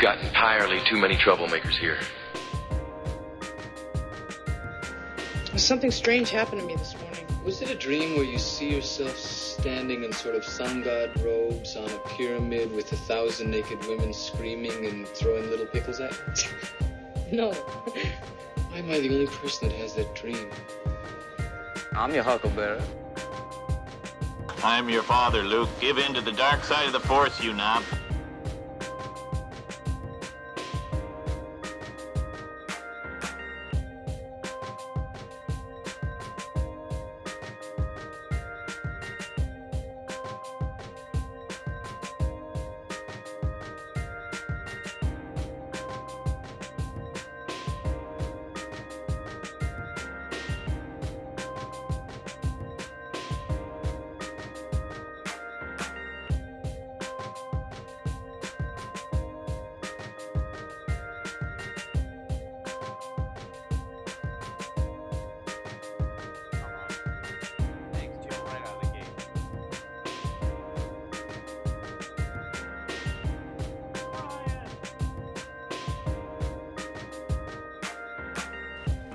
Got entirely too many troublemakers here. Something strange happened to me this morning. Was it a dream where you see yourself standing in sort of sun god robes on a pyramid with 1,000 naked women screaming and throwing little pickles at you? No. Why am I the only person that has that dream? I'm your huckleberry. I'm your father, Luke. Give in to the dark side of the Force, you knob.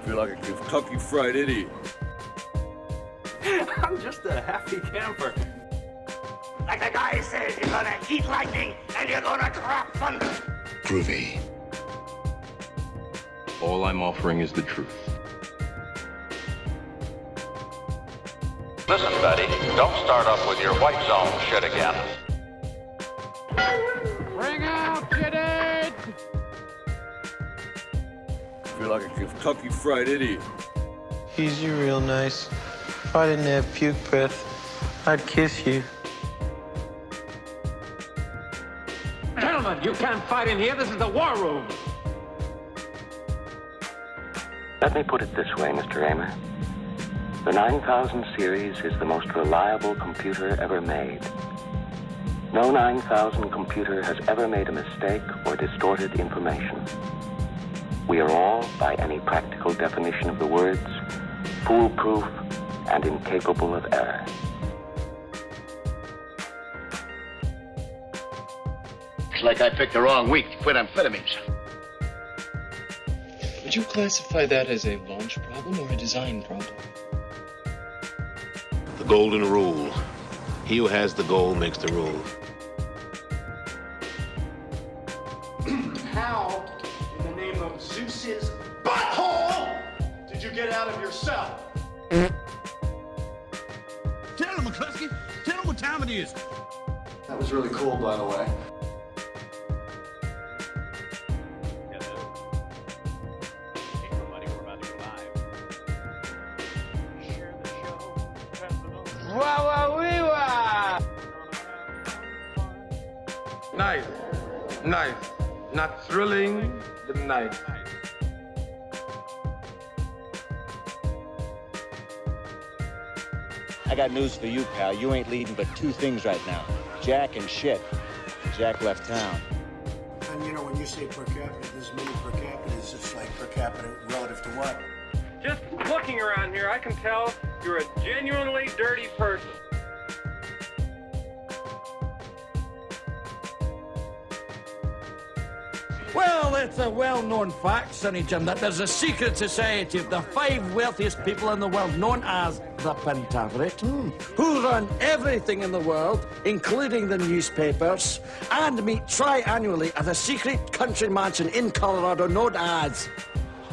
Feel like a Kentucky Fried Idiot. I'm just a happy camper. Like the guy says, you're gonna heat lightning and you're gonna drop thunder. Groovy. All I'm offering is the truth. Listen, Betty, don't start up with your white zone shit again. Bring out your dead! Feel like a Kentucky Fried Idiot. Easy, real nice. If I didn't have puke breath, I'd kiss you. Gentlemen, you can't fight in here. This is the war room. Let me put it this way, Mr. Raymer. The 9000 series is the most reliable computer ever made. No 9000 computer has ever made a mistake or distorted information. We are all, by any practical definition of the words, foolproof and incapable of error. Looks like I picked the wrong week to quit amphetamines. Would you classify that as a launch problem or a design problem? The golden rule. He who has the goal makes the rule. How, in the name of Zeus's butthole, did you get out of your cell? Tell him, McCluskey. Tell him what time it is. That was really cool, by the way. Nice. Nice. Not thrilling, but nice. I got news for you, pal. You ain't leading but two things right now. Jack and shit. Jack left town. And you know, when you say per capita, there's many per capita. It's like per capita relative to what? Just looking around here, I can tell you're a genuinely dirty person. Well, it's a well-known fact, Sonny Jim, that there's a secret society of the 5 wealthiest people in the world, known as the Pentaverate, who run everything in the world, including the newspapers, and meet tri-annually at a secret country mansion in Colorado known as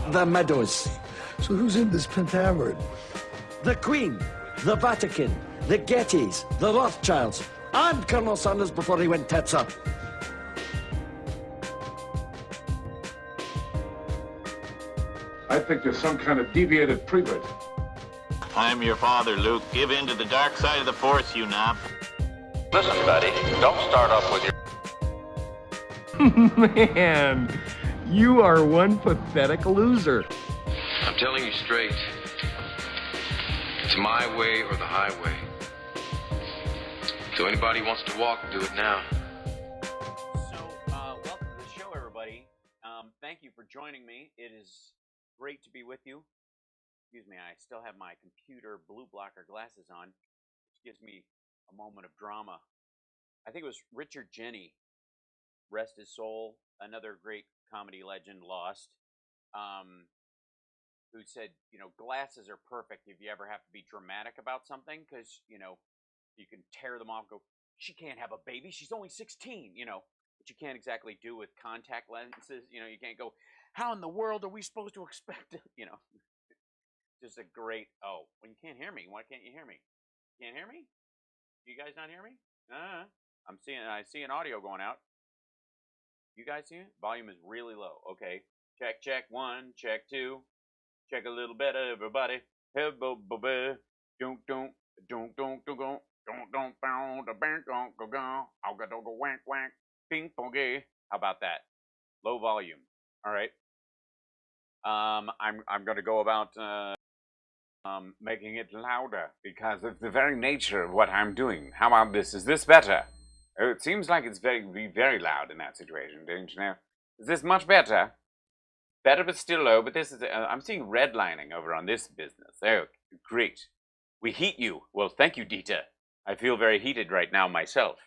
the Meadows. So who's in this Pentaverate? The Queen, the Vatican, the Gettys, the Rothschilds, and Colonel Sanders before he went tits up. I think there's some kind of deviated prevent. I'm your father, Luke. Give in to the dark side of the Force, you knob. Listen, Betty, don't start up with your... Man, you are one pathetic loser. I'm telling you straight. It's my way or the highway. So anybody wants to walk, do it now. So, welcome to the show, everybody. Thank you for joining me. It is great to be with you. Excuse me, I still have my computer blue blocker glasses on, which gives me a moment of drama. I think it was Richard Jeni rest his soul, another great comedy legend, lost, who said, you know, glasses are perfect if you ever have to be dramatic about something, because, you know, you can tear them off and go, she can't have a baby, she's only 16, you know, which you can't exactly do with contact lenses. You know, you can't go, how in the world are we supposed to expect it? You know, just a great, oh, well, you can't hear me. Why can't you hear me? Can't hear me? You guys not hear me? I see an audio going out. You guys see it? Volume is really low. Okay. Check, check, 1, check 2. Check a little better, everybody. Don't don't don't don't don't don't don't found the bank go go. I'll go wank wank ping pong. How about that? Low volume. All right. I'm going to go about making it louder because it's the very nature of what I'm doing. How about this? Is this better? Oh, it seems like it's very loud in that situation, don't you know? Is this much better? Better but still low, but this is, I'm seeing redlining over on this business. Oh, great. We heat you. Well, thank you, Dita. I feel very heated right now myself.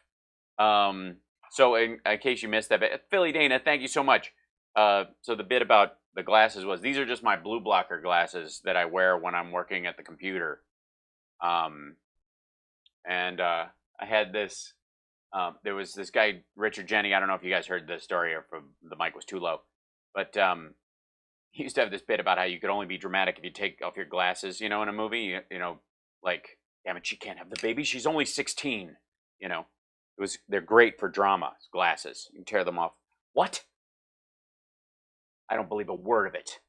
So in case you missed that bit, Philly Dana, thank you so much. So the bit about the glasses was, these are just my blue blocker glasses that I wear when I'm working at the computer. I had this, there was this guy, Richard Jenny, I don't know if you guys heard this story or if the mic was too low, but he used to have this bit about how you could only be dramatic if you take off your glasses, you know, in a movie, you know, like, damn it, she can't have the baby, she's only 16, you know. They're great for drama, glasses. You can tear them off. What? I don't believe a word of it.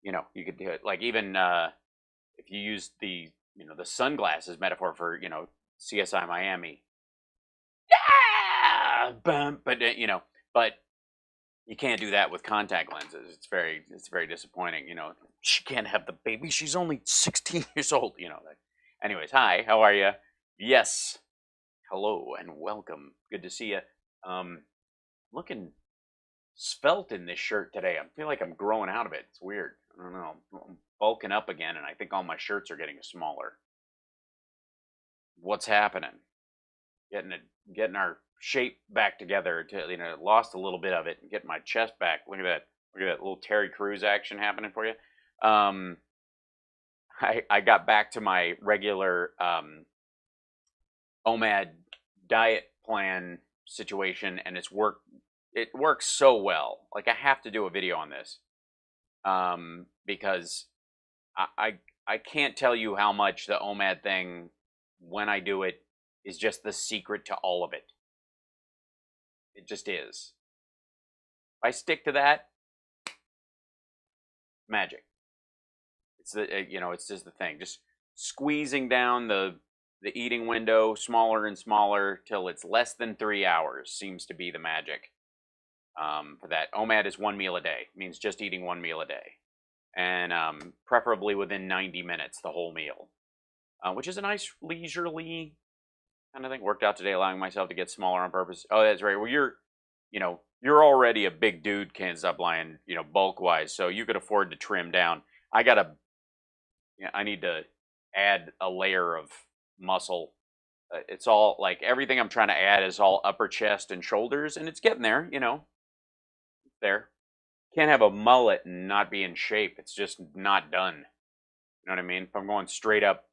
You know, you could do it. Like even if you use the, you know, the sunglasses metaphor for, you know, CSI Miami. Yeah! But, you know, but you can't do that with contact lenses. It's very disappointing. You know, she can't have the baby. She's only 16 years old. You know. Anyways, hi. How are you? Yes. Hello and welcome. Good to see you. Looking svelte in this shirt today. I feel like I'm growing out of it. It's weird. I don't know. I'm bulking up again, and I think all my shirts are getting smaller. What's happening? Getting our shape back together. You know, lost a little bit of it. And getting my chest back. Look at that. Look at that little Terry Crews action happening for you. I got back to my regular OMAD diet plan situation, and it works so well. Like, I have to do a video on this because I can't tell you how much the OMAD thing, when I do it, is just the secret to all of it. It just is. If I stick to that, magic. It's the you know, it's just the thing. Just squeezing down the eating window smaller and smaller till it's less than 3 hours seems to be the magic. For that, OMAD is 1 meal a day. It means just eating 1 meal a day, and preferably within 90 minutes, the whole meal, which is a nice leisurely kind of thing. Worked out today, allowing myself to get smaller on purpose. Oh, that's right. Well, you're already a big dude. Can't stop lying. You know, bulk wise, so you could afford to trim down. I need to add a layer of muscle. It's all like everything I'm trying to add is all upper chest and shoulders, and it's getting there, you know. There. Can't have a mullet and not be in shape. It's just not done. You know what I mean? If I'm going straight up,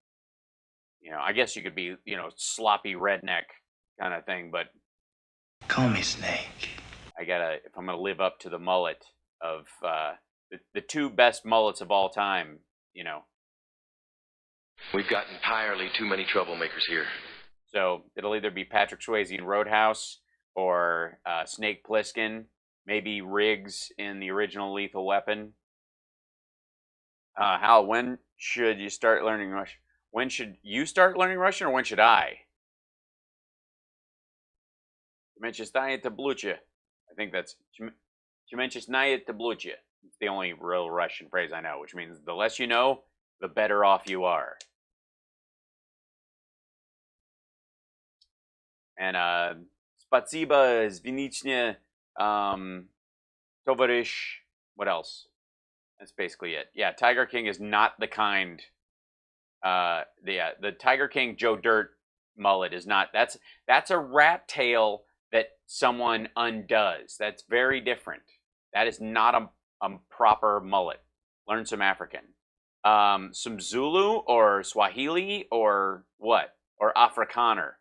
you know, I guess you could be, you know, sloppy redneck kind of thing, but Call me Snake. if I'm gonna live up to the mullet of the two best mullets of all time, you know. We've got entirely too many troublemakers here. So it'll either be Patrick Swayze in Roadhouse or Snake Plissken, maybe Riggs in the original Lethal Weapon. Hal, when should you start learning Russian? When should you start learning Russian, or when should I? I think that's it's the only real Russian phrase I know, which means the less you know, the better off you are. And Spatsiba is Vinichne, Tovarish. What else? That's basically it. Yeah, Tiger King is not the kind. The Tiger King Joe Dirt mullet is not. That's a rat tail that someone undoes. That's very different. That is not a proper mullet. Learn some African. Some Zulu or Swahili or what? Or Afrikaner.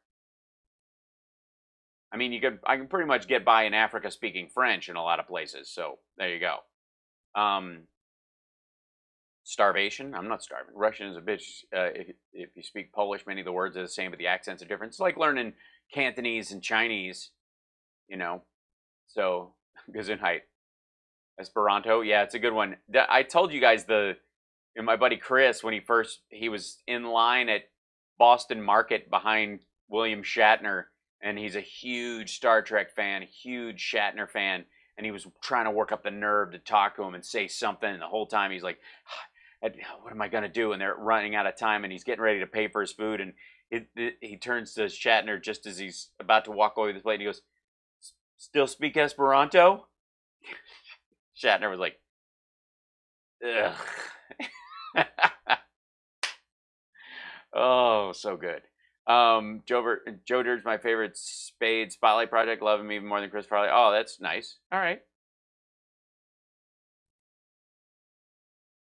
I mean, I can pretty much get by in Africa speaking French in a lot of places. So there you go. Starvation. I'm not starving. Russian is a bitch. If you speak Polish, many of the words are the same, but the accents are different. It's like learning Cantonese and Chinese, you know. So, Gesundheit. Esperanto. Yeah, it's a good one. I told you guys my buddy Chris, when he was in line at Boston Market behind William Shatner, and he's a huge Star Trek fan, huge Shatner fan, and he was trying to work up the nerve to talk to him and say something, and the whole time he's like, what am I going to do? And they're running out of time, and he's getting ready to pay for his food, and he turns to Shatner just as he's about to walk away with his plate, and he goes, "Still speak Esperanto?" Shatner was like, ugh. Oh, so good. Joe Dirge, my favorite Spade Spotlight project. Love him even more than Chris Farley. Oh, that's nice. All right.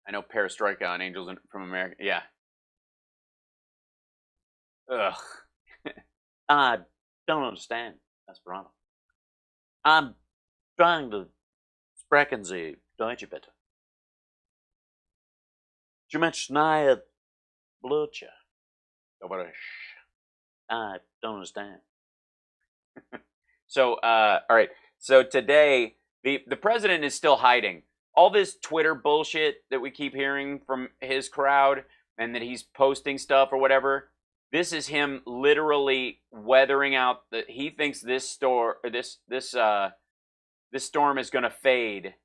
I know Perestroika on Angels from America. Yeah. Ugh. I don't understand Esperanto. I'm trying to sprechen Sie Deutsche bitte. Du möchtest neue Blutje. I don't understand. So, all right. So today, the president is still hiding. All this Twitter bullshit that we keep hearing from his crowd and that he's posting stuff or whatever, this is him literally weathering out that he thinks this storm is going to fade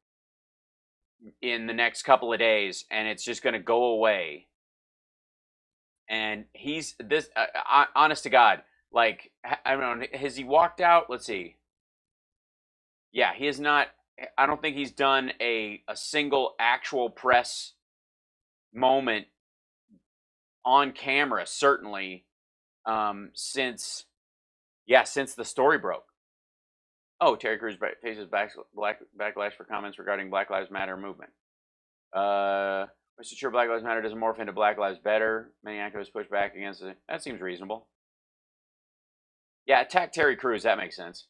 in the next couple of days, and it's just going to go away. And he's this honest to God, like, I don't know, has he walked out? Let's see. Yeah, he has not. I don't think he's done a single actual press moment on camera, certainly, since the story broke. Oh, Terry Crews faces backlash for comments regarding Black Lives Matter movement. Mr. Sure Black Lives Matter doesn't morph into Black Lives Better. Many activists push back against it. That seems reasonable. Yeah, attack Terry Crews. That makes sense.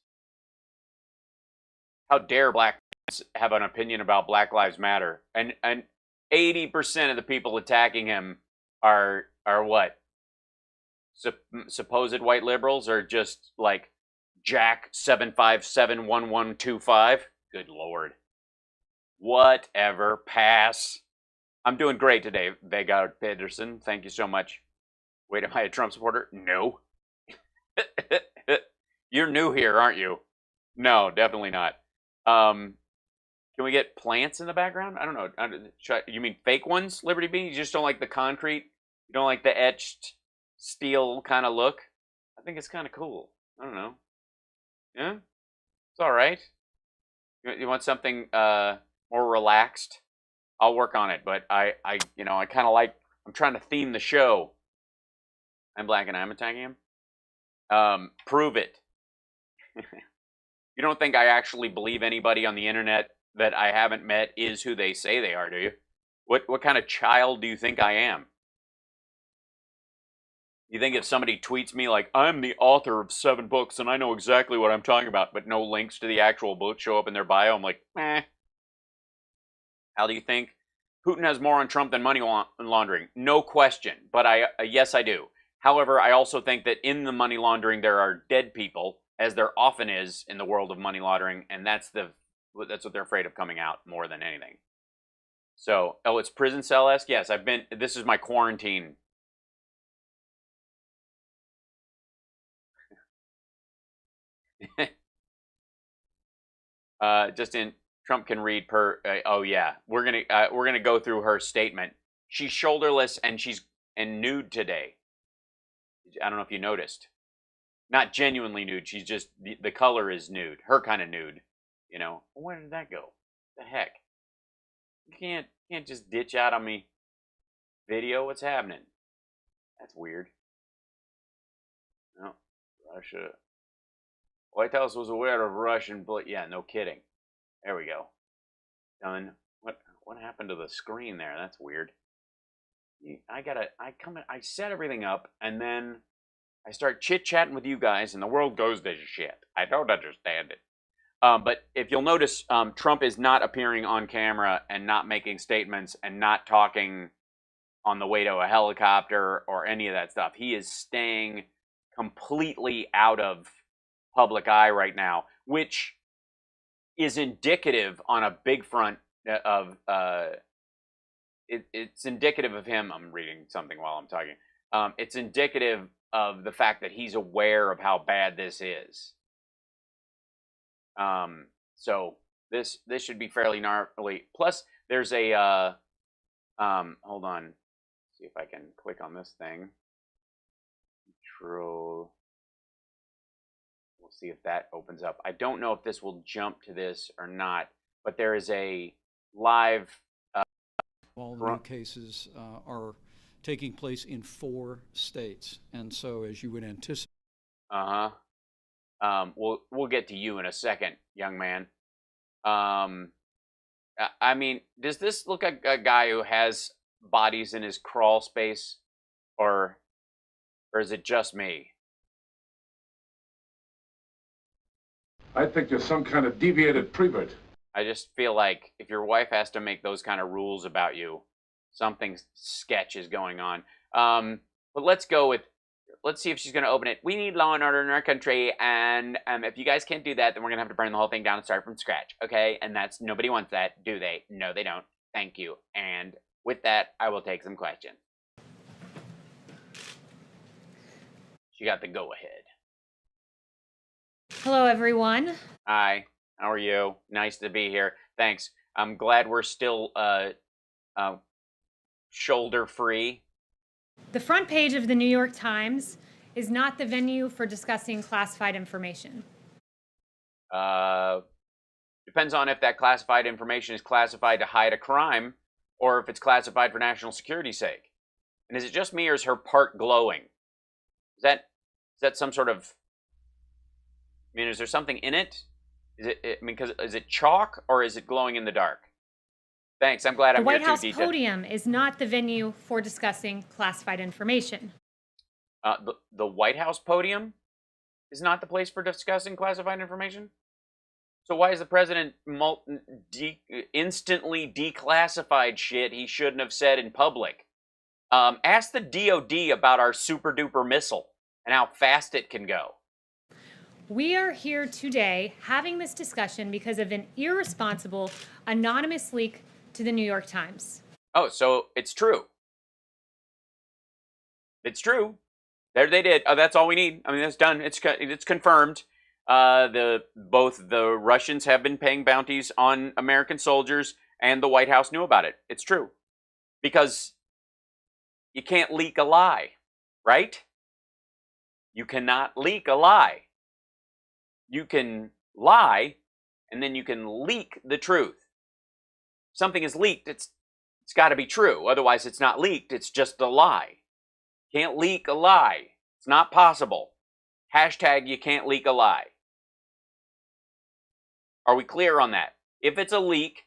How dare black have an opinion about Black Lives Matter? And 80% of the people attacking him are what? Supposed white liberals, or just like Jack 7571125? Good Lord. Whatever. Pass. I'm doing great today, Vegard Pedersen. Thank you so much. Wait, am I a Trump supporter? No. You're new here, aren't you? No, definitely not. Can we get plants in the background? I don't know. You mean fake ones, Liberty Bee? You just don't like the concrete? You don't like the etched steel kind of look? I think it's kind of cool. I don't know. Yeah? It's all right. You want something more relaxed? I'll work on it, but I kind of like, I'm trying to theme the show. I'm black and I'm attacking him. Prove it. You don't think I actually believe anybody on the internet that I haven't met is who they say they are, do you? What kind of child do you think I am? You think if somebody tweets me like, I'm the author of 7 books and I know exactly what I'm talking about, but no links to the actual book show up in their bio, I'm like, eh. How do you think? Putin has more on Trump than money laundering. No question, but yes, I do. However, I also think that in the money laundering, there are dead people, as there often is in the world of money laundering, and that's what they're afraid of coming out more than anything. So, oh, it's prison cell-esque? Yes, this is my quarantine. Trump can read per. Oh yeah, we're gonna go through her statement. She's shoulderless and she's nude today. I don't know if you noticed. Not genuinely nude. She's just the color is nude. Her kind of nude. You know. Where did that go? The heck? You can't just ditch out on me. Video. What's happening? That's weird. No, Russia. White House was aware of Russian, but yeah, no kidding. There we go. Done. What happened to the screen there? That's weird. I set everything up, and then I start chit-chatting with you guys, and the world goes to shit. I don't understand it. But if you'll notice, Trump is not appearing on camera and not making statements and not talking on the way to a helicopter or any of that stuff. He is staying completely out of public eye right now, which is indicative on a big front of it's indicative of him. I'm reading something while I'm talking. It's indicative of the fact that he's aware of how bad this is. So this should be fairly gnarly. Plus, there's a hold on, see if I can click on this thing. Control. We'll see if that opens up. I don't know if this will jump to this or not, but there is a live. All the new cases are taking place in 4 states, and so as you would anticipate. We'll get to you in a second, young man. I mean, does this look like a guy who has bodies in his crawl space, or is it just me? I think there's some kind of deviated prevert. I just feel like if your wife has to make those kind of rules about you, something sketch is going on. But let's see if she's going to open it. We need law and order in our country, and if you guys can't do that, then we're going to have to burn the whole thing down and start from scratch, okay? And nobody wants that, do they? No, they don't. Thank you. And with that, I will take some questions. She got the go-ahead. Hello, everyone. Hi. How are you? Nice to be here. Thanks. I'm glad we're still shoulder-free. The front page of the New York Times is not the venue for discussing classified information. Depends on if that classified information is classified to hide a crime or if it's classified for national security's sake. And is it just me, or is her part glowing? Is that some sort of... I mean, is there something in it? Is it chalk, or is it glowing in the dark? Thanks, I'm glad I'm here too, Dita. The White House podium is not the venue for discussing classified information. The White House podium is not the place for discussing classified information? So why is the president instantly declassified shit he shouldn't have said in public? Ask the DOD about our super-duper missile and how fast it can go. We are here today having this discussion because of an irresponsible, anonymous leak to the New York Times. Oh, so it's true. It's true. There they did. Oh, that's all we need. I mean, that's done. It's confirmed. Both the Russians have been paying bounties on American soldiers, and the White House knew about it. It's true. Because you can't leak a lie, right? You cannot leak a lie. You can lie, and then you can leak the truth. If something is leaked, it's got to be true. Otherwise, it's not leaked. It's just a lie. Can't leak a lie. It's not possible. Hashtag you can't leak a lie. Are we clear on that? If it's a leak,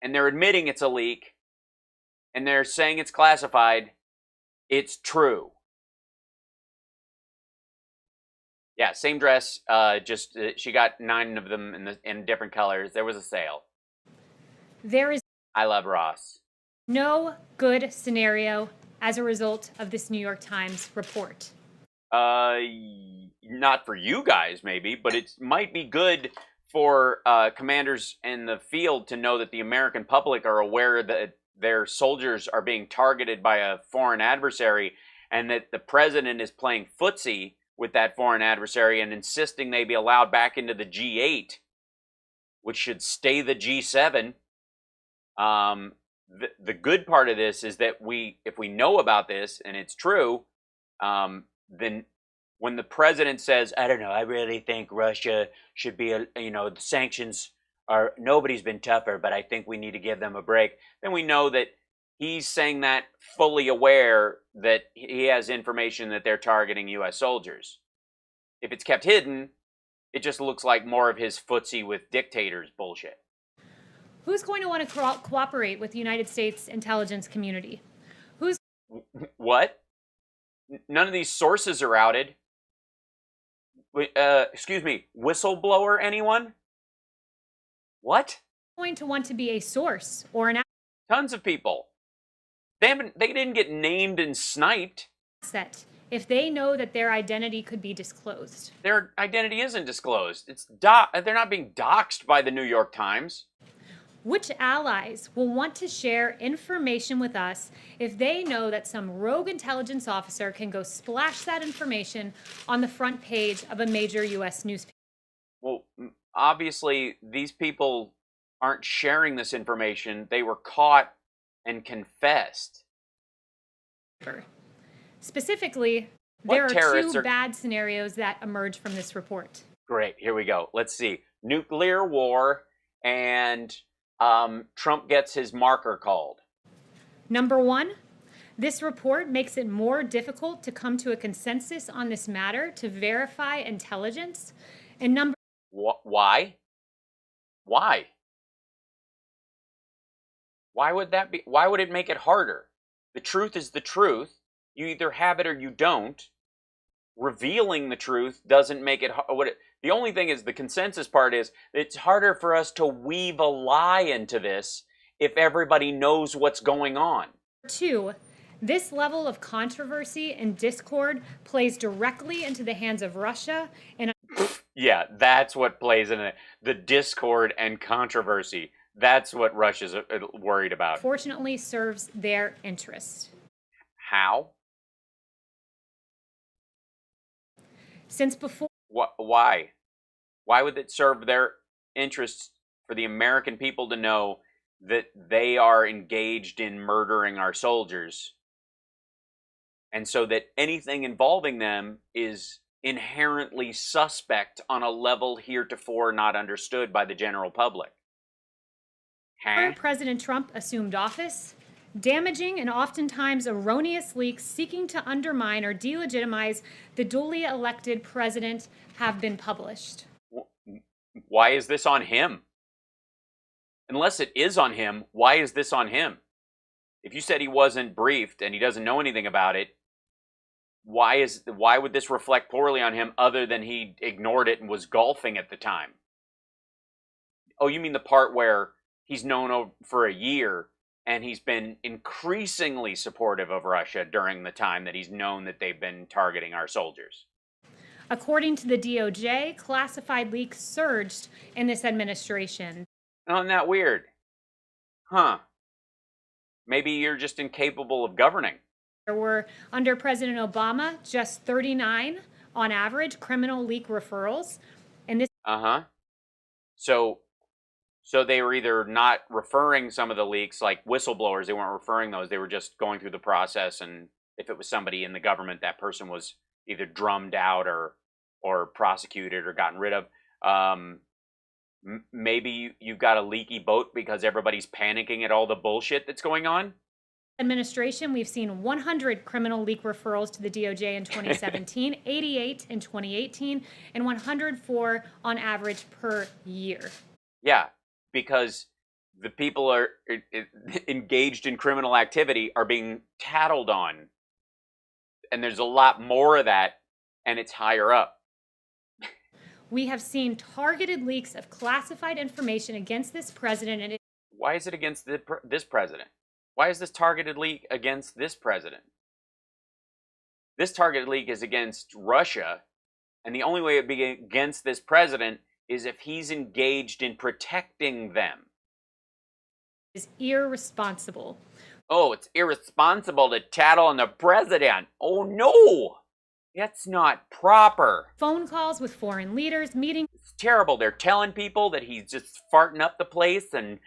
and they're admitting it's a leak, and they're saying it's classified, it's true. Yeah, same dress, just she got 9 of them in different colors. There was a sale. There is I love Ross. No good scenario as a result of this New York Times report. Not for you guys, maybe, but it might be good for commanders in the field to know that the American public are aware that their soldiers are being targeted by a foreign adversary, and that the president is playing footsie with that foreign adversary and insisting they be allowed back into the G8, which should stay the G7. The good part of this is that if we know about this and it's true, then when the president says, I don't know, I really think Russia should be, the sanctions are, nobody's been tougher, but I think we need to give them a break, then we know that he's saying that fully aware that he has information that they're targeting U.S. soldiers. If it's kept hidden, It just looks like more of his footsie with dictators bullshit. Who's going to want to cooperate with the United States intelligence community? Who's... What? None of these sources are outed. Excuse me, whistleblower, anyone? What? Going to want to be a source or an tons of people. They didn't get named and sniped. Asset if they know that their identity could be disclosed. Their identity isn't disclosed. They're not being doxxed by the New York Times. Which allies will want to share information with us if they know that some rogue intelligence officer can go splash that information on the front page of a major U.S. newspaper? Well, obviously, these people aren't sharing this information. They were caught and confessed. Specifically, there are two bad scenarios that emerge from this report. Great, here we go. Let's see. Nuclear war and Trump gets his marker called. Number one, this report makes it more difficult to come to a consensus on this matter to verify intelligence. And number... Why? Why? Why would that be? Why would it make it harder? The truth is the truth. You either have it or you don't. Revealing the truth doesn't make it hard. The only thing is the consensus part is it's harder for us to weave a lie into this if everybody knows what's going on. Two, this level of controversy and discord plays directly into the hands of Russia and... Yeah, that's what plays in it. The discord and controversy. That's what Russia's worried about. Fortunately serves their interests. How? Since before... Why? Why would it serve their interests for the American people to know that they are engaged in murdering our soldiers? And so that anything involving them is inherently suspect on a level heretofore not understood by the general public. Huh? President Trump assumed office, damaging and oftentimes erroneous leaks seeking to undermine or delegitimize the duly elected president have been published. Why is this on him? Unless it is on him, why is this on him? If you said he wasn't briefed and he doesn't know anything about it, why would this reflect poorly on him other than he ignored it and was golfing at the time? Oh, you mean the part where he's known for a year and he's been increasingly supportive of Russia during the time that he's known that they've been targeting our soldiers? According to the DOJ, classified leaks surged in this administration. Isn't that weird? Huh. Maybe you're just incapable of governing. There were, under President Obama, just 39 on average criminal leak referrals. And this... So they were either not referring some of the leaks, like whistleblowers, they weren't referring those. They were just going through the process, and if it was somebody in the government, that person was either drummed out or prosecuted or gotten rid of. Maybe you've got a leaky boat because everybody's panicking at all the bullshit that's going on? Administration, we've seen 100 criminal leak referrals to the DOJ in 2017, 88 in 2018, and 104 on average per year. Yeah, because the people are engaged in criminal activity are being tattled on. And there's a lot more of that, and it's higher up. We have seen targeted leaks of classified information against this president. And why is it against this president? Why is this targeted leak against this president? This targeted leak is against Russia, and the only way it'd be against this president is if he's engaged in protecting them. Is irresponsible. Oh, it's irresponsible to tattle on the president. Oh no, that's not proper. Phone calls with foreign leaders, meetings. It's terrible. They're telling people that he's just farting up the place and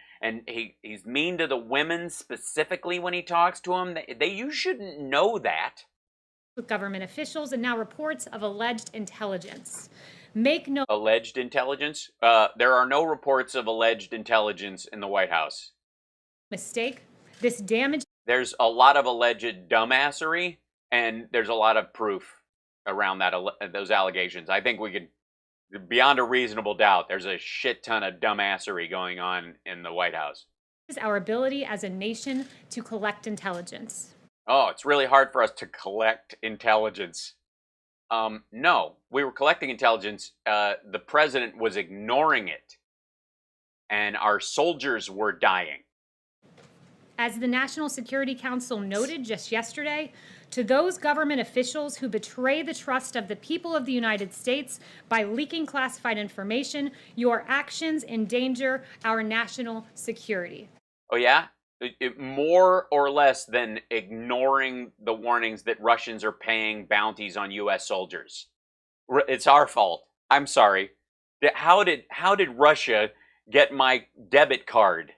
he's mean to the women specifically when he talks to them. You shouldn't know that. With government officials and now reports of alleged intelligence. Make no... Alleged intelligence? There are no reports of alleged intelligence in the White House. Mistake. This damage... There's a lot of alleged dumbassery, and there's a lot of proof around that those allegations. I think we could beyond a reasonable doubt, there's a shit ton of dumbassery going on in the White House. Is our ability as a nation to collect intelligence. Oh, it's really hard for us to collect intelligence. No, we were collecting intelligence. The president was ignoring it. And our soldiers were dying. As the National Security Council noted just yesterday, to those government officials who betray the trust of the people of the United States by leaking classified information, your actions endanger our national security. Oh, yeah? More or less than ignoring the warnings that Russians are paying bounties on U.S. soldiers. It's our fault. I'm sorry. How did Russia get my debit card?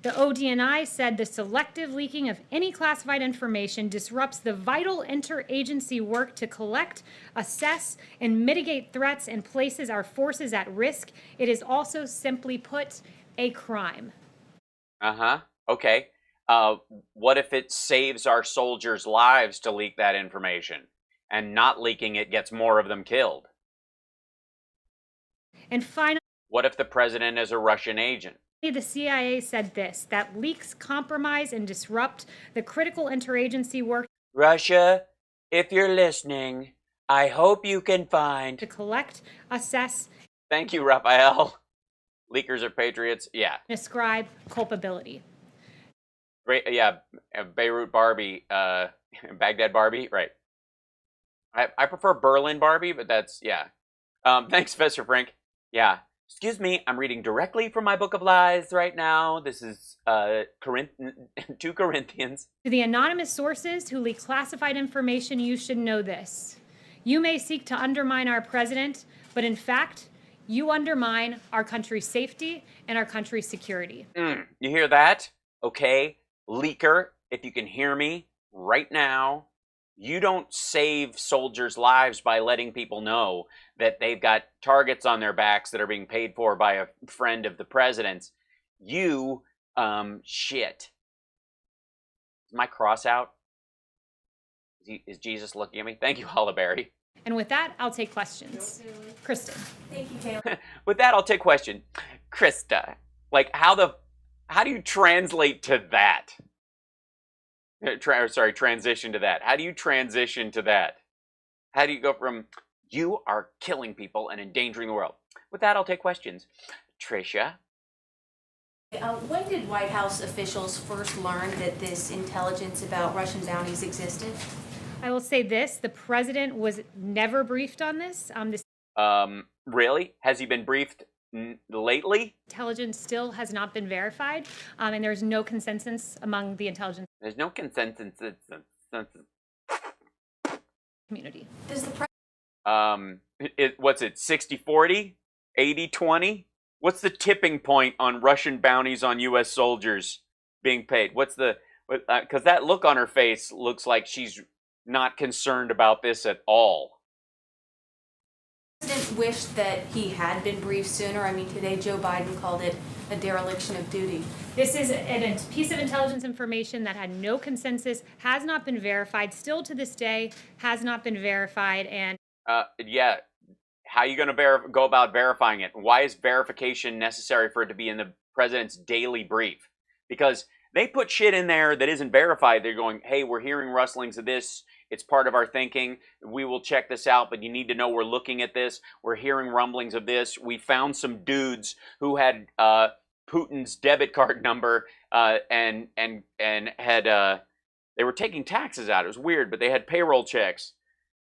The ODNI said the selective leaking of any classified information disrupts the vital interagency work to collect, assess, and mitigate threats and places our forces at risk. It is also, simply put, a crime. Okay. What if it saves our soldiers' lives to leak that information, and not leaking it gets more of them killed? And finally, what if the president is a Russian agent? The CIA said this, that leaks compromise and disrupt the critical interagency work. Russia, if you're listening, I hope you can find to collect, assess. Thank you, Raphael. Leakers are patriots. Yeah. Ascribe culpability. Great. Yeah. Beirut Barbie. Baghdad Barbie. Right. I prefer Berlin Barbie, but that's, yeah. Thanks, Professor Frank. Yeah. Excuse me, I'm reading directly from my book of lies right now. This is 2 Corinthians. To the anonymous sources who leak classified information, you should know this. You may seek to undermine our president, but in fact, you undermine our country's safety and our country's security. You hear that? Okay, leaker, if you can hear me right now, you don't save soldiers' lives by letting people know that they've got targets on their backs that are being paid for by a friend of the president's. You, shit. Is my cross out? Is Jesus looking at me? Thank you, Holliberry. And with that, I'll take questions. Kristen. Thank you, Taylor. With that, I'll take question. Krista, like how do you translate to that? Transition to that. How do you transition to that? How do you go from, you are killing people and endangering the world? With that, I'll take questions. Tricia? When did White House officials first learn that this intelligence about Russian bounties existed? I will say this, the president was never briefed on this. Really? Has he been briefed lately? Intelligence still has not been verified, and there's no consensus among the intelligence. There's no consensus community. Does the what's it, 60-40? 80-20? What's the tipping point on Russian bounties on U.S. soldiers being paid? What's the, because that look on her face looks like she's not concerned about this at all. The president wished that he had been briefed sooner. I mean, today Joe Biden called it a dereliction of duty. This is a piece of intelligence information that had no consensus, has not been verified, still to this day has not been verified, and yeah, how are you going to go about verifying it? Why is verification necessary for it to be in the president's daily brief? Because they put shit in there that isn't verified. They're going, hey, we're hearing rustlings of this. It's part of our thinking. We will check this out, but you need to know we're looking at this. We're hearing rumblings of this. We found some dudes who had Putin's debit card number and had they were taking taxes out. It was weird, but they had payroll checks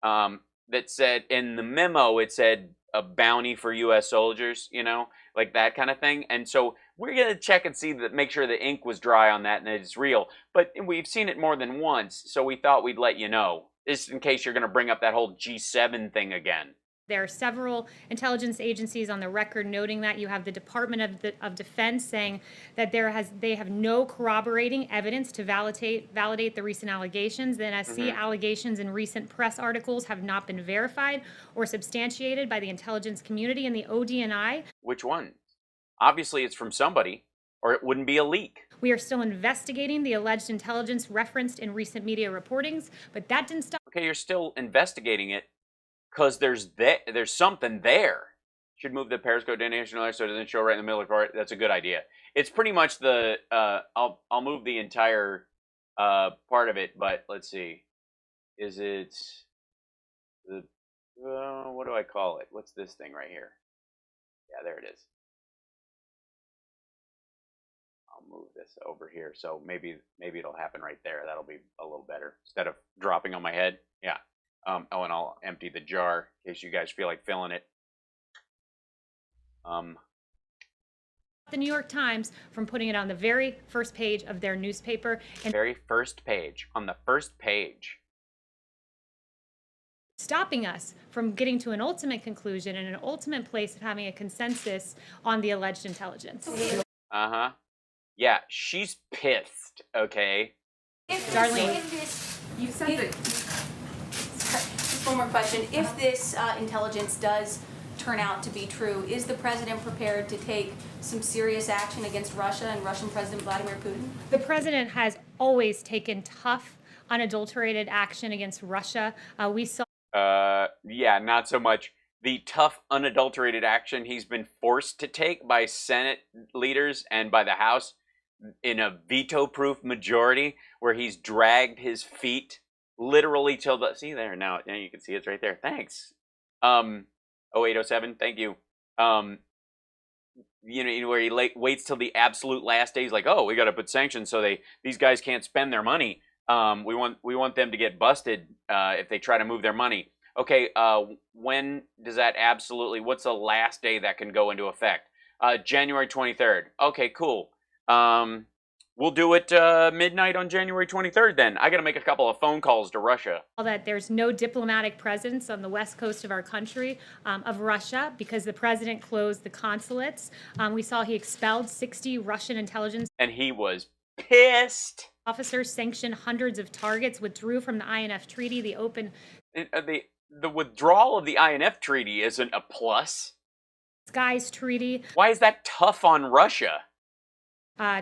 that said, in the memo, it said a bounty for U.S. soldiers, you know, like that kind of thing. And so we're going to check and see that, make sure the ink was dry on that and that it's real. But we've seen it more than once, so we thought we'd let you know, just in case you're going to bring up that whole G7 thing again. There are several intelligence agencies on the record noting that. You have the Department of Defense saying that they have no corroborating evidence to validate the recent allegations. The NSC allegations in recent press articles have not been verified or substantiated by the intelligence community, and the ODNI. Which one? Obviously it's from somebody, or it wouldn't be a leak. We are still investigating the alleged intelligence referenced in recent media reportings, but that didn't stop. Okay, you're still investigating it. because there's something there. Should move the Periscope to international so it doesn't show right in the middle of it. That's a good idea. It's pretty much the I'll move the entire part of it, but let's see. Is it the what do I call it? What's this thing right here? Yeah, there it is. I'll move this over here, so maybe it'll happen right there. That'll be a little better instead of dropping on my head. Yeah. Oh, and I'll empty the jar in case you guys feel like filling it. The New York Times from putting it on the very first page of their newspaper. And very first page, on the first page. Stopping us from getting to an ultimate conclusion and an ultimate place of having a consensus on the alleged intelligence. Uh-huh. Yeah, she's pissed, okay? Darlene. You said that. Just one more question. If this intelligence does turn out to be true, is the president prepared to take some serious action against Russia and Russian President Vladimir Putin? The president has always taken tough, unadulterated action against Russia. We saw. Yeah, not so much the tough, unadulterated action he's been forced to take by Senate leaders and by the House in a veto-proof majority, where he's dragged his feet literally till the. See there now you can see it's right there. Thanks. 0807, thank you. You know where he waits till the absolute last day. He's like, oh, we got to put sanctions so these guys can't spend their money. We want them to get busted if they try to move their money. Okay, when does that absolutely? What's the last day that can go into effect? January 23rd. Okay, cool. We'll do it midnight on January 23rd then. I got to make a couple of phone calls to Russia. That there's no diplomatic presence on the west coast of our country of Russia because the president closed the consulates. We saw he expelled 60 Russian intelligence. And he was pissed. Officers sanctioned hundreds of targets, withdrew from the INF treaty, The withdrawal of the INF treaty isn't a plus. Skies treaty. Why is that tough on Russia?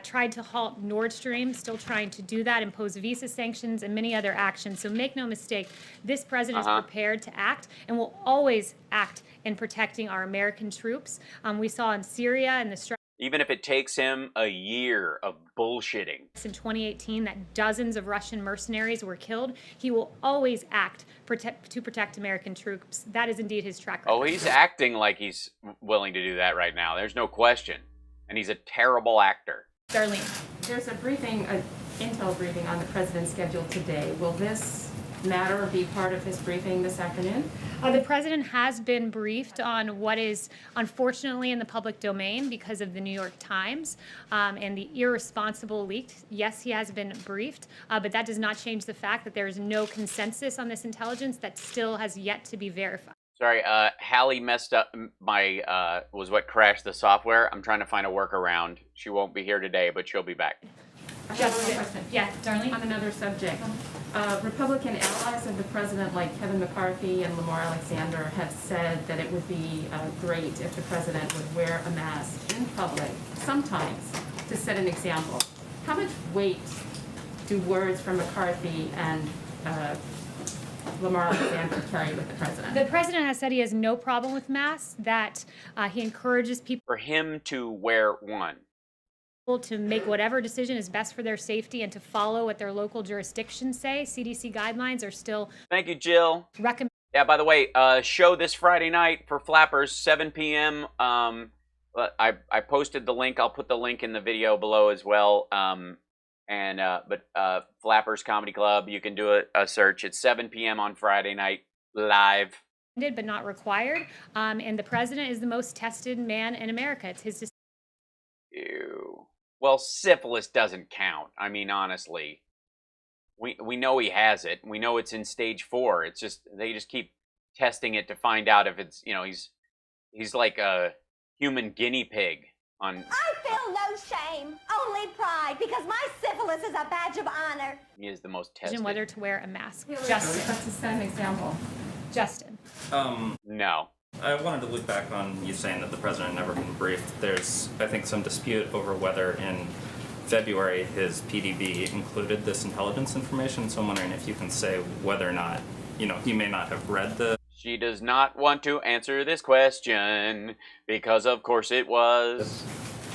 Tried to halt Nord Stream, still trying to do that, impose visa sanctions and many other actions. So make no mistake, this president is prepared to act and will always act in protecting our American troops. We saw in Syria and the strike. Even if it takes him a year of bullshitting. In 2018, that dozens of Russian mercenaries were killed, he will always act to protect American troops. That is indeed his track record. Oh, he's acting like he's willing to do that right now. There's no question. And he's a terrible actor. Darlene. There's a briefing, an intel briefing on the president scheduled today. Will this matter be part of his briefing this afternoon? The president has been briefed on what is unfortunately in the public domain because of the New York Times and the irresponsible leak. Yes, he has been briefed, but that does not change the fact that there is no consensus on this intelligence that still has yet to be verified. Sorry, Hallie messed up my, was what crashed the software. I'm trying to find a workaround. She won't be here today, but she'll be back. I have a question. Yeah, Darlene? On another subject. Republican allies of the president, like Kevin McCarthy and Lamar Alexander, have said that it would be great if the president would wear a mask in public, sometimes, to set an example. How much weight do words from McCarthy and Lamar Alexander carry with the president? The president has said he has no problem with masks, that he encourages people for him to wear one. To make whatever decision is best for their safety and to follow what their local jurisdictions say. CDC guidelines are still. Thank you, Jill. Yeah, by the way, show this Friday night for Flappers, 7 p.m. I posted the link. I'll put the link in the video below as well. But Flappers Comedy Club, you can do a search. It's 7 p.m. on Friday night, live. But not required. And the president is the most tested man in America. It's his decision. Ew. Well, syphilis doesn't count. I mean, honestly, we know he has it. We know it's in stage 4. It's just they just keep testing it to find out if it's, he's like a human guinea pig on. I feel no shame, only pride, because my syphilis is a badge of honor. He is the most tested. Whether to wear a mask. Justin, that's the same example. Justin. No. I wanted to loop back on you saying that the president never been briefed. There's, I think, some dispute over whether in February his PDB included this intelligence information. So I'm wondering if you can say whether or not, he may not have read the. She does not want to answer this question because, of course, it was.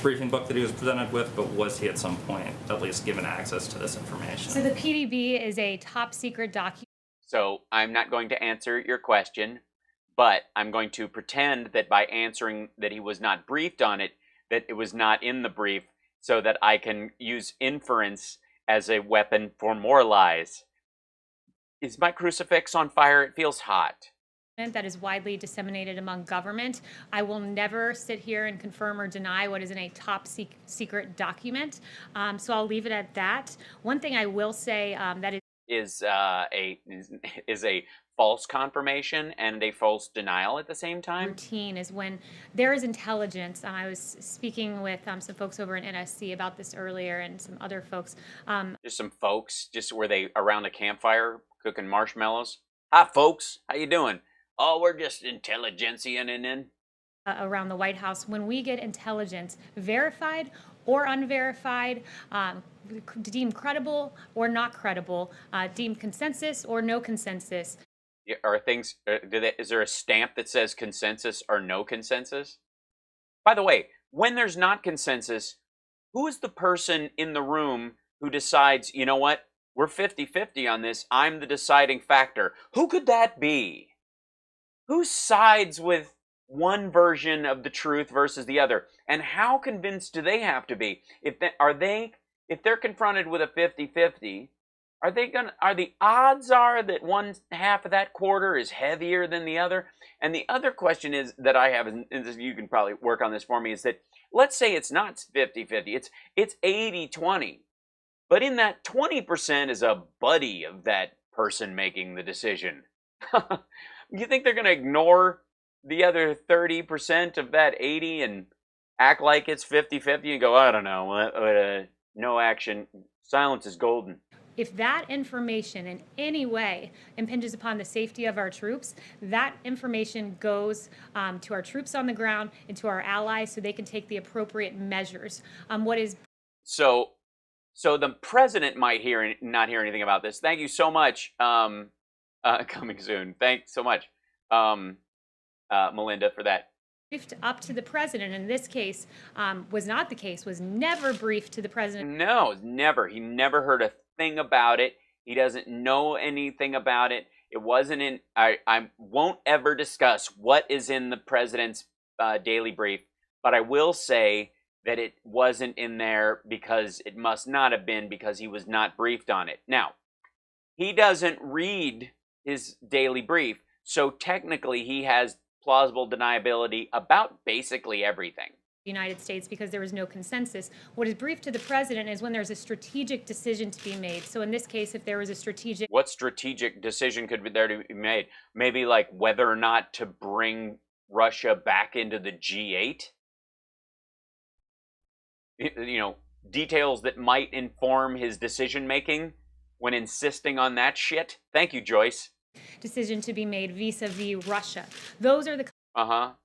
Briefing book that he was presented with, but was he at some point at least given access to this information? So the PDB is a top secret document. So I'm not going to answer your question, but I'm going to pretend that by answering that he was not briefed on it, that it was not in the brief, so that I can use inference as a weapon for more lies. Is my crucifix on fire? It feels hot. That is widely disseminated among government. I will never sit here and confirm or deny what is in a top secret document. So I'll leave it at that. One thing I will say that is a false confirmation and a false denial at the same time. Routine is when there is intelligence. I was speaking with some folks over in NSC about this earlier, and some other folks. Just some folks, just were they around a campfire cooking marshmallows? Hi, folks. How you doing? Oh, we're just intelligentsia in. Around the White House, when we get intelligence, verified or unverified, deemed credible or not credible, deemed consensus or no consensus. Are things? Is there a stamp that says consensus or no consensus? By the way, when there's not consensus, who is the person in the room who decides, you know what, we're 50-50 on this, I'm the deciding factor? Who could that be? Who sides with one version of the truth versus the other? And how convinced do they have to be? If they're confronted with a 50-50, are the odds are that one half of that quarter is heavier than the other? And the other question is that I have, and you can probably work on this for me, is that let's say it's not 50-50, it's 80-20. But in that 20% is a buddy of that person making the decision. You think they're going to ignore the other 30% of that 80 and act like it's 50-50 and go, I don't know, no action, silence is golden? If that information in any way impinges upon the safety of our troops, that information goes to our troops on the ground and to our allies so they can take the appropriate measures. So the president might not hear anything about this. Thank you so much. Coming soon. Thanks so much, Melinda, for that. Briefed up to the president in this case was not the case, was never briefed to the president. No, never. He never heard a thing about it. He doesn't know anything about it. It wasn't in, I won't ever discuss what is in the president's daily brief, but I will say that it wasn't in there because it must not have been, because he was not briefed on it. Now, he doesn't read his daily brief, so technically he has plausible deniability about basically everything. United States, because there was no consensus. What is briefed to the president is when there's a strategic decision to be made. So in this case, if there was a strategic... What strategic decision could be there to be made? Maybe like whether or not to bring Russia back into the G8? You know, details that might inform his decision-making when insisting on that shit. Thank you, Joyce. Decision to be made vis-a-vis Russia. Those are the kind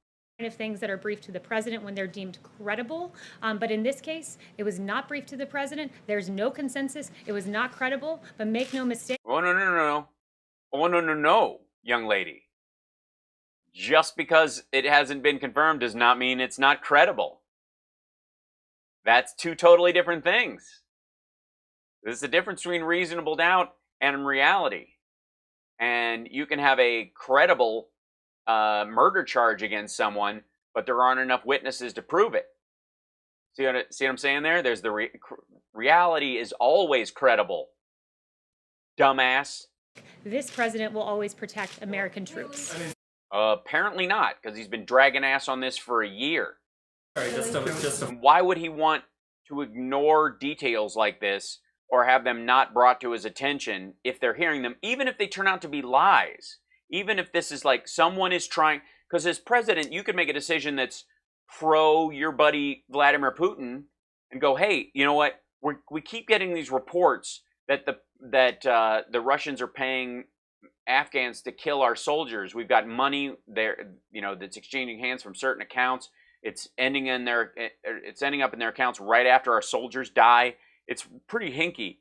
of things that are briefed to the president when they're deemed credible. But in this case, it was not briefed to the president. There's no consensus. It was not credible. But make no mistake. Oh, no. Oh, no, young lady. Just because it hasn't been confirmed does not mean it's not credible. That's two totally different things. There's a difference between reasonable doubt and reality. And you can have a credible murder charge against someone, but there aren't enough witnesses to prove it. See what I'm saying there? There's the reality is always credible. Dumbass. This president will always protect American troops. Apparently not, because he's been dragging ass on this for a year. Sorry, Why would he want to ignore details like this or have them not brought to his attention if they're hearing them, even if they turn out to be lies? Even if this is like someone is trying, because as president, you could make a decision that's pro your buddy Vladimir Putin and go, hey, you know what? We keep getting these reports that the Russians are paying Afghans to kill our soldiers. We've got money there, you know, that's exchanging hands from certain accounts. It's ending up in their accounts right after our soldiers die. It's pretty hinky.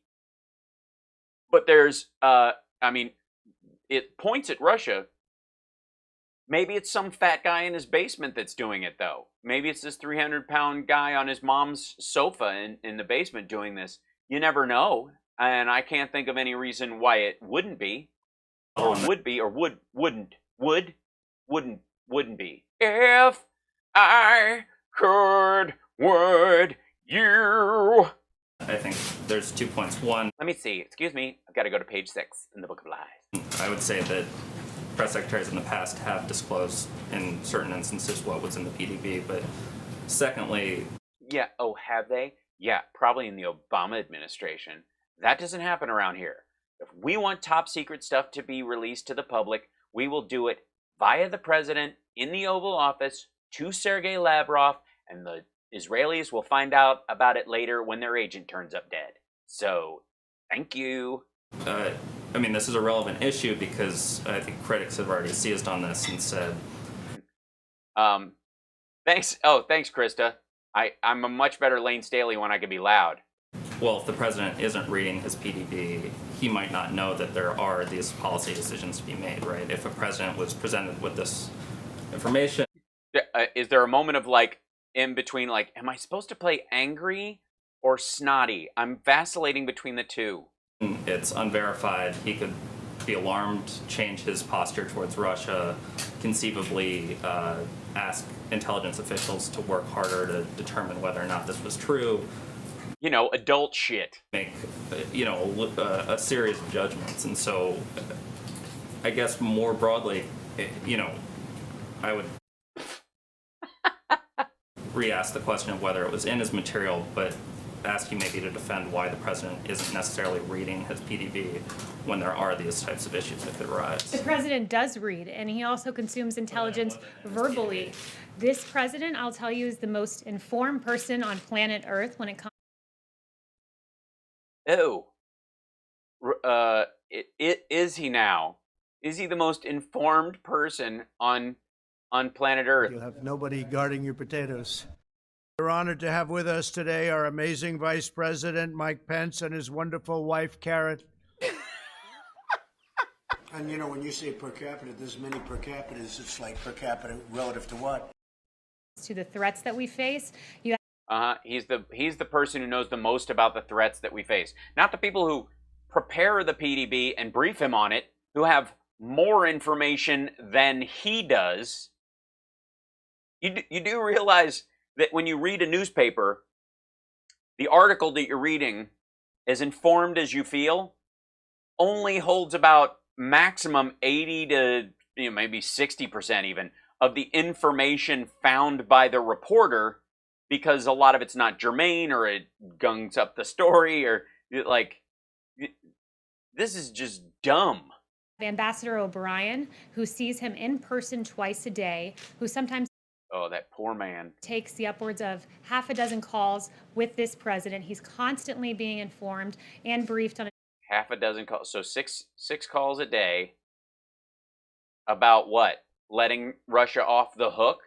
But there's, I mean, it points at Russia. Maybe it's some fat guy in his basement that's doing it, though. Maybe it's this 300-pound guy on his mom's sofa in the basement doing this. You never know, and I can't think of any reason why it wouldn't be, or would be, or wouldn't be. If I could, would you? I think there's 2 points. One, let me see. Excuse me. I've got to go to page 6 in the Book of Lies. I would say that press secretaries in the past have disclosed in certain instances what was in the PDB, but secondly... Yeah, oh, have they? Yeah, probably in the Obama administration. That doesn't happen around here. If we want top secret stuff to be released to the public, we will do it via the president in the Oval Office to Sergei Lavrov, and the Israelis will find out about it later when their agent turns up dead. So, thank you. I mean, this is a relevant issue because I think critics have already seized on this and said... Thanks. Oh, thanks, Krista. I'm a much better Lane Staley when I can be loud. Well, if the president isn't reading his PDB, he might not know that there are these policy decisions to be made, right? If a president was presented with this information... Is there a moment of, like, in between, like, am I supposed to play angry or snotty? I'm vacillating between the two. It's unverified. He could be alarmed, change his posture towards Russia, conceivably ask intelligence officials to work harder to determine whether or not this was true. You know, adult shit. Make, you know, a series of judgments. And so, I guess more broadly, you know, I would re-ask the question of whether it was in his material, but ask you maybe to defend why the president isn't necessarily reading his PDB when there are these types of issues that could arise. The president does read, and he also consumes intelligence verbally. This president, I'll tell you, is the most informed person on planet Earth when it comes. Oh. Is he now? Is he the most informed person on planet Earth? You'll have nobody guarding your potatoes. We're honored to have with us today our amazing Vice President, Mike Pence, and his wonderful wife, Karen. And you know, when you say per capita, there's many per capitas. It's like per capita relative to what? To the threats that we face. He's the person who knows the most about the threats that we face. Not the people who prepare the PDB and brief him on it, who have more information than he does. You do realize that when you read a newspaper, the article that you're reading, as informed as you feel, only holds about maximum 80 to maybe 60% even of the information found by the reporter, because a lot of it's not germane, or it gungs up the story, or like, this is just dumb. Ambassador O'Brien, who sees him in person twice a day, who sometimes Oh, that poor man. Takes the upwards of half a dozen calls with this president. He's constantly being informed and briefed on half a dozen calls. So six calls a day about what? Letting Russia off the hook?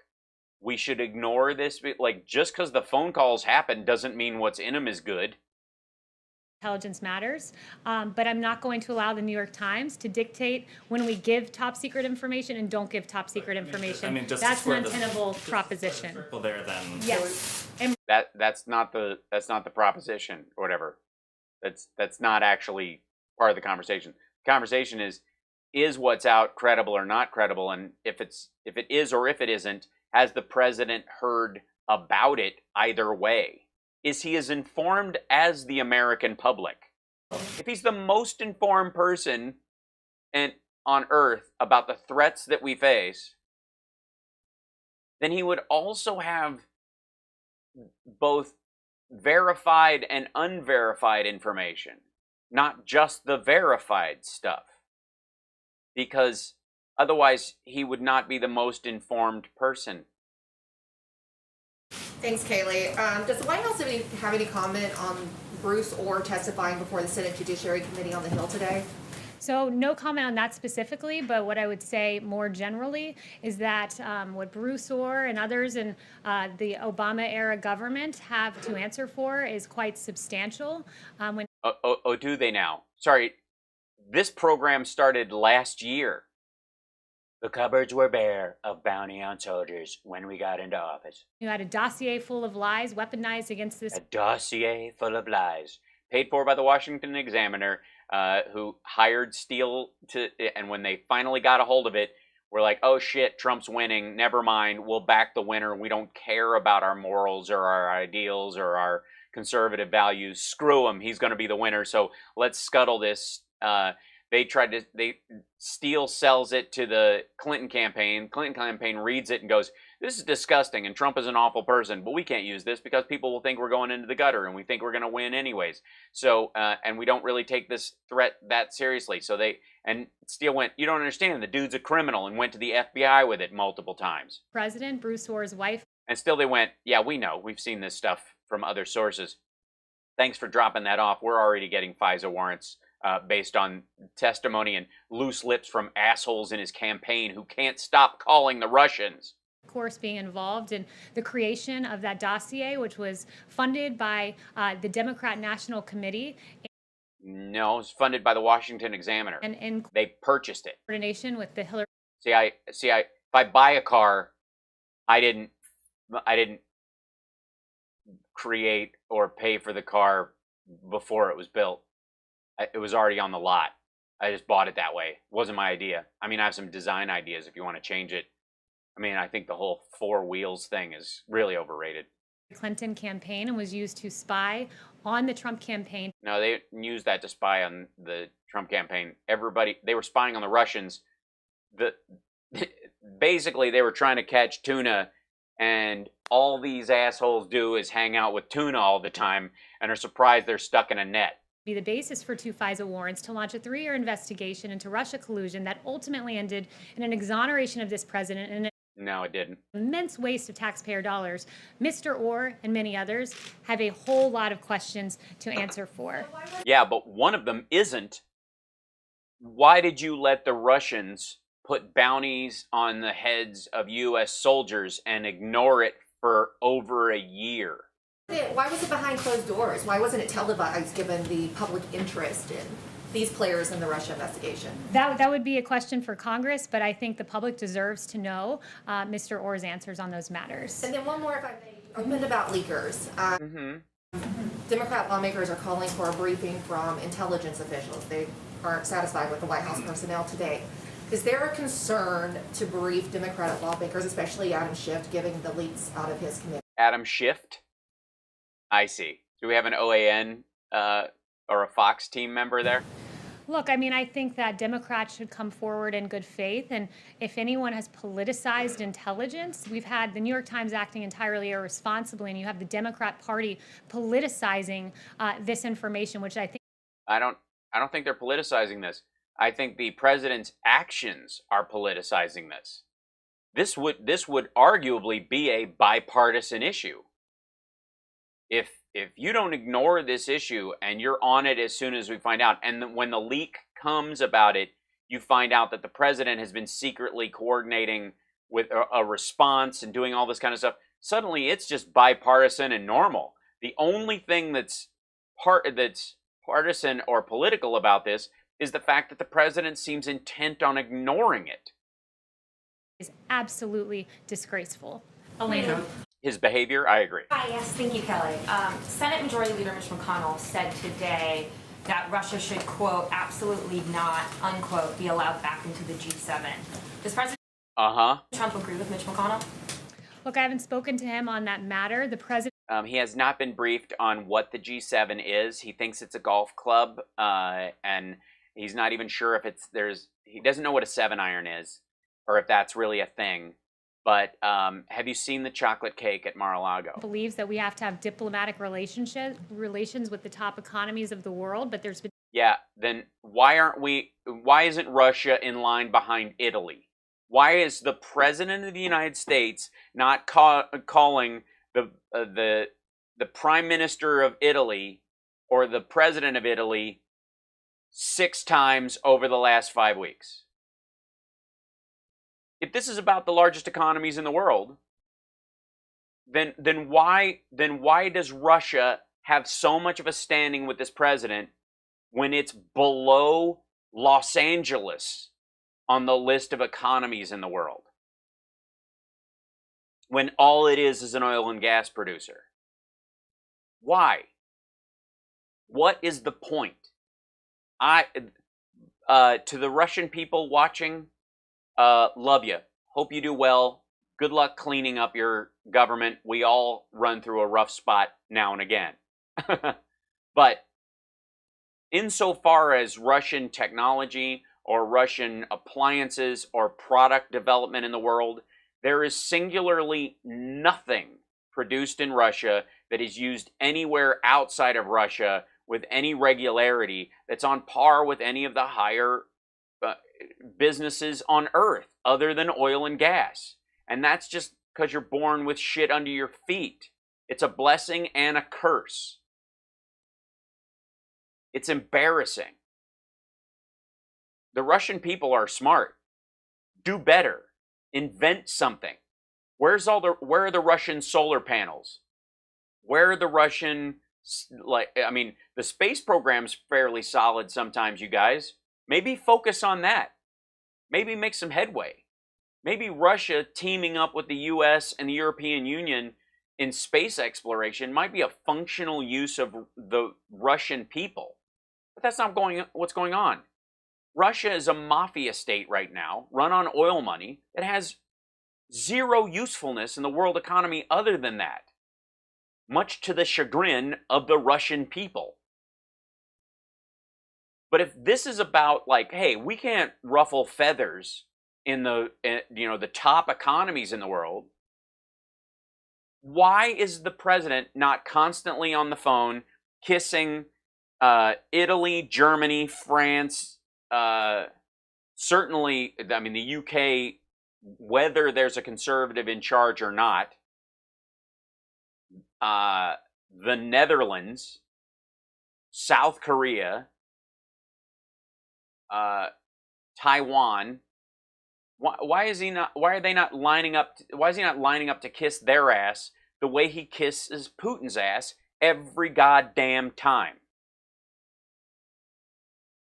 We should ignore this. Like, just because the phone calls happen doesn't mean what's in them is good. Intelligence matters, but I'm not going to allow the New York Times to dictate when we give top secret information and don't give top secret information. That's an untenable proposition. Well, there then. Yes. And That's not the proposition or whatever. That's not actually part of the conversation. The conversation is what's out credible or not credible, and if it is or if it isn't, has the president heard about it either way? Is he as informed as the American public? If he's the most informed person on Earth about the threats that we face, then he would also have both verified and unverified information, not just the verified stuff. Because otherwise, he would not be the most informed person. Thanks, Kaylee. Does the White House have any comment on Bruce Orr testifying before the Senate Judiciary Committee on the Hill today? So no comment on that specifically, but what I would say more generally is that what Bruce Orr and others in the Obama-era government have to answer for is quite substantial. Do they now? Sorry, this program started last year. The cupboards were bare of bounty on soldiers when we got into office. You had a dossier full of lies weaponized against this. A dossier full of lies, paid for by the Washington Examiner, who hired Steele to, and when they finally got a hold of it, we're like, oh shit, Trump's winning. Never mind, we'll back the winner. We don't care about our morals or our ideals or our conservative values. Screw him, he's going to be the winner. So let's scuttle this. Steele sells it to the Clinton campaign. Clinton campaign reads it and goes, this is disgusting and Trump is an awful person, but we can't use this because people will think we're going into the gutter and we think we're going to win anyways. So, and we don't really take this threat that seriously. So and Steele went, you don't understand, the dude's a criminal, and went to the FBI with it multiple times. President Bruce Orr's wife. And still they went, yeah, we know. We've seen this stuff from other sources. Thanks for dropping that off. We're already getting FISA warrants based on testimony and loose lips from assholes in his campaign who can't stop calling the Russians. Of course, being involved in the creation of that dossier, which was funded by the Democrat National Committee. No, it was funded by the Washington Examiner. And they purchased it. Coordination with the Hillary. If I buy a car, I didn't create or pay for the car before it was built. It was already on the lot. I just bought it that way. It wasn't my idea. I mean, I have some design ideas if you want to change it. I mean, I think the whole 4 wheels thing is really overrated. Clinton campaign and was used to spy on the Trump campaign. No, they used that to spy on the Trump campaign. They were spying on the Russians. Basically, they were trying to catch tuna, and all these assholes do is hang out with tuna all the time and are surprised they're stuck in a net. Be the basis for 2 FISA warrants to launch a 3-year investigation into Russia collusion that ultimately ended in an exoneration of this president and no, it didn't. Immense waste of taxpayer dollars. Mr. Orr and many others have a whole lot of questions to answer for. Yeah, but one of them isn't. Why did you let the Russians put bounties on the heads of U.S. soldiers and ignore it for over a year? Why was it behind closed doors? Why wasn't it televised given the public interest in these players in the Russia investigation? That would be a question for Congress, but I think the public deserves to know Mr. Orr's answers on those matters. And then one more, if I may, argument about leakers. Democrat lawmakers are calling for a briefing from intelligence officials. They aren't satisfied with the White House personnel today. Is there a concern to brief Democratic lawmakers, especially Adam Schiff, given the leaks out of his committee? Adam Schiff? I see. Do we have an OAN or a Fox team member there? Look, I mean, I think that Democrats should come forward in good faith. And if anyone has politicized intelligence, we've had the New York Times acting entirely irresponsibly, and you have the Democrat Party politicizing this information, which I think. I don't think they're politicizing this. I think the president's actions are politicizing this. This would arguably be a bipartisan issue. If you don't ignore this issue and you're on it as soon as we find out, and when the leak comes about it, you find out that the president has been secretly coordinating with a response and doing all this kind of stuff, suddenly it's just bipartisan and normal. The only thing that's partisan or political about this is the fact that the president seems intent on ignoring it. Is absolutely disgraceful. Elena. His behavior, I agree. Hi, yes, thank you, Kelly. Senate Majority Leader Mitch McConnell said today that Russia should, quote, absolutely not, unquote, be allowed back into the G7. Does President Trump agree with Mitch McConnell? Look, I haven't spoken to him on that matter. The president. He has not been briefed on what the G7 is. He thinks it's a golf club, and he's not even sure if he doesn't know what a 7-iron is, or if that's really a thing. But have you seen the chocolate cake at Mar-a-Lago? Believes that we have to have diplomatic relations with the top economies of the world, but there's been. Yeah, then why isn't Russia in line behind Italy? Why is the president of the United States not calling the prime minister of Italy or the president of Italy 6 times over the last 5 weeks? If this is about the largest economies in the world, then why does Russia have so much of a standing with this president when it's below Los Angeles on the list of economies in the world when all it is an oil and gas producer? Why? What is the point? To the Russian people watching, love you. Hope you do well. Good luck cleaning up your government. We all run through a rough spot now and again. But insofar as Russian technology or Russian appliances or product development in the world, there is singularly nothing produced in Russia that is used anywhere outside of Russia with any regularity that's on par with any of the higher businesses on earth other than oil and gas. And that's just because you're born with shit under your feet. It's a blessing and a curse. It's embarrassing. The Russian people are smart. Do better. Invent something. Where are the Russian solar panels? Where are the Russian, the space program's fairly solid sometimes, you guys. Maybe focus on that. Maybe make some headway. Maybe Russia teaming up with the US and the European Union in space exploration might be a functional use of the Russian people. But that's not what's going on. Russia is a mafia state right now, run on oil money, that has zero usefulness in the world economy other than that, much to the chagrin of the Russian people. But if this is about hey, we can't ruffle feathers in the top economies in the world, why is the president not constantly on the phone kissing Italy, Germany, France, certainly, the UK, whether there's a conservative in charge or not, the Netherlands, South Korea, Taiwan? Why is he not? Why are they not lining up? Why is he not lining up to kiss their ass the way he kisses Putin's ass every goddamn time?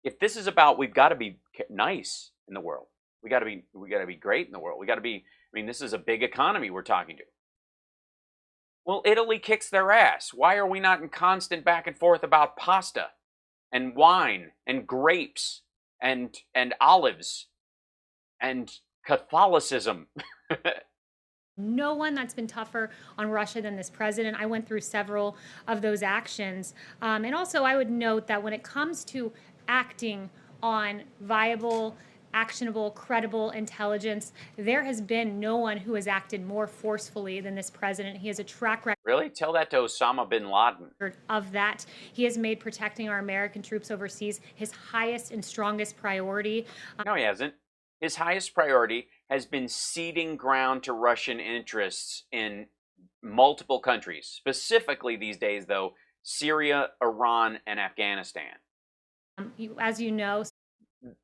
If this is about we've got to be nice in the world, we got to be great in the world. We got to be. This is a big economy we're talking to. Well, Italy kicks their ass. Why are we not in constant back and forth about pasta and wine and grapes and olives and Catholicism? No one that's been tougher on Russia than this president. I went through several of those actions. And also I would note that when it comes to acting on viable, actionable, credible intelligence, there has been no one who has acted more forcefully than this president. He has a track record. Really? Tell that to Osama bin Laden. Of that. He has made protecting our American troops overseas his highest and strongest priority. No, he hasn't. His highest priority has been ceding ground to Russian interests in multiple countries, specifically these days, though, Syria, Iran, and Afghanistan. As you know,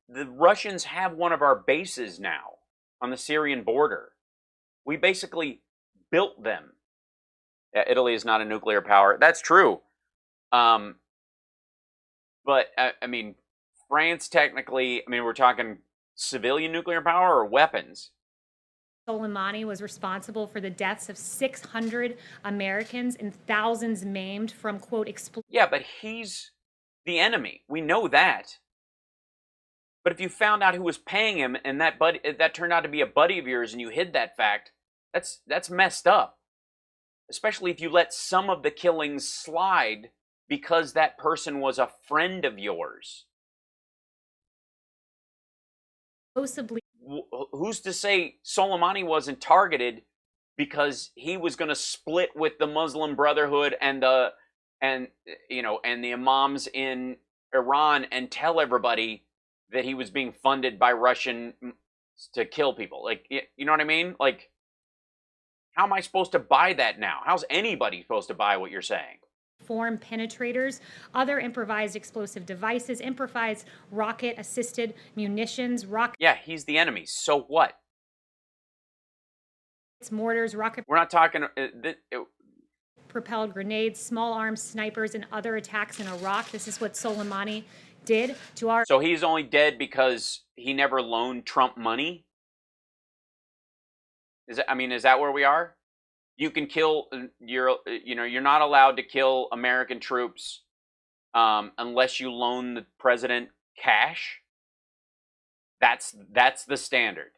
the Russians have one of our bases now on the Syrian border. We basically built them. Yeah, Italy is not a nuclear power. That's true. But, France technically, we're talking civilian nuclear power or weapons? Soleimani was responsible for the deaths of 600 Americans and thousands maimed from, quote, Yeah, but he's the enemy. We know that. But if you found out who was paying him and that turned out to be a buddy of yours and you hid that fact, that's messed up. Especially if you let some of the killings slide because that person was a friend of yours. Who's to say Soleimani wasn't targeted because he was going to split with the Muslim Brotherhood and the imams in Iran and tell everybody that he was being funded by Russian to kill people? You know what I mean? How am I supposed to buy that now? How's anybody supposed to buy what you're saying? Form penetrators, other improvised explosive devices, improvised rocket-assisted munitions, Yeah, he's the enemy. So what? Mortars, rocket. We're not talking propelled grenades, small arms snipers, and other attacks in Iraq. This is what Soleimani did to our... So he's only dead because he never loaned Trump money? Is that where we are? You can kill, you're not allowed to kill American troops unless you loan the president cash. That's the standard.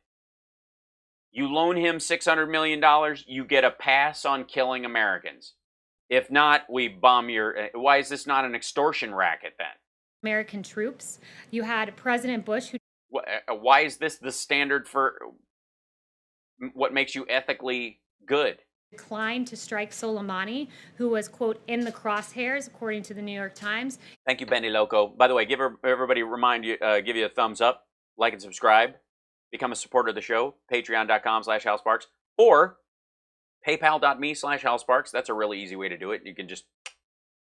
You loan him $600 million, you get a pass on killing Americans. If not, we bomb your... Why is this not an extortion racket then? American troops. You had President Bush who... Why is this the standard for what makes you ethically good? Declined to strike Soleimani, who was, quote, in the crosshairs, according to the New York Times. Thank you, Benny Loco. By the way, everybody give you a thumbs up, like and subscribe, become a supporter of the show, patreon.com/HalSparks, or paypal.me/HalSparks. That's a really easy way to do it. You can just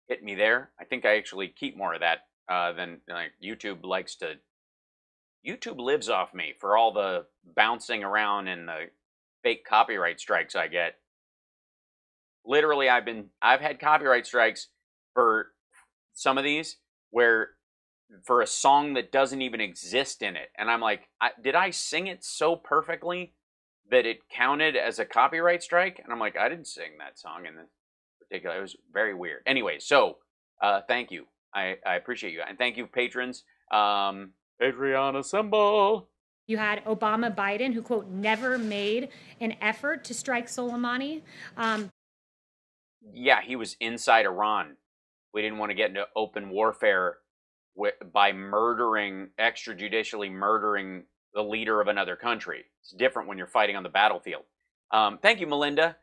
hit me there. I think I actually keep more of that than YouTube likes to. YouTube lives off me for all the bouncing around and the fake copyright strikes I get. Literally, I've had copyright strikes for some of these where for a song that doesn't even exist in it. And I'm like, did I sing it so perfectly that it counted as a copyright strike? And I'm like, I didn't sing that song in this particular. It was very weird. Anyway, so thank you. I appreciate you. And thank you, patrons. Patreon assemble. You had Obama Biden, who, quote, never made an effort to strike Soleimani. Yeah, he was inside Iran. We didn't want to get into open warfare by extrajudicially murdering the leader of another country. It's different when you're fighting on the battlefield. Thank you, Melinda.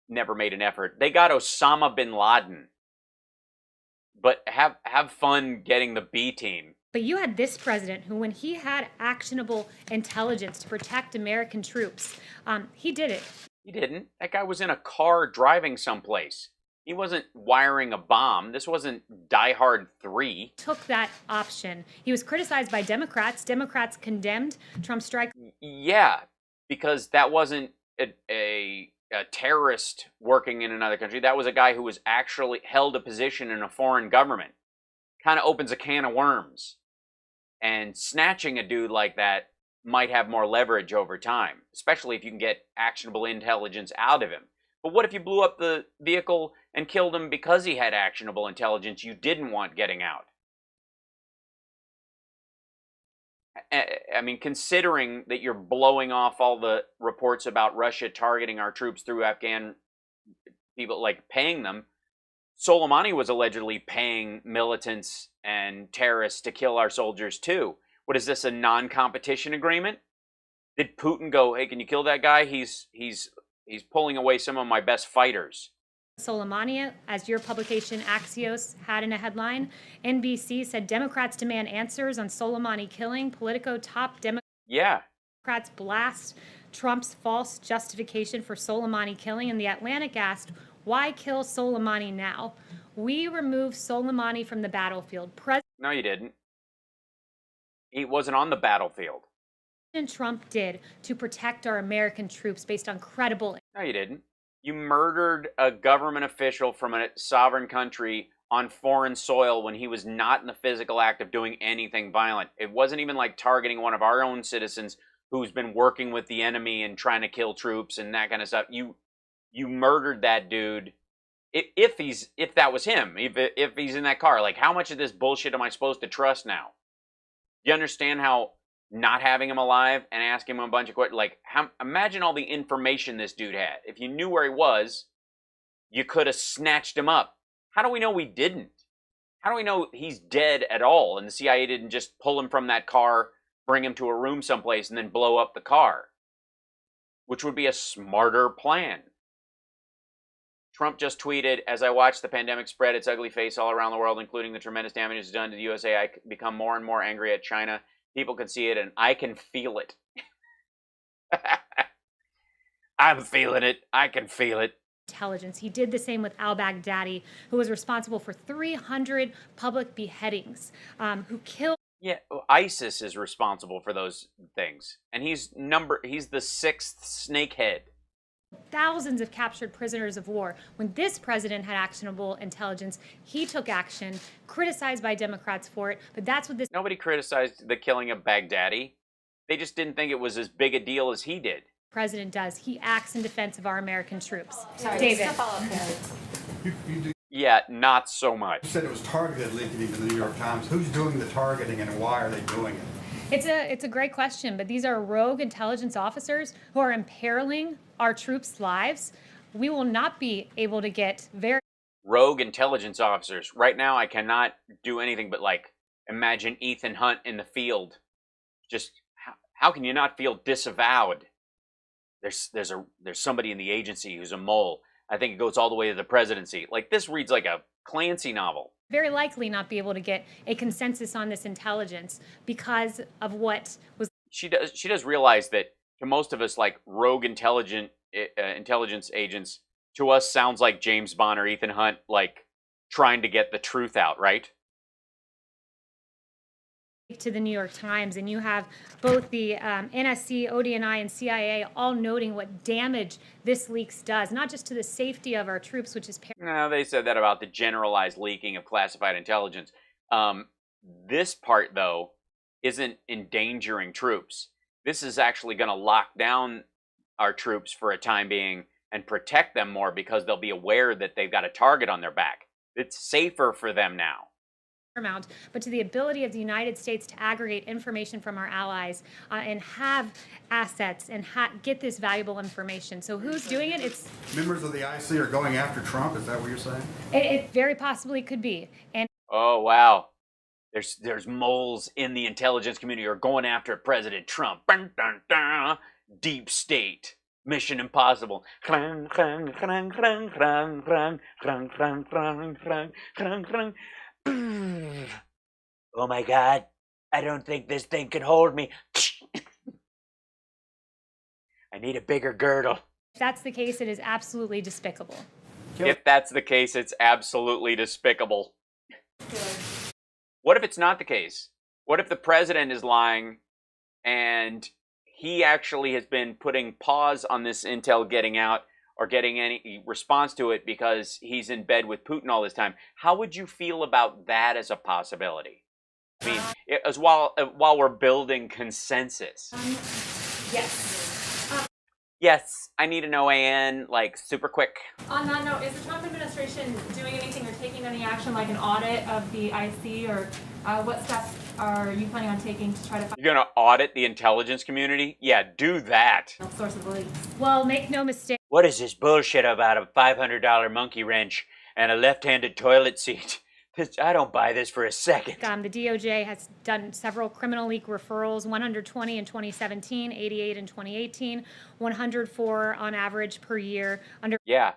Never made an effort. They got Osama bin Laden. But have fun getting the B team. But you had this president who, when he had actionable intelligence to protect American troops, he did it. He didn't. That guy was in a car driving someplace. He wasn't wiring a bomb. This wasn't Die Hard 3. Took that option. He was criticized by Democrats. Democrats condemned Trump's strike. Yeah, because that wasn't a terrorist working in another country. That was a guy who was actually held a position in a foreign government. Kind of opens a can of worms. And snatching a dude like that might have more leverage over time, especially if you can get actionable intelligence out of him. But what if you blew up the vehicle and killed him because he had actionable intelligence you didn't want getting out? I mean, considering that you're blowing off all the reports about Russia targeting our troops through Afghan people, like paying them, Soleimani was allegedly paying militants and terrorists to kill our soldiers too. What is this, a non-competition agreement? Did Putin go, hey, can you kill that guy? He's pulling away some of my best fighters. Soleimani, as your publication Axios had in a headline, NBC said Democrats demand answers on Soleimani killing. Politico top Democrats blast Trump's false justification for Soleimani killing. And The Atlantic asked, why kill Soleimani now? We removed Soleimani from the battlefield. No, you didn't. He wasn't on the battlefield. President Trump did to protect our American troops based on credible... No, you didn't. You murdered a government official from a sovereign country on foreign soil when he was not in the physical act of doing anything violent. It wasn't even like targeting one of our own citizens who's been working with the enemy and trying to kill troops and that kind of stuff. You murdered that dude. If that was him, if he's in that car, like how much of this bullshit am I supposed to trust now? You understand how not having him alive and asking him a bunch of questions, like imagine all the information this dude had. If you knew where he was, you could have snatched him up. How do we know we didn't? How do we know he's dead at all and the CIA didn't just pull him from that car, bring him to a room someplace and then blow up the car? Which would be a smarter plan. Trump just tweeted, as I watch the pandemic spread its ugly face all around the world, including the tremendous damage it's done to the USA, I become more and more angry at China. People can see it, and I can feel it. I'm feeling it. I can feel it. Intelligence. He did the same with al-Baghdadi, who was responsible for 300 public beheadings, who killed... Yeah, ISIS is responsible for those things. And he's the 6th snakehead. thousands of captured prisoners of war. When this president had actionable intelligence, he took action, criticized by Democrats for it, but that's what this... Nobody criticized the killing of Baghdadi. They just didn't think it was as big a deal as he did. President does. He acts in defense of our American troops. Sorry, David. just a follow-up. Yeah, not so much. You said it was targeted leaking to the New York Times. Who's doing the targeting and why are they doing it? It's a great question, but these are rogue intelligence officers who are imperiling our troops' lives. We will not be able to get very... Rogue intelligence officers. Right now, I cannot do anything but, like, imagine Ethan Hunt in the field. Just, how can you not feel disavowed? There's somebody in the agency who's a mole. I think it goes all the way to the presidency. Like, this reads like a Clancy novel. Very likely not be able to get a consensus on this intelligence because of what was... She does realize that to most of us, like, rogue intelligence agents, to us sounds like James Bond or Ethan Hunt, like, trying to get the truth out, right? To the New York Times, and you have both the NSC, ODNI, and CIA all noting what damage this leaks does, not just to the safety of our troops, which is... No, they said that about the generalized leaking of classified intelligence. This part, though, isn't endangering troops. This is actually going to lock down our troops for a time being and protect them more because they'll be aware that they've got a target on their back. It's safer for them now. But to the ability of the United States to aggregate information from our allies and have assets and get this valuable information. So who's doing it? It's members of the IC are going after Trump. Is that what you're saying? It very possibly could be. And oh wow, there's moles in the intelligence community who are going after President Trump. Dun, dun, dun. Deep state. Mission Impossible. Oh my God, I don't think this thing can hold me. I need a bigger girdle. If that's the case, it is absolutely despicable. If that's the case, it's absolutely despicable. What if it's not the case? What if the president is lying and he actually has been putting pause on this intel getting out or getting any response to it because he's in bed with Putin all this time? How would you feel about that as a possibility? I mean, as while we're building consensus. Yes. Yes, I need an OAN, like, super quick. On that note, is the Trump administration doing anything or taking any action, like an audit of the IC, or what steps are you planning on taking to try to find... You're going to audit the intelligence community? Yeah, do that. Source of leaks. Well, make no mistake. What is this bullshit about a $500 monkey wrench and a left-handed toilet seat? I don't buy this for a second. The DOJ has done several criminal leak referrals, 120 in 2017, 88 in 2018, 104 on average per year. Yeah,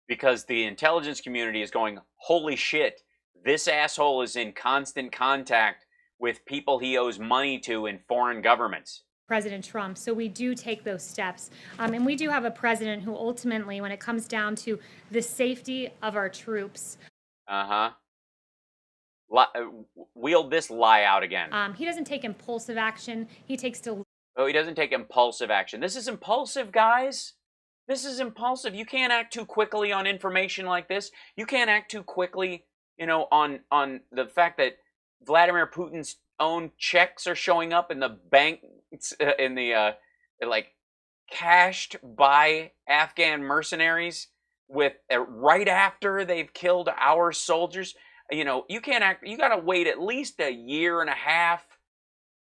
because the intelligence community is going, holy shit, this asshole is in constant contact with people he owes money to in foreign governments. President Trump. So we do take those steps. And we do have a president who ultimately, when it comes down to the safety of our troops... Wield this lie out again. He doesn't take impulsive action. He takes Oh, he doesn't take impulsive action. This is impulsive, guys. This is impulsive. You can't act too quickly on information like this. You can't act too quickly, you know, on the fact that Vladimir Putin's own checks are showing up in the bank, in the like cashed by Afghan mercenaries with right after they've killed our soldiers. You know, you can't act, you got to wait at least a year and a half.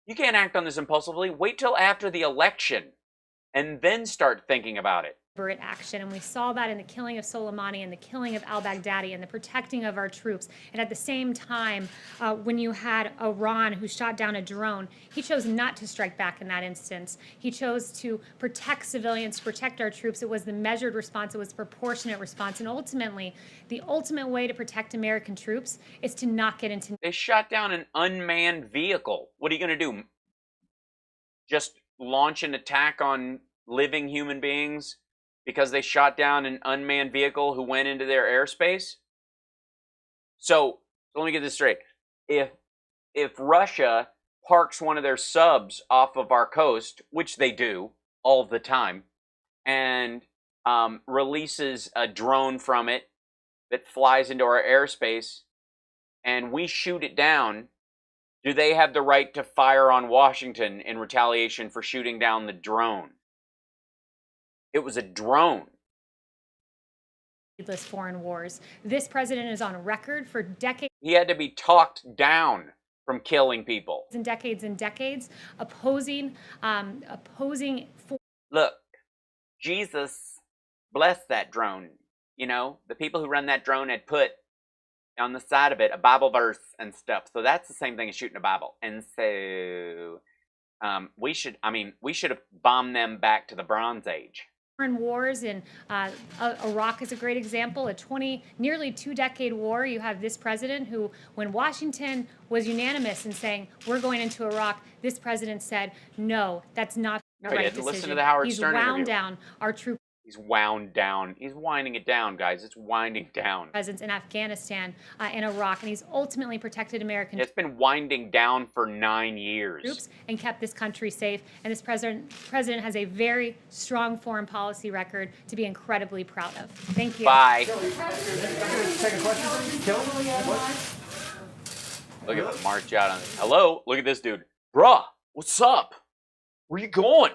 You can't act on this impulsively. Wait till after the election and then start thinking about it. Action, and we saw that in the killing of Soleimani and the killing of al-Baghdadi and the protecting of our troops. And at the same time, when you had Iran who shot down a drone, he chose not to strike back in that instance. He chose to protect civilians, to protect our troops. It was the measured response. It was the proportionate response. And ultimately, the ultimate way to protect American troops is to not get into... They shot down an unmanned vehicle. What are you going to do? Just launch an attack on living human beings because they shot down an unmanned vehicle who went into their airspace? So let me get this straight. If Russia parks one of their subs off of our coast, which they do all the time, and releases a drone from it that flies into our airspace, and we shoot it down, do they have the right to fire on Washington in retaliation for shooting down the drone? It was a drone. Needless foreign wars. This president is on record for decades. He had to be talked down from killing people. And decades opposing. Look, Jesus blessed that drone. You know, the people who run that drone had put on the side of it a Bible verse and stuff. So that's the same thing as shooting a Bible. And so we should have bombed them back to the Bronze Age. Foreign wars in Iraq is a great example, nearly 2-decade war. You have this president who, when Washington was unanimous in saying, we're going into Iraq, this president said, no, that's not the right decision. Listen to the Howard Stern interview. He's wound down our troops. He's wound down. He's winding it down, guys. It's winding down. Presence in Afghanistan and Iraq, and he's ultimately protected American It's been winding down for 9 years. Troops and kept this country safe. And this president has a very strong foreign policy record to be incredibly proud of. Thank you. Bye. Take a question. Kelly? Look at March out on this. Hello? Look at this dude. Bruh, what's up? Where you going?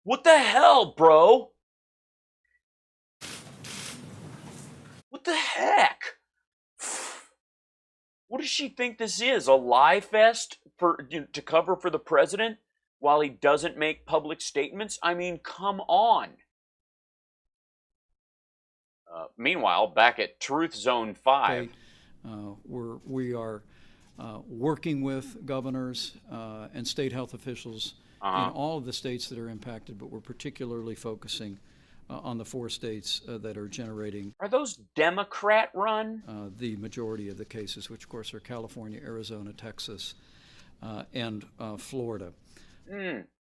What the hell, bro? What the heck? What does she think this is? A lie fest to cover for the president while he doesn't make public statements? I mean, come on. Meanwhile, back at Truth Zone 5. We are working with governors and state health officials in all of the states that are impacted, but we're particularly focusing on the 4 states that are generating. Are those Democrat-run? The majority of the cases, which of course are California, Arizona, Texas, and Florida.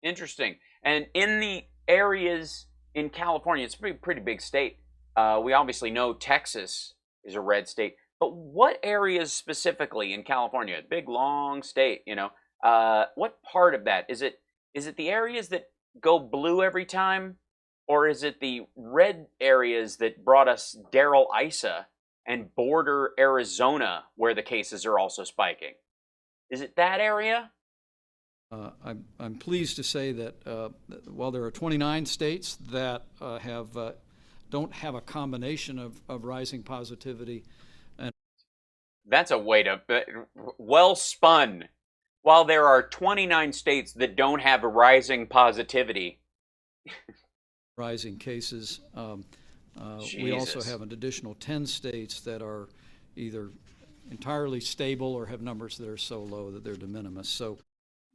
Interesting. And in the areas in California, it's a pretty big state. We obviously know Texas is a red state, but what areas specifically in California? Big, long state, you know. What part of that? Is it the areas that go blue every time? Or is it the red areas that brought us Darrell Issa and border Arizona where the cases are also spiking? Is it that area? I'm pleased to say that while there are 29 states that don't have a combination of rising positivity, and that's a way to well spun. While there are 29 states that don't have a rising positivity. Rising cases. We also have an additional 10 states that are either entirely stable or have numbers that are so low that they're de minimis. So,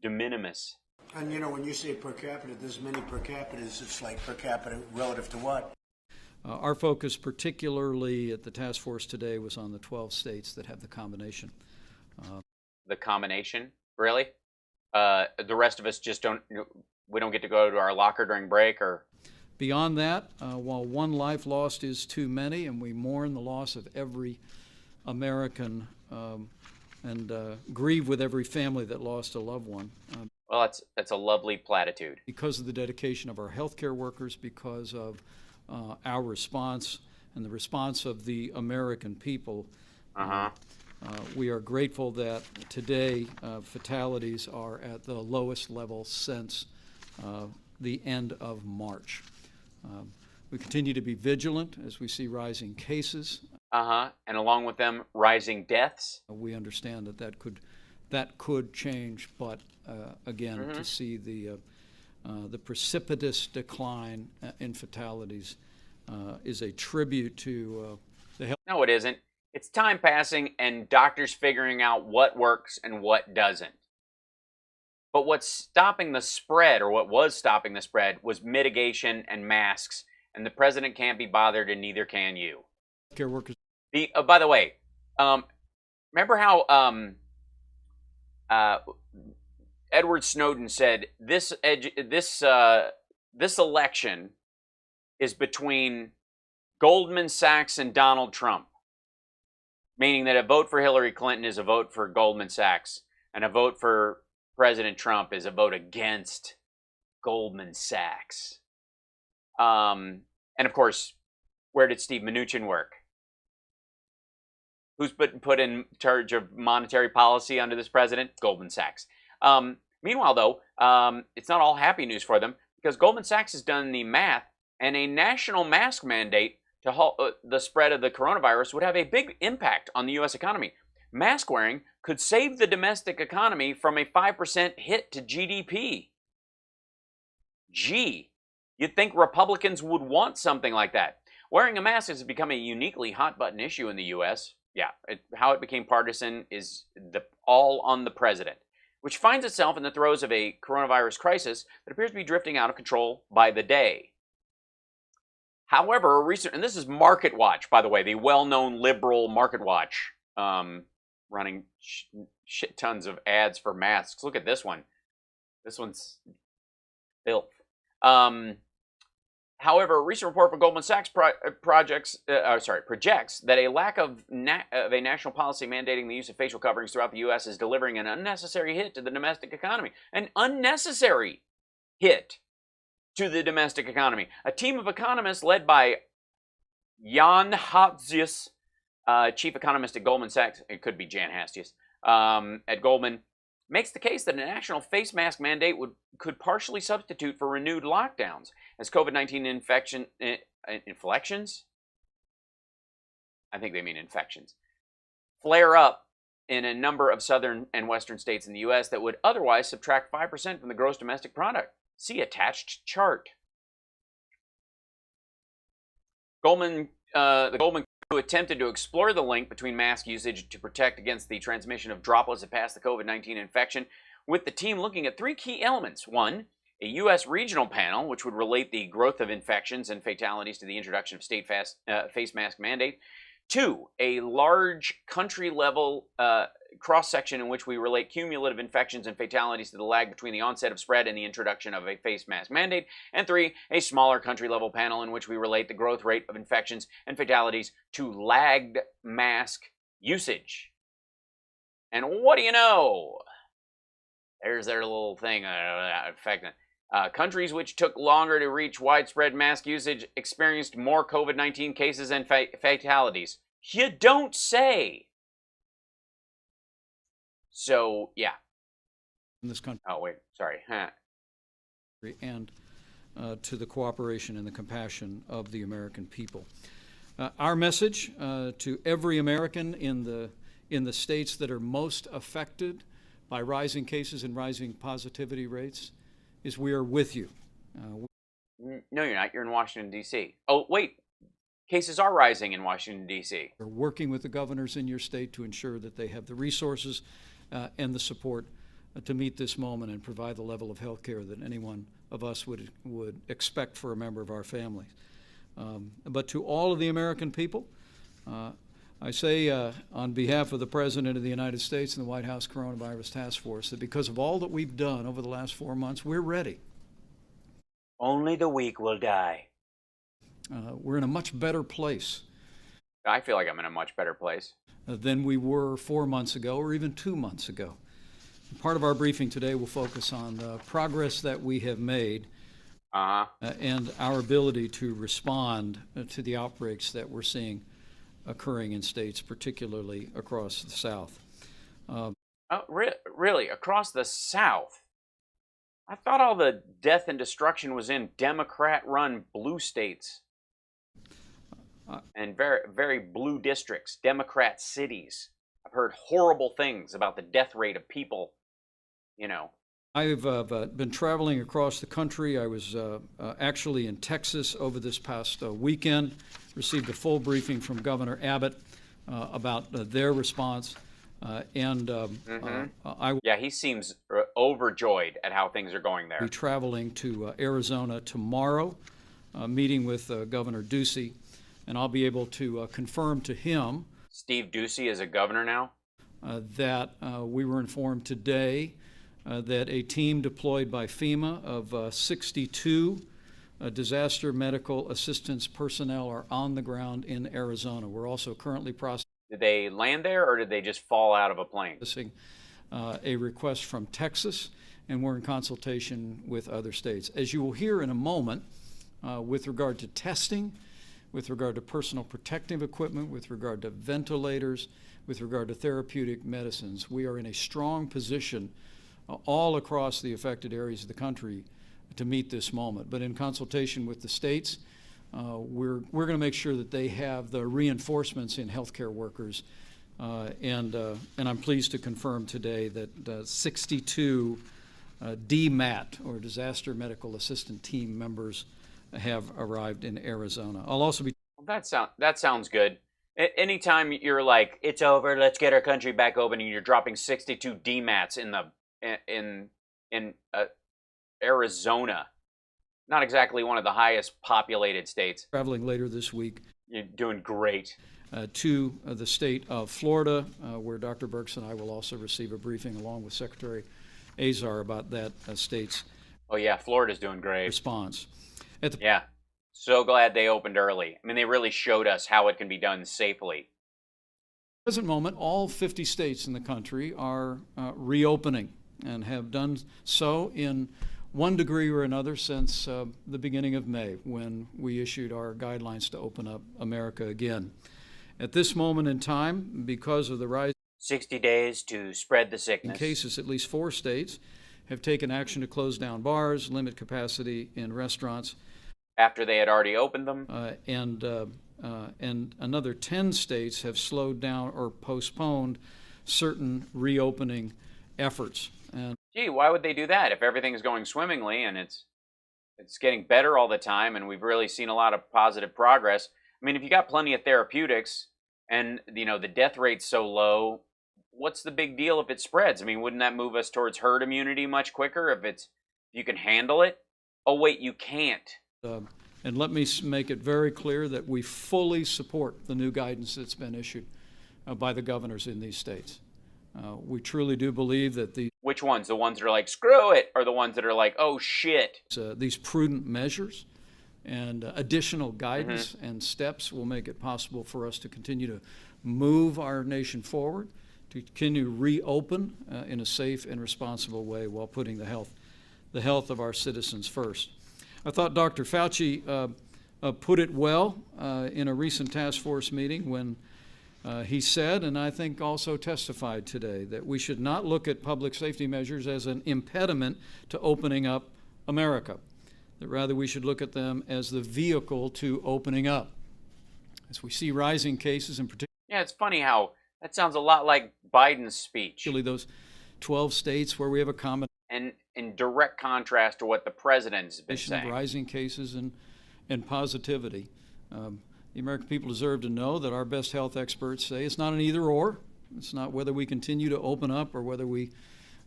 de minimis. And you know, when you say per capita, there's many per capitas. It's like per capita relative to what? Our focus, particularly at the task force today, was on the 12 states that have the combination. The combination? Really? The rest of us just don't. We don't get to go to our locker during break, or. Beyond that, while one life lost is too many, and we mourn the loss of every American and grieve with every family that lost a loved one. Well, that's a lovely platitude. Because of the dedication of our healthcare workers, because of our response and the response of the American people, we are grateful that today fatalities are at the lowest level since the end of March. We continue to be vigilant as we see rising cases. And along with them, rising deaths. We understand that could change, but again, to see the precipitous decline in fatalities is a tribute to the health. No, it isn't. It's time passing and doctors figuring out what works and what doesn't. But what's stopping the spread, or what was stopping the spread, was mitigation and masks. And the president can't be bothered, and neither can you. Care workers. By the way, remember how Edward Snowden said this election is between Goldman Sachs and Donald Trump, meaning that a vote for Hillary Clinton is a vote for Goldman Sachs, and a vote for President Trump is a vote against Goldman Sachs. And of course, where did Steve Mnuchin work? Who's been put in charge of monetary policy under this president? Goldman Sachs. Meanwhile, though, it's not all happy news for them, because Goldman Sachs has done the math, and a national mask mandate to halt the spread of the coronavirus would have a big impact on the U.S. economy. Mask wearing could save the domestic economy from a 5% hit to GDP. Gee, you'd think Republicans would want something like that. Wearing a mask has become a uniquely hot-button issue in the U.S. Yeah, how it became partisan is all on the president, which finds itself in the throes of a coronavirus crisis that appears to be drifting out of control by the day. However, and this is Market Watch, by the way, the well-known liberal Market Watch, running shit tons of ads for masks. Look at this one. This one's filth. However, a recent report from Goldman Sachs projects that a lack of a national policy mandating the use of facial coverings throughout the U.S. is delivering an unnecessary hit to the domestic economy. An unnecessary hit to the domestic economy. A team of economists led by Jan Hatzius, chief economist at Goldman Sachs, it could be Jan Hatzius, at Goldman, makes the case that a national face mask mandate could partially substitute for renewed lockdowns as COVID-19 inflections? I think they mean infections. Flare up in a number of southern and western states in the U.S. that would otherwise subtract 5% from the gross domestic product. See attached chart. The Goldman crew attempted to explore the link between mask usage to protect against the transmission of droplets that pass the COVID-19 infection, with the team looking at three key elements. One, a U.S. regional panel, which would relate the growth of infections and fatalities to the introduction of state face mask mandate. Two, a large country-level cross-section in which we relate cumulative infections and fatalities to the lag between the onset of spread and the introduction of a face mask mandate. And three, a smaller country-level panel in which we relate the growth rate of infections and fatalities to lagged mask usage. And what do you know? There's their little thing. Countries which took longer to reach widespread mask usage experienced more COVID-19 cases and fatalities. You don't say. So, yeah. In this country. Oh, wait. Sorry. And to the cooperation and the compassion of the American people. Our message to every American in the states that are most affected by rising cases and rising positivity rates is we are with you. No, you're not. You're in Washington, D.C. Oh, wait. Cases are rising in Washington, D.C. We're working with the governors in your state to ensure that they have the resources and the support to meet this moment and provide the level of health care that any one of us would expect for a member of our family. But to all of the American people, I say on behalf of the President of the United States and the White House Coronavirus Task Force that because of all that we've done over the last 4 months, we're ready. Only the weak will die. We're in a much better place. I feel like I'm in a much better place than we were 4 months ago or even 2 months ago. Part of our briefing today will focus on the progress that we have made and our ability to respond to the outbreaks that we're seeing occurring in states, particularly across the South. Really? Across the South? I thought all the death and destruction was in Democrat-run blue states. And very, very blue districts, Democrat cities. I've heard horrible things about the death rate of people, you know. I've been traveling across the country. I was actually in Texas over this past weekend, received a full briefing from Governor Abbott about their response. Yeah, he seems overjoyed at how things are going there. I'll be traveling to Arizona tomorrow, meeting with Governor Ducey. And I'll be able to confirm to him. Steve Ducey is a governor now? That we were informed today that a team deployed by FEMA of 62 disaster medical assistance personnel are on the ground in Arizona. We're also currently processing. Did they land there or did they just fall out of a plane? A request from Texas, and we're in consultation with other states. As you will hear in a moment, with regard to testing, with regard to personal protective equipment, with regard to ventilators, with regard to therapeutic medicines. We are in a strong position all across the affected areas of the country to meet this moment. But in consultation with the states, we're going to make sure that they have the reinforcements in healthcare workers. And I'm pleased to confirm today that 62 DMAT, or Disaster Medical Assistant Team members, have arrived in Arizona. I'll also be... Well, that sounds good. Anytime you're like, it's over, let's get our country back open, and you're dropping 62 DMATs in Arizona, not exactly one of the highest populated states. Traveling later this week. You're doing great. To the state of Florida, where Dr. Birx and I will also receive a briefing along with Secretary Azar about that state's Oh yeah, Florida's doing great. response. Yeah, so glad they opened early. I mean, they really showed us how it can be done safely. At the present moment, all 50 states in the country are reopening and have done so in one degree or another since the beginning of May, when we issued our guidelines to open up America again. At this moment in time, because of the rise 60 days to spread the sickness. in cases, at least 4 states have taken action to close down bars, limit capacity in restaurants. After they had already opened them. And another 10 states have slowed down or postponed certain reopening efforts. And Gee, why would they do that if everything's going swimmingly and it's getting better all the time and we've really seen a lot of positive progress? I mean, if you got plenty of therapeutics and, the death rate's so low, what's the big deal if it spreads? I mean, wouldn't that move us towards herd immunity much quicker if you can handle it? Oh, wait, you can't. And let me make it very clear that we fully support the new guidance that's been issued by the governors in these states. We truly do believe that Which ones? The ones that are like, screw it, or the ones that are like, oh, shit? These prudent measures and additional guidance and steps will make it possible for us to continue to move our nation forward, to continue to reopen in a safe and responsible way while putting the health of our citizens first. I thought Dr. Fauci put it well in a recent task force meeting when he said, and I think also testified today, that we should not look at public safety measures as an impediment to opening up America, that rather we should look at them as the vehicle to opening up. As we see rising cases in particular. Yeah, it's funny how that sounds a lot like Biden's speech. Particularly those 12 states where we have a common. And in direct contrast to what the president's been saying. Rising cases and positivity. The American people deserve to know that our best health experts say it's not an either or. It's not whether we continue to open up or whether we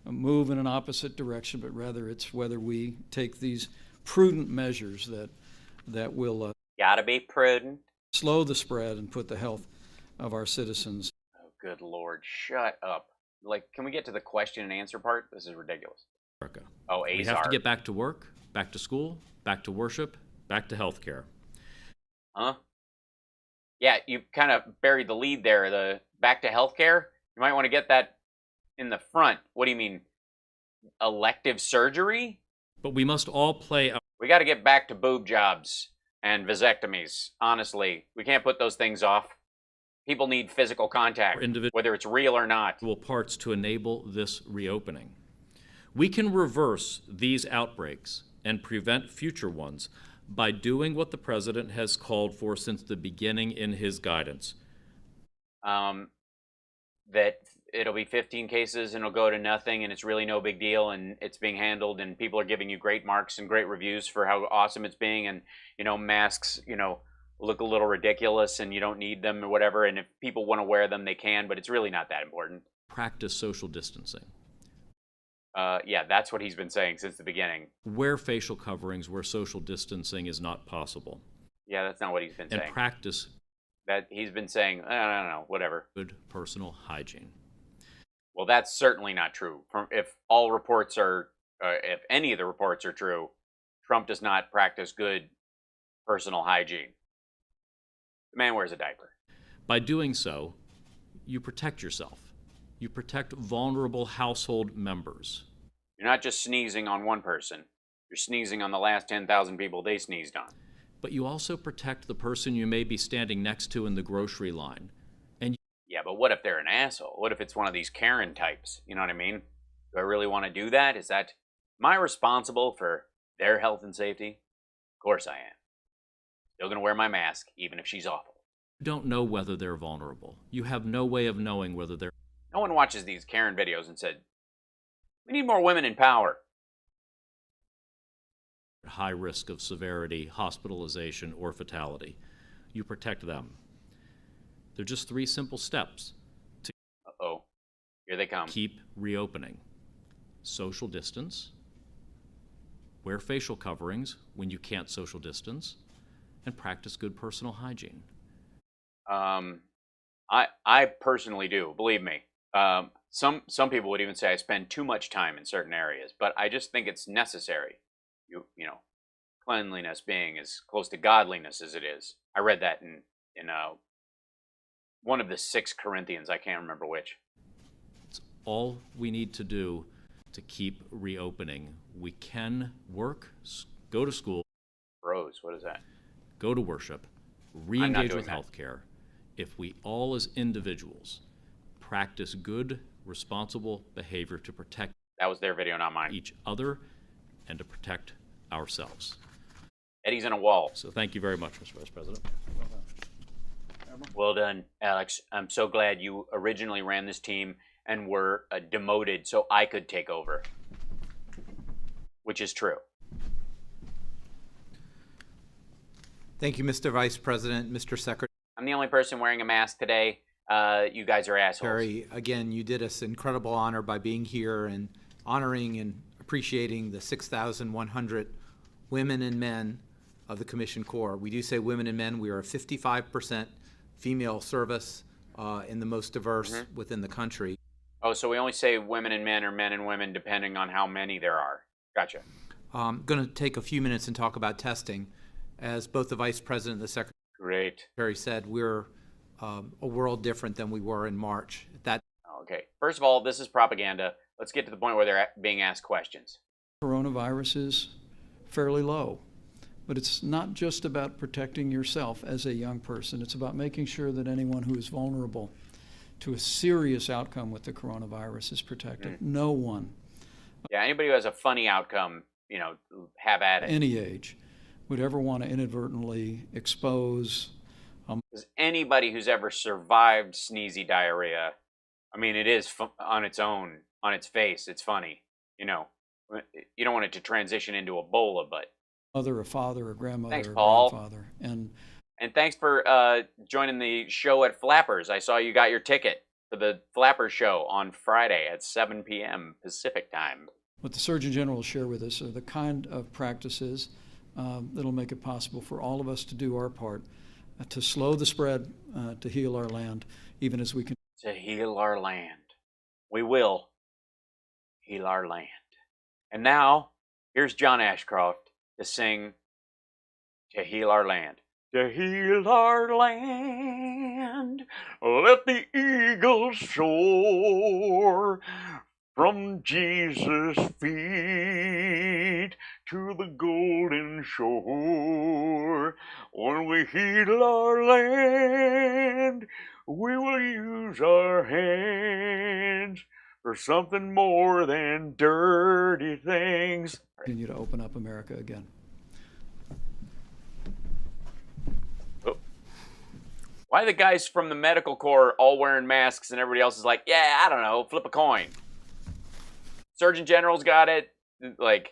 move in an opposite direction, but rather it's whether we take these prudent measures that will gotta be prudent, slow the spread and put the health of our citizens. Oh, good Lord, shut up. Like, can we get to the question and answer part? This is ridiculous. America. Oh, Azar. We have to get back to work, back to school, back to worship, back to healthcare. Huh? Yeah, you kind of buried the lead there. The back to healthcare. You might want to get that in the front. What do you mean? Elective surgery? But we must all play. We got to get back to boob jobs and vasectomies. Honestly, we can't put those things off. People need physical contact, whether it's real or not. Parts to enable this reopening. We can reverse these outbreaks and prevent future ones by doing what the president has called for since the beginning in his guidance. That it'll be 15 cases and it'll go to nothing and it's really no big deal and it's being handled and people are giving you great marks and great reviews for how awesome it's being, and masks look a little ridiculous and you don't need them or whatever, and if people want to wear them they can, but it's really not that important. Practice social distancing. Yeah, that's what he's been saying since the beginning. Wear facial coverings where social distancing is not possible. Yeah, that's not what he's been saying. And practice. That he's been saying, I don't know, whatever. Good personal hygiene. Well, that's certainly not true. If all reports are, if any of the reports are true, Trump does not practice good personal hygiene. The man wears a diaper. By doing so, you protect yourself. You protect vulnerable household members. You're not just sneezing on one person. You're sneezing on the last 10,000 people they sneezed on. But you also protect the person you may be standing next to in the grocery line. And yeah, but what if they're an asshole? What if it's one of these Karen types? You know what I mean? Do I really want to do that? Am I responsible for their health and safety? Of course I am. Still gonna wear my mask, even if she's awful. you don't know whether they're vulnerable. You have no way of knowing whether they're... No one watches these Karen videos and said, we need more women in power. high risk of severity, hospitalization, or fatality. You protect them. They're just 3 simple steps to here they come. Keep reopening. Social distance, wear facial coverings when you can't social distance, and practice good personal hygiene. I personally do, believe me. Some people would even say I spend too much time in certain areas, but I just think it's necessary. You know, cleanliness being as close to godliness as it is. I read that in one of the 6 Corinthians. I can't remember which. It's all we need to do to keep reopening. We can work, go to school. Rose, what is that? Go to worship, re-engage with healthcare. If we all as individuals practice good, responsible behavior to protect that was their video, not mine. Each other and to protect ourselves. Eddie's in a wall. So thank you very much, Mr. Vice President. Well done, Alex. I'm so glad you originally ran this team and were demoted so I could take over, which is true. Thank you, Mr. Vice President, Mr. Secretary. I'm the only person wearing a mask today. You guys are assholes. Again, you did us incredible honor by being here and honoring and appreciating the 6,100 women and men of the Commission Corps. We do say women and men. We are a 55% female service in the most diverse within the country. Oh, so we only say women and men or men and women depending on how many there are. Gotcha. I'm going to take a few minutes and talk about testing. As both the Vice President and the Secretary said, we're a world different than we were in March. Okay. First of all, this is propaganda. Let's get to the point where they're being asked questions. Coronavirus is fairly low, but it's not just about protecting yourself as a young person. It's about making sure that anyone who is vulnerable to a serious outcome with the coronavirus is protected. No one. Yeah, anybody who has a funny outcome, have at it. Any age would ever want to inadvertently expose. Anybody who's ever survived sneezy diarrhea, I mean, it is on its own, on its face, it's funny. You don't want it to transition into Ebola, but. Mother, a father, a grandmother, thanks, a Paul. grandfather. And thanks for joining the show at Flappers. I saw you got your ticket for the Flappers show on Friday at 7 p.m. Pacific time. What the Surgeon General will share with us are the kind of practices that'll make it possible for all of us to do our part to slow the spread, to heal our land, even as we can. To heal our land. We will heal our land. And now, here's John Ashcroft to sing To Heal Our Land. To heal our land, let the eagles soar from Jesus' feet to the golden shore. When we heal our land, we will use our hands for something more than dirty things. Continue to open up America again. Why are the guys from the medical corps all wearing masks and everybody else is like, yeah, I don't know, flip a coin? Surgeon General's got it. Like,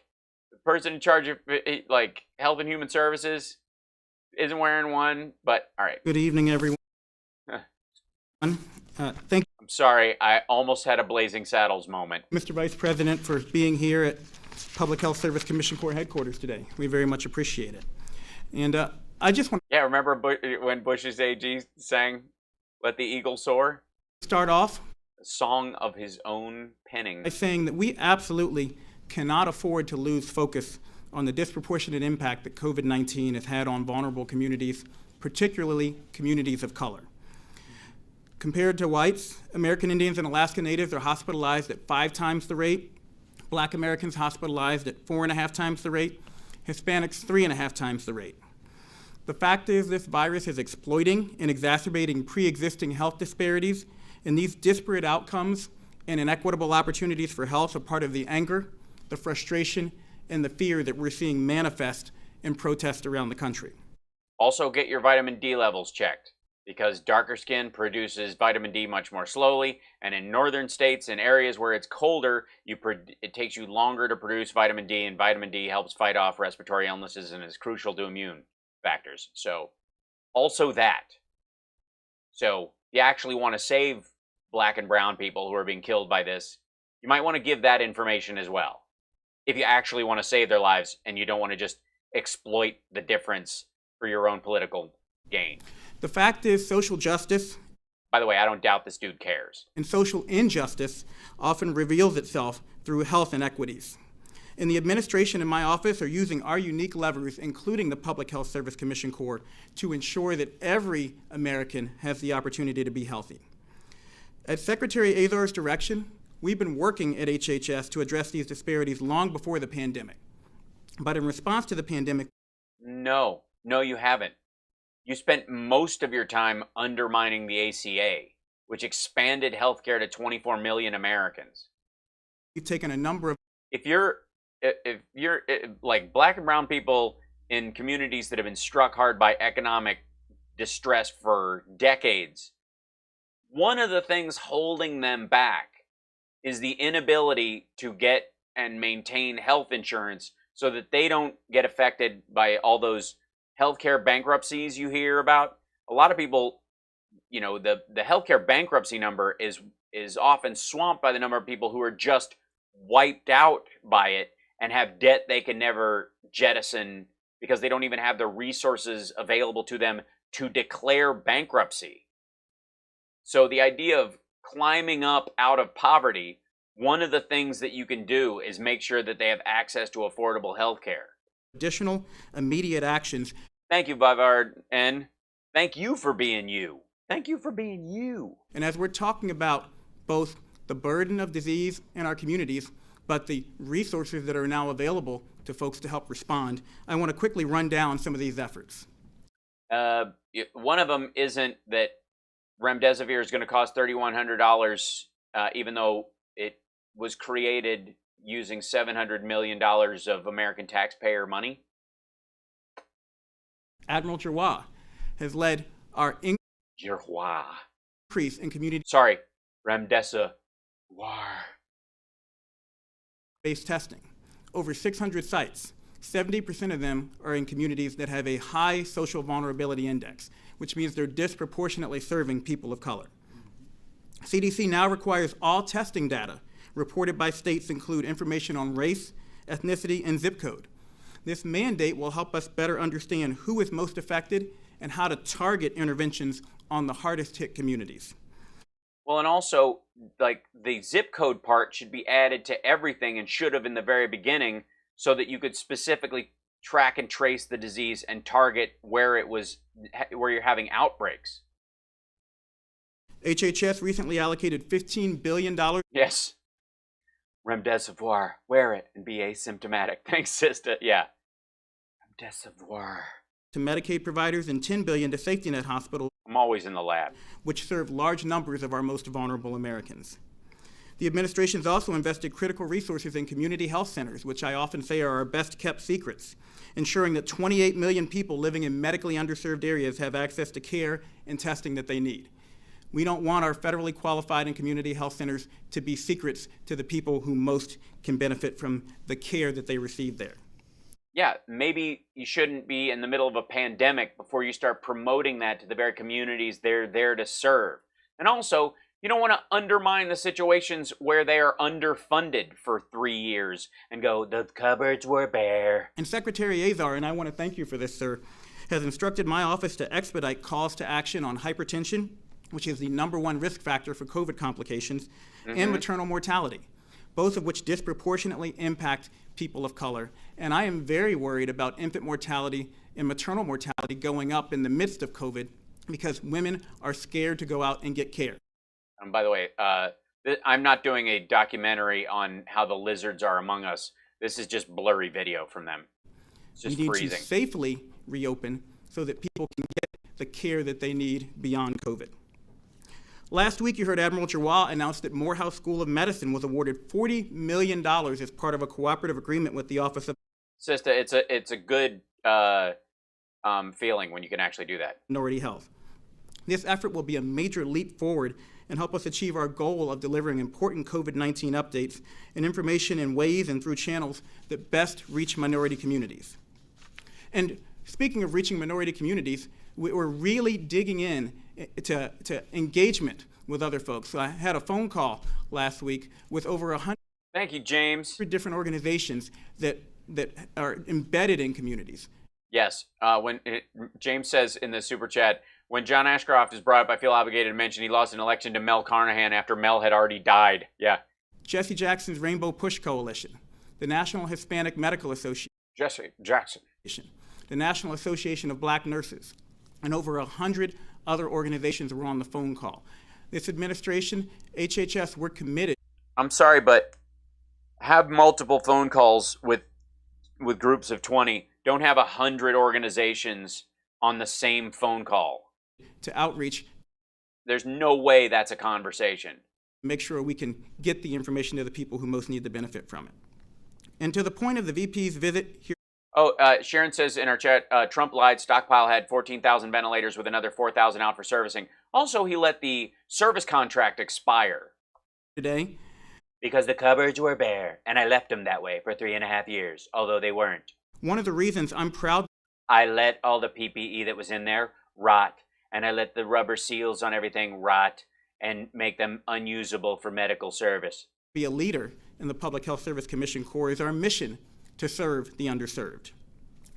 the person in charge of, like, Health and Human Services isn't wearing one, but all right. Good evening, everyone. Thank you. I'm sorry, I almost had a Blazing Saddles moment. Mr. Vice President, for being here at Public Health Service Commission Corps headquarters today. We very much appreciate it. And I just want to remember when Bush's AG sang Let the Eagle Soar? Start off a song of his own penning. By saying that we absolutely cannot afford to lose focus on the disproportionate impact that COVID-19 has had on vulnerable communities, particularly communities of color. Compared to whites, American Indians and Alaska Natives are hospitalized at 5 times the rate. Black Americans hospitalized at 4.5 times the rate, Hispanics 3.5 times the rate. The fact is this virus is exploiting and exacerbating pre-existing health disparities, and these disparate outcomes and inequitable opportunities for health are part of the anger, the frustration, and the fear that we're seeing manifest in protests around the country. Also, get your vitamin D levels checked, because darker skin produces vitamin D much more slowly, and in northern states and areas where it's colder, it takes you longer to produce vitamin D, and vitamin D helps fight off respiratory illnesses and is crucial to immune factors. So, also that. So, you actually want to save Black and brown people who are being killed by this, you might want to give that information as well. If you actually want to save their lives and you don't want to just exploit the difference for your own political gain. The fact is, social justice, by the way, I don't doubt this dude cares, and social injustice often reveals itself through health inequities. And the administration and my office are using our unique levers, including the Public Health Service Commission Corps, to ensure that every American has the opportunity to be healthy. At Secretary Azar's direction, we've been working at HHS to address these disparities long before the pandemic. But in response to the pandemic... No, you haven't. You spent most of your time undermining the ACA, which expanded healthcare to 24 million Americans. We've taken a number of... If you're like Black and brown people in communities that have been struck hard by economic distress for decades, one of the things holding them back is the inability to get and maintain health insurance so that they don't get affected by all those healthcare bankruptcies you hear about. A lot of people, you know, the healthcare bankruptcy number is often swamped by the number of people who are just wiped out by it and have debt they can never jettison because they don't even have the resources available to them to declare bankruptcy. So the idea of climbing up out of poverty, one of the things that you can do is make sure that they have access to affordable health care. Additional immediate actions. Thank you, Bavard, and thank you for being you. Thank you for being you. And as we're talking about both the burden of disease in our communities, but the resources that are now available to folks to help respond, I want to quickly run down some of these efforts. One of them isn't that Remdesivir is going to cost $3,100, even though it was created using $700 million of American taxpayer money. Admiral Giroir has led our increase in community... Sorry, Remdesivir. ...based testing. Over 600 sites. 70% of them are in communities that have a high social vulnerability index, which means they're disproportionately serving people of color. CDC now requires all testing data reported by states include information on race, ethnicity, and zip code. This mandate will help us better understand who is most affected and how to target interventions on the hardest hit communities. Well, and also, like, the zip code part should be added to everything and should have in the very beginning so that you could specifically track and trace the disease and target where you're having outbreaks. HHS recently allocated $15 billion. Yes. Remdesivir, wear it and be asymptomatic. Thanks, sister. Yeah. Remdesivir. To Medicaid providers and $10 billion to safety net hospitals. I'm always in the lab. Which serve large numbers of our most vulnerable Americans. The administration's also invested critical resources in community health centers, which I often say are our best kept secrets, ensuring that 28 million people living in medically underserved areas have access to care and testing that they need. We don't want our federally qualified and community health centers to be secrets to the people who most can benefit from the care that they receive there. Yeah, maybe you shouldn't be in the middle of a pandemic before you start promoting that to the very communities they're there to serve. And also, you don't want to undermine the situations where they are underfunded for 3 years and go, the cupboards were bare. And Secretary Azar, and I want to thank you for this, sir, has instructed my office to expedite calls to action on hypertension, which is the #1 risk factor for COVID complications, and maternal mortality, both of which disproportionately impact people of color. And I am very worried about infant mortality and maternal mortality going up in the midst of COVID because women are scared to go out and get care. And by the way, I'm not doing a documentary on how the lizards are among us. This is just blurry video from them. It's just we need freezing. to safely reopen so that people can get the care that they need beyond COVID. Last week, you heard Admiral Giroir announce that Morehouse School of Medicine was awarded $40 million as part of a cooperative agreement with the Office of Sister, it's a good feeling when you can actually do that. Minority Health. This effort will be a major leap forward and help us achieve our goal of delivering important COVID-19 updates and information in ways and through channels that best reach minority communities. And speaking of reaching minority communities, we're really digging in to engagement with other folks. So I had a phone call last week with over 100 Thank you, James. different organizations that are embedded in communities. Yes. James says in the super chat, when John Ashcroft is brought up, I feel obligated to mention he lost an election to Mel Carnahan after Mel had already died. Yeah. Jesse Jackson's Rainbow Push Coalition, the National Hispanic Medical Association, Jesse Jackson, the National Association of Black Nurses, and over 100 other organizations were on the phone call. This administration, HHS, we're committed. I'm sorry, but have multiple phone calls with groups of 20. Don't have 100 organizations on the same phone call. To outreach. There's no way that's a conversation. Make sure we can get the information to the people who most need the benefit from it. And to the point of the VP's visit here. Oh, Sharon says in our chat, Trump lied. Stockpile had 14,000 ventilators with another 4,000 out for servicing. Also, he let the service contract expire. Today. Because the cupboards were bare, and I left them that way for 3.5 years, although they weren't. One of the reasons I'm proud. I let all the PPE that was in there rot, and I let the rubber seals on everything rot and make them unusable for medical service. Be a leader in the Public Health Service Commission Corps is our mission to serve the underserved.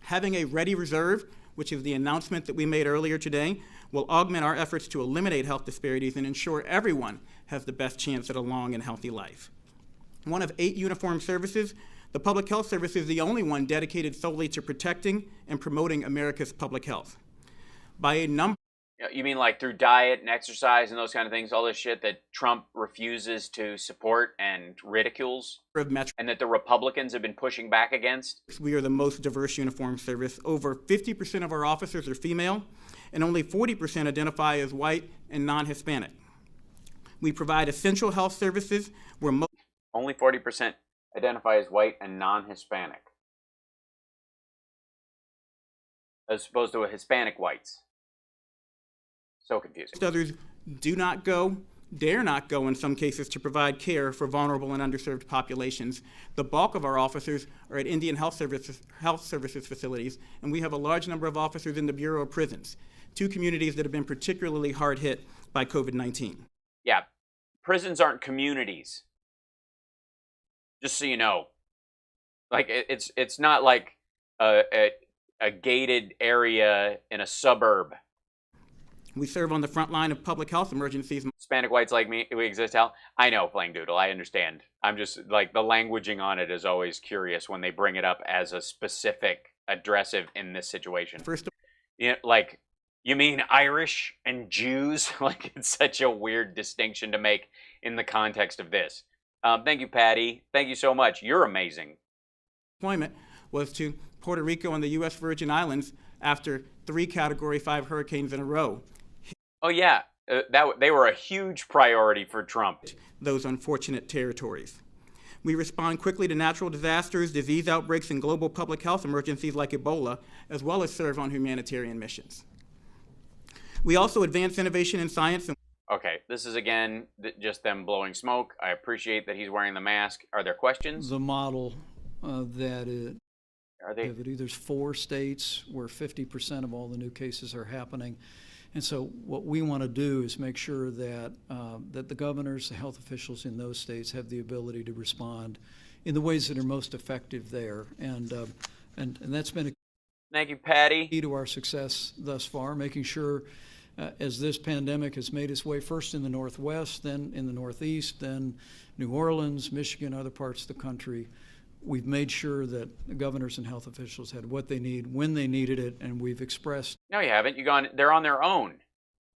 Having a ready reserve, which is the announcement that we made earlier today, will augment our efforts to eliminate health disparities and ensure everyone has the best chance at a long and healthy life. One of 8 uniformed services, the Public Health Service is the only one dedicated solely to protecting and promoting America's public health. By a number. You mean like through diet and exercise and those kind of things, all this shit that Trump refuses to support and ridicules, and that the Republicans have been pushing back against? We are the most diverse uniformed service. Over 50% of our officers are female, and only 40% identify as white and non-Hispanic. We provide essential health services where only 40% identify as white and non-Hispanic, as opposed to Hispanic whites. So confusing. Others do not go, dare not go in some cases to provide care for vulnerable and underserved populations. The bulk of our officers are at Indian Health Services facilities, and we have a large number of officers in the Bureau of Prisons, 2 communities that have been particularly hard hit by COVID-19. Yeah, prisons aren't communities. Just so you know, like it's not like a gated area in a suburb. We serve on the front line of public health emergencies. Hispanic whites like me, we exist, Hal. I know, Playing Doodle, I understand. I'm just, like, the languaging on it is always curious when they bring it up as a specific addressive in this situation. You know, like, you mean Irish and Jews? Like, it's such a weird distinction to make in the context of this. Thank you, Patty. Thank you so much. You're amazing. Deployment was to Puerto Rico and the U.S. Virgin Islands after 3 Category 5 hurricanes in a row. Oh, yeah. They were a huge priority for Trump. Those unfortunate territories. We respond quickly to natural disasters, disease outbreaks, and global public health emergencies like Ebola, as well as serve on humanitarian missions. We also advance innovation in science. Okay, this is again just them blowing smoke. I appreciate that he's wearing the mask. Are there questions? The model there's 4 states where 50% of all the new cases are happening. And so what we want to do is make sure that that the governors, the health officials in those states have the ability to respond in the ways that are most effective there. And that's been a Thank you, Patty. key to our success thus far, making sure as this pandemic has made its way first in the Northwest, then in the Northeast, then New Orleans, Michigan, other parts of the country, we've made sure that the governors and health officials had what they need when they needed it, and we've expressed. No, you haven't. They're on their own.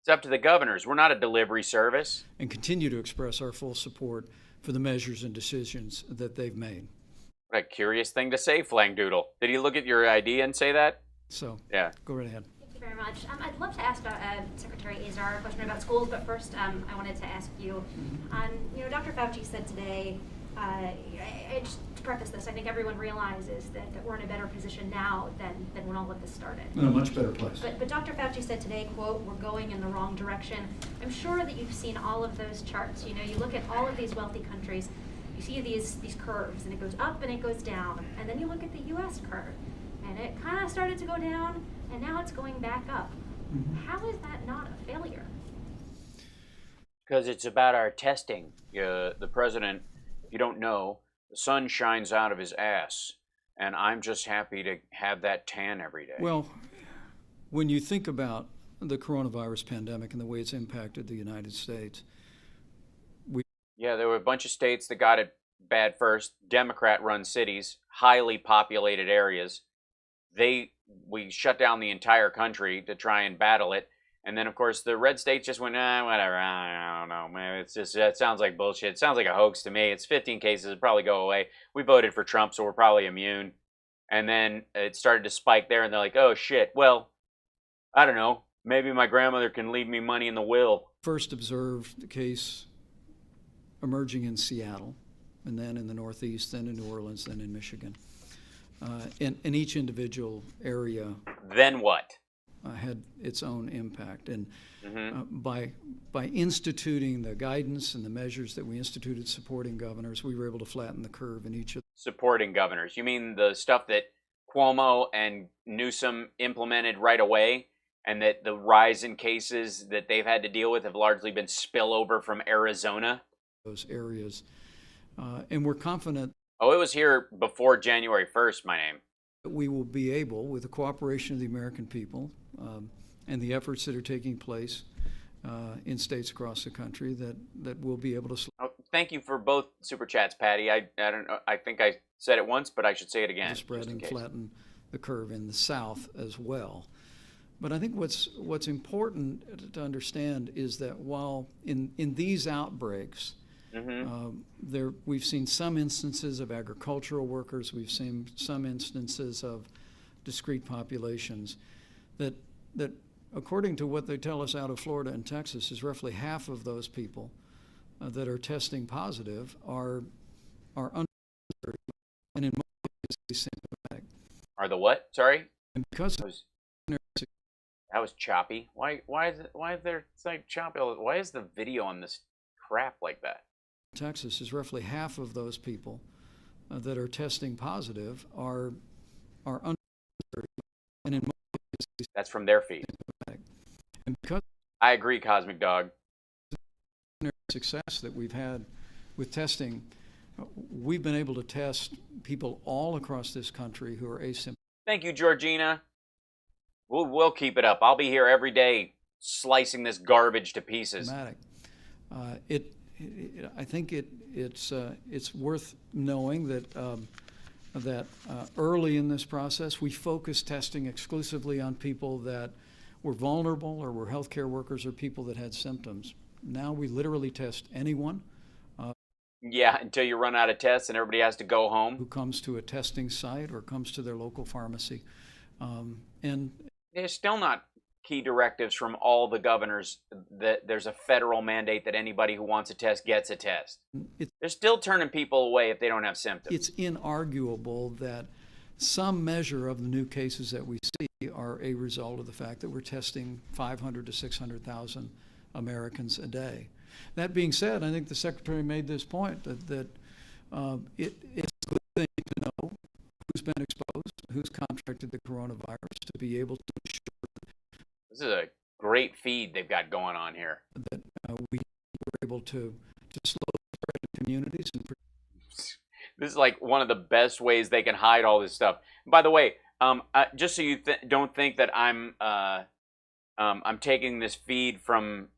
It's up to the governors. We're not a delivery service. And continue to express our full support for the measures and decisions that they've made. What a curious thing to say, Flangdoodle. Did he look at your ID and say that? So, yeah. Go right ahead. Thank you very much. I'd love to ask Secretary Azar a question about schools, but first I wanted to ask you, Dr. Fauci said today, just to preface this, I think everyone realizes that we're in a better position now than when all of this started. In a much better place. But Dr. Fauci said today, quote, "We're going in the wrong direction." I'm sure that you've seen all of those charts. You look at all of these wealthy countries, you see these curves, and it goes up and it goes down. And then you look at the U.S. curve, and it kind of started to go down, and now it's going back up. How is that not a failure? Because it's about our testing. The president, if you don't know, the sun shines out of his ass, and I'm just happy to have that tan every day. Well, when you think about the coronavirus pandemic and the way it's impacted the United States, yeah, there were a bunch of states that got it bad first. Democrat-run cities, highly populated areas. We shut down the entire country to try and battle it. And then, of course, the red states just went, whatever, I don't know, man. It sounds like bullshit. It sounds like a hoax to me. It's 15 cases. It'll probably go away. We voted for Trump, so we're probably immune. And then it started to spike there, and they're like, oh, shit. Well, I don't know. Maybe my grandmother can leave me money in the will. First observed the case emerging in Seattle, and then in the Northeast, then in New Orleans, then in Michigan. In each individual area. Then what? Had its own impact. And by instituting the guidance and the measures that we instituted supporting governors, we were able to flatten the curve in each of them. Supporting governors. You mean the stuff that Cuomo and Newsom implemented right away, and that the rise in cases that they've had to deal with have largely been spillover from Arizona? Those areas. And we're confident. Oh, it was here before January 1st, my name. We will be able, with the cooperation of the American people and the efforts that are taking place in states across the country, that we'll be able to. Thank you for both super chats, Patty. I don't know. I think I said it once, but I should say it again. Spread and flatten the curve in the South as well. But I think what's important to understand is that while in these outbreaks, we've seen some instances of agricultural workers, we've seen some instances of discrete populations that according to what they tell us out of Florida and Texas, is roughly half of those people that are testing positive are uninsured, and in most cases symptomatic. Are the what? Sorry? And because that was choppy. Why is there like choppy? Why is the video on this crap like that? Texas is roughly half of those people that are testing positive are uninsured, and in most cases that's from their feed. And because I agree, Cosmic Dog. Success that we've had with testing, we've been able to test people all across this country who are asymptomatic. Thank you, Georgina. We'll keep it up. I'll be here every day slicing this garbage to pieces. I think it's worth knowing that early in this process we focused testing exclusively on people that were vulnerable or were healthcare workers or people that had symptoms. Now we literally test anyone. Yeah, until you run out of tests and everybody has to go home. Who comes to a testing site or comes to their local pharmacy. And there's still not key directives from all the governors that there's a federal mandate that anybody who wants a test gets a test. They're still turning people away if they don't have symptoms. It's inarguable that some measure of the new cases that we see are a result of the fact that we're testing 500 to 600,000 Americans a day. That being said, I think the Secretary made this point that it's a good thing to know who's been exposed, who's contracted the coronavirus, to be able to ensure. This is a great feed they've got going on here. That we were able to slow the spread in communities. This is like one of the best ways they can hide all this stuff. By the way, just so you don't think that I'm taking this feed from,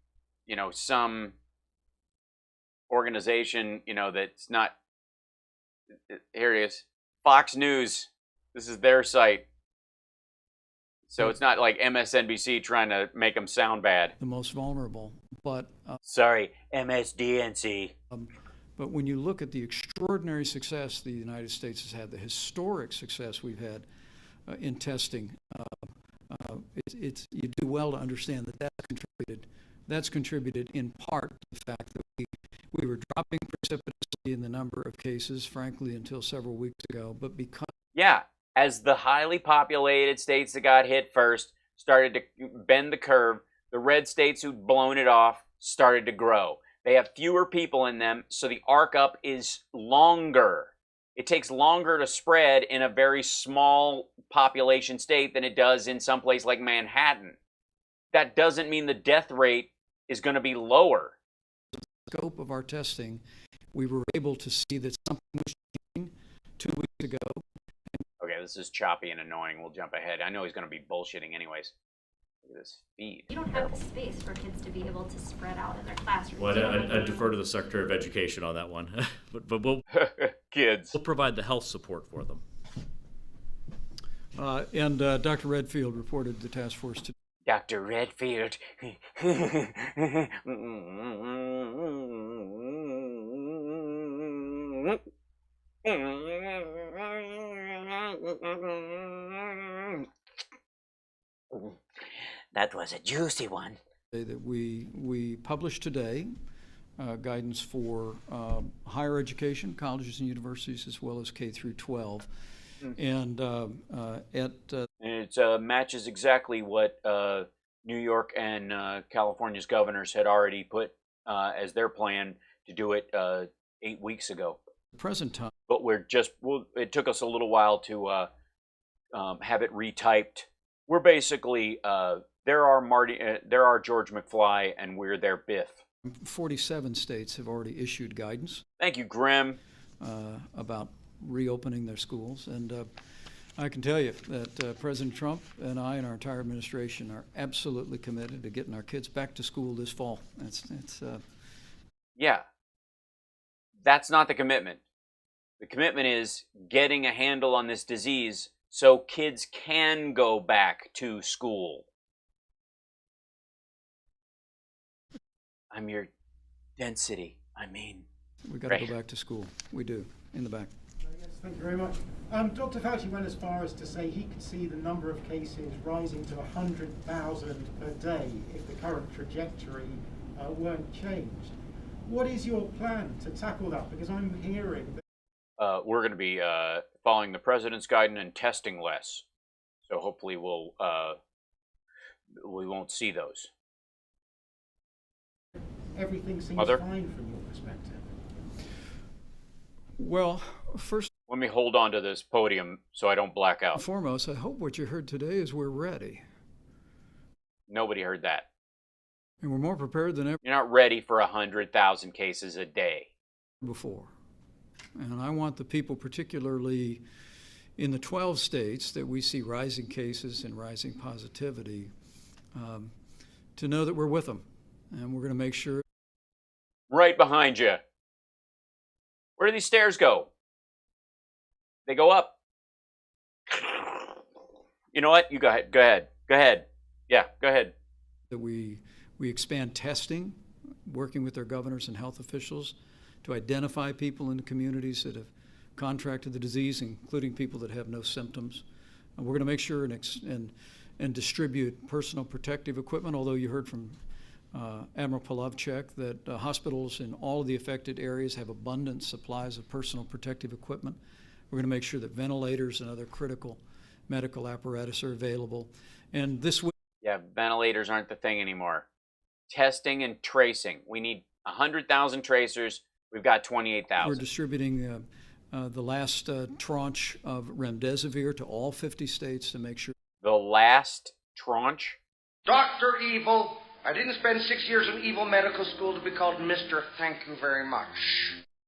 some organization, that's not. Here it is, Fox News. This is their site. So it's not like MSNBC trying to make them sound bad. The most vulnerable, but sorry, MSDNC. But when you look at the extraordinary success the United States has had, the historic success we've had in testing, you do well to understand that that's contributed in part to the fact that we were dropping precipitously in the number of cases, frankly, until several weeks ago. But because as the highly populated states that got hit first started to bend the curve, the red states who'd blown it off started to grow. They have fewer people in them, so the arc up is longer. It takes longer to spread in a very small population state than it does in some place like Manhattan. That doesn't mean the death rate is going to be lower. The scope of our testing, we were able to see that something was changing 2 weeks ago. Okay, this is choppy and annoying. We'll jump ahead. I know he's going to be bullshitting anyways. Look at this feed. You don't have the space for kids to be able to spread out in their classrooms. Well, I defer to the Secretary of Education on that one. but we'll kids. We'll provide the health support for them. And Dr. Redfield reported the task force today. Dr. Redfield. That was a juicy one. That we published today guidance for higher education, colleges and universities, as well as K through 12. And it matches exactly what New York and California's governors had already put as their plan to do it 8 weeks ago. Present time. But it took us a little while to have it retyped. We're basically there are George McFly, and we're their Biff. 47 states have already issued guidance. Thank you, Grim. About reopening their schools, and I can tell you that President Trump and I and our entire administration are absolutely committed to getting our kids back to school this fall. Yeah, that's not the commitment. The commitment is getting a handle on this disease so kids can go back to school. I'm your density. We got to go back to school. We do, in the back. Yes, thank you very much. Dr. Fauci went as far as to say he could see the number of cases rising to 100,000 per day if the current trajectory weren't changed. What is your plan to tackle that? Because I'm hearing that we're going to be following the president's guidance and testing less. So hopefully we won't see those. Everything seems fine from your perspective. Well, first, let me hold on to this podium so I don't black out. Foremost, I hope what you heard today is we're ready. Nobody heard that. And we're more prepared than ever. You're not ready for 100,000 cases a day. Before. And I want the people, particularly in the 12 states that we see rising cases and rising positivity, to know that we're with them. And we're going to make sure. Right behind you. Where do these stairs go? They go up. You know what? You go ahead. Go ahead. Go ahead. Yeah, go ahead. That we expand testing, working with our governors and health officials to identify people in the communities that have contracted the disease, including people that have no symptoms. And we're going to make sure and distribute personal protective equipment, although you heard from Admiral Polovchek that hospitals in all of the affected areas have abundant supplies of personal protective equipment. We're going to make sure that ventilators and other critical medical apparatus are available. And this week, yeah, ventilators aren't the thing anymore. Testing and tracing. We need 100,000 tracers. We've got 28,000. We're distributing the last tranche of Remdesivir to all 50 states to make sure. The last tranche? Dr. Evil. I didn't spend 6 years in evil medical school to be called Mr. Thank you very much.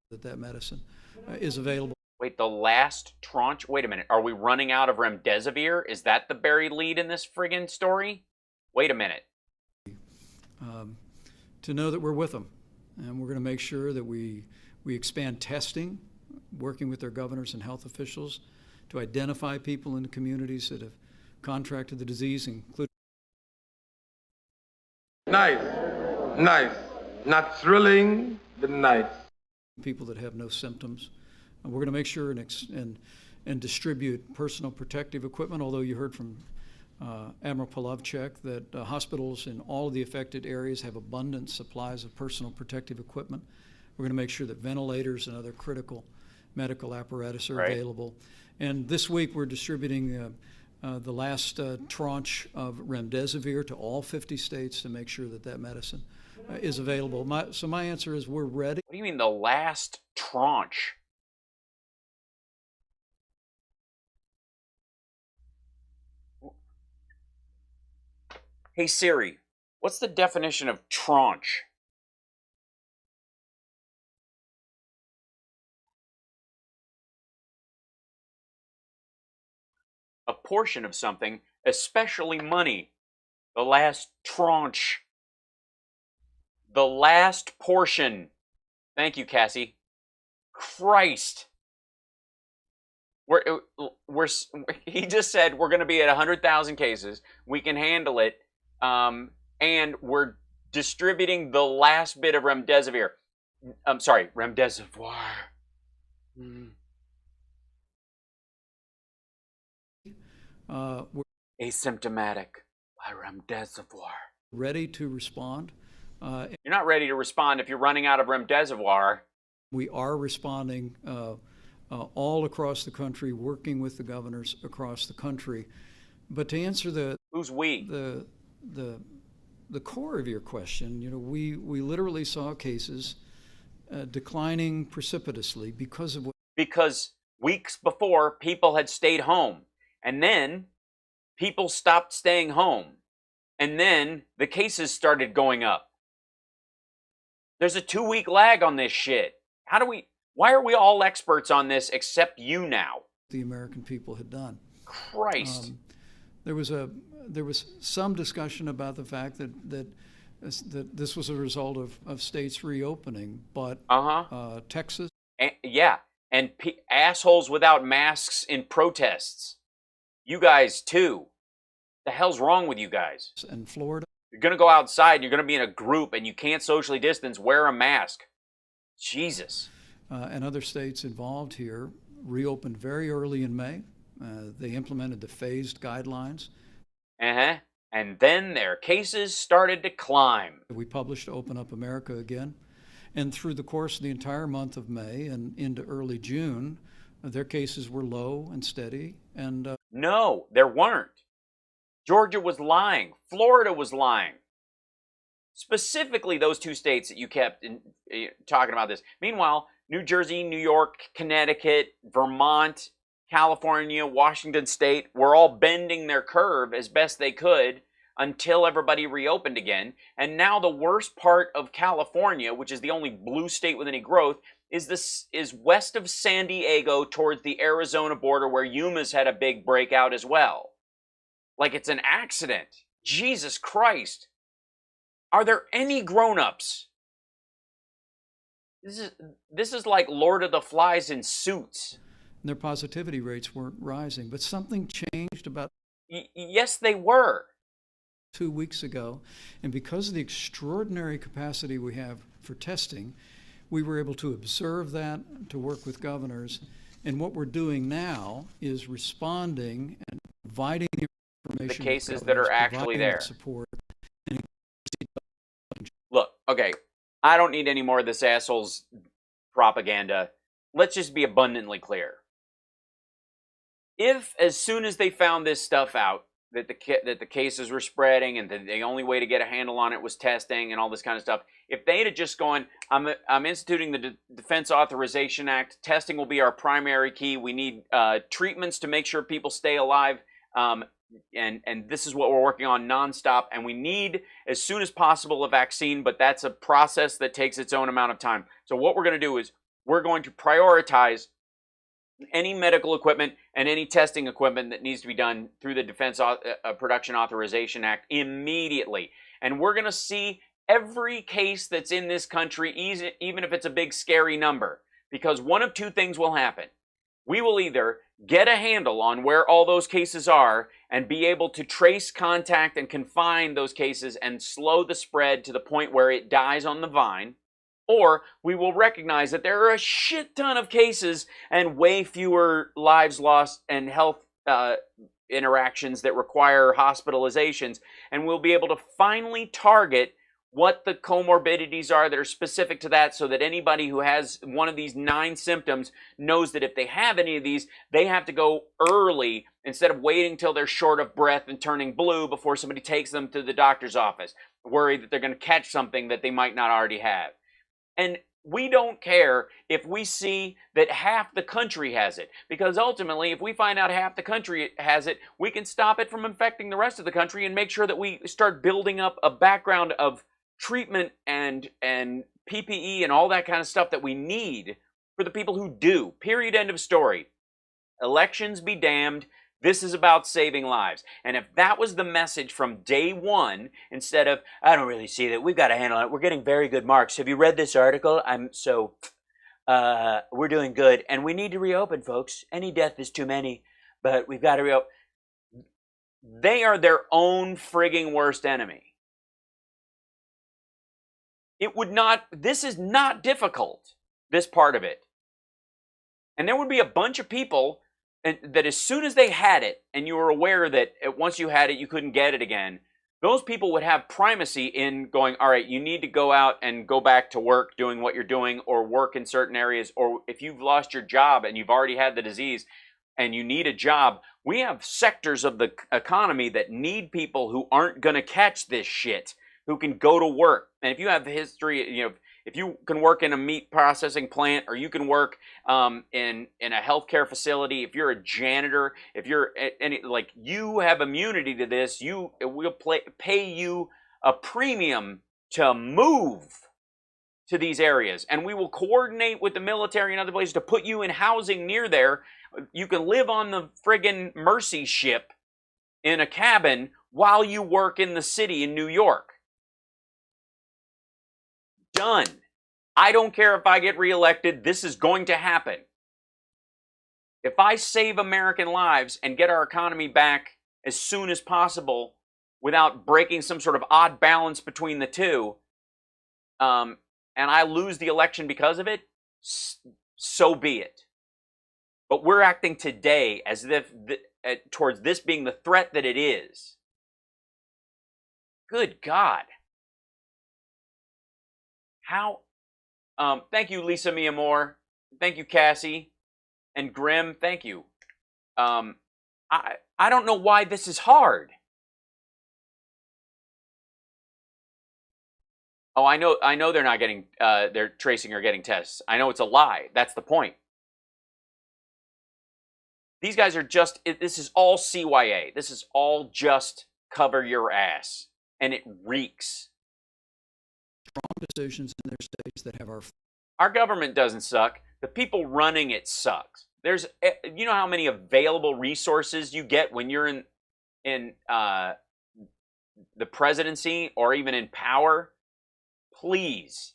That medicine is available. Wait, the last tranche? Wait a minute. Are we running out of Remdesivir? Is that the buried lead in this friggin' story? Wait a minute. To know that we're with them. And we're going to make sure that we expand testing, working with their governors and health officials to identify people in the communities that have contracted the disease, including Nice. Not thrilling, but nice. people that have no symptoms. And we're going to make sure and distribute personal protective equipment, although you heard from Admiral Polovchek that hospitals in all of the affected areas have abundant supplies of personal protective equipment. We're going to make sure that ventilators and other critical medical apparatus are available. And this week we're distributing the last tranche of Remdesivir to all 50 states to make sure that that medicine is available. So my answer is we're ready. What do you mean the last tranche? Hey Siri, what's the definition of tranche? A portion of something, especially money. The last tranche. The last portion. Thank you, Cassie. Christ. He just said we're going to be at 100,000 cases. We can handle it. And we're distributing the last bit of Remdesivir. I'm sorry, Remdesivir. We're asymptomatic by Remdesivir. Ready to respond. You're not ready to respond if you're running out of Remdesivir. We are responding all across the country, working with the governors across the country. But to answer who's we? The core of your question, you know, we literally saw cases declining precipitously because of what? Because weeks before, people had stayed home. And then people stopped staying home. And then the cases started going up. There's a 2-week lag on this shit. Why are we all experts on this except you now? The American people had done. Christ. There was some discussion about the fact that this was a result of states reopening, but Texas. And assholes without masks in protests. You guys too. The hell's wrong with you guys? And Florida. You're gonna go outside. You're gonna be in a group, and you can't socially distance. Wear a mask. Jesus. And other states involved here reopened very early in May. They implemented the phased guidelines. And then their cases started to climb. We published Open Up America again. And through the course of the entire month of May and into early June, their cases were low and steady. And no, there weren't. Georgia was lying. Florida was lying. Specifically, those two states that you kept talking about this. Meanwhile, New Jersey, New York, Connecticut, Vermont, California, Washington State were all bending their curve as best they could until everybody reopened again. And now the worst part of California, which is the only blue state with any growth, is west of San Diego towards the Arizona border, where Yuma's had a big breakout as well. Like it's an accident. Jesus Christ. Are there any grown-ups? This is like Lord of the Flies in Suits. Their positivity rates weren't rising, but something changed about. Yes, they were. 2 weeks ago, and because of the extraordinary capacity we have for testing, we were able to observe that, to work with governors, and what we're doing now is responding and providing the information. The cases that are actually there. Support. Look, okay, I don't need any more of this asshole's propaganda. Let's just be abundantly clear. If, as soon as they found this stuff out, that the cases were spreading and that the only way to get a handle on it was testing and all this kind of stuff, if they'd have just gone, I'm instituting the Defense Authorization Act, testing will be our primary key, we need treatments to make sure people stay alive, and this is what we're working on nonstop, and we need, as soon as possible, a vaccine, but that's a process that takes its own amount of time. So what we're going to do is we're going to prioritize any medical equipment and any testing equipment that needs to be done through the Defense Production Authorization Act immediately. And we're going to see every case that's in this country, even if it's a big scary number, because one of two things will happen. we will either get a handle on where all those cases are and be able to trace, contact, and confine those cases and slow the spread to the point where it dies on the vine, or we will recognize that there are a shit ton of cases and way fewer lives lost and health interactions that require hospitalizations, and we'll be able to finally target what the comorbidities are that are specific to that, so that anybody who has one of these 9 symptoms knows that if they have any of these, they have to go early instead of waiting till they're short of breath and turning blue before somebody takes them to the doctor's office, worried that they're going to catch something that they might not already have. And we don't care if we see that half the country has it, because ultimately, if we find out half the country has it, we can stop it from infecting the rest of the country and make sure that we start building up a background of treatment and PPE and all that kind of stuff that we need for the people who do. Period. End of story. Elections be damned. This is about saving lives. And if that was the message from day one, instead of, I don't really see that, we've got to handle it, we're getting very good marks. Have you read this article? We're doing good. And we need to reopen, folks. Any death is too many, but we've got to reopen. They are their own frigging worst enemy. This is not difficult, this part of it. And there would be a bunch of people that as soon as they had it, and you were aware that once you had it, you couldn't get it again, those people would have primacy in going, all right, you need to go out and go back to work doing what you're doing, or work in certain areas, or if you've lost your job and you've already had the disease and you need a job, we have sectors of the economy that need people who aren't going to catch this shit, who can go to work. And if you have history, if you can work in a meat processing plant, or you can work in a healthcare facility, if you're a janitor, if you're you have immunity to this, we'll pay you a premium to move to these areas, and we will coordinate with the military and other places to put you in housing near there. You can live on the friggin' Mercy ship in a cabin while you work in the city in New York. Done. I don't care if I get reelected. This is going to happen. If I save American lives and get our economy back as soon as possible without breaking some sort of odd balance between the two, and I lose the election because of it, so be it. But we're acting today as if towards this being the threat that it is. Good God. How? Thank you, Lisa Mia Moore. Thank you, Cassie. And Grim, thank you. I don't know why this is hard. Oh, I know they're not getting, they're tracing or getting tests. I know it's a lie. That's the point. These guys are just, this is all CYA. This is all just cover your ass. And it reeks. Strong decisions in their states that have our government doesn't suck. The people running it sucks. There's, you know how many available resources you get when you're in the presidency or even in power? Please.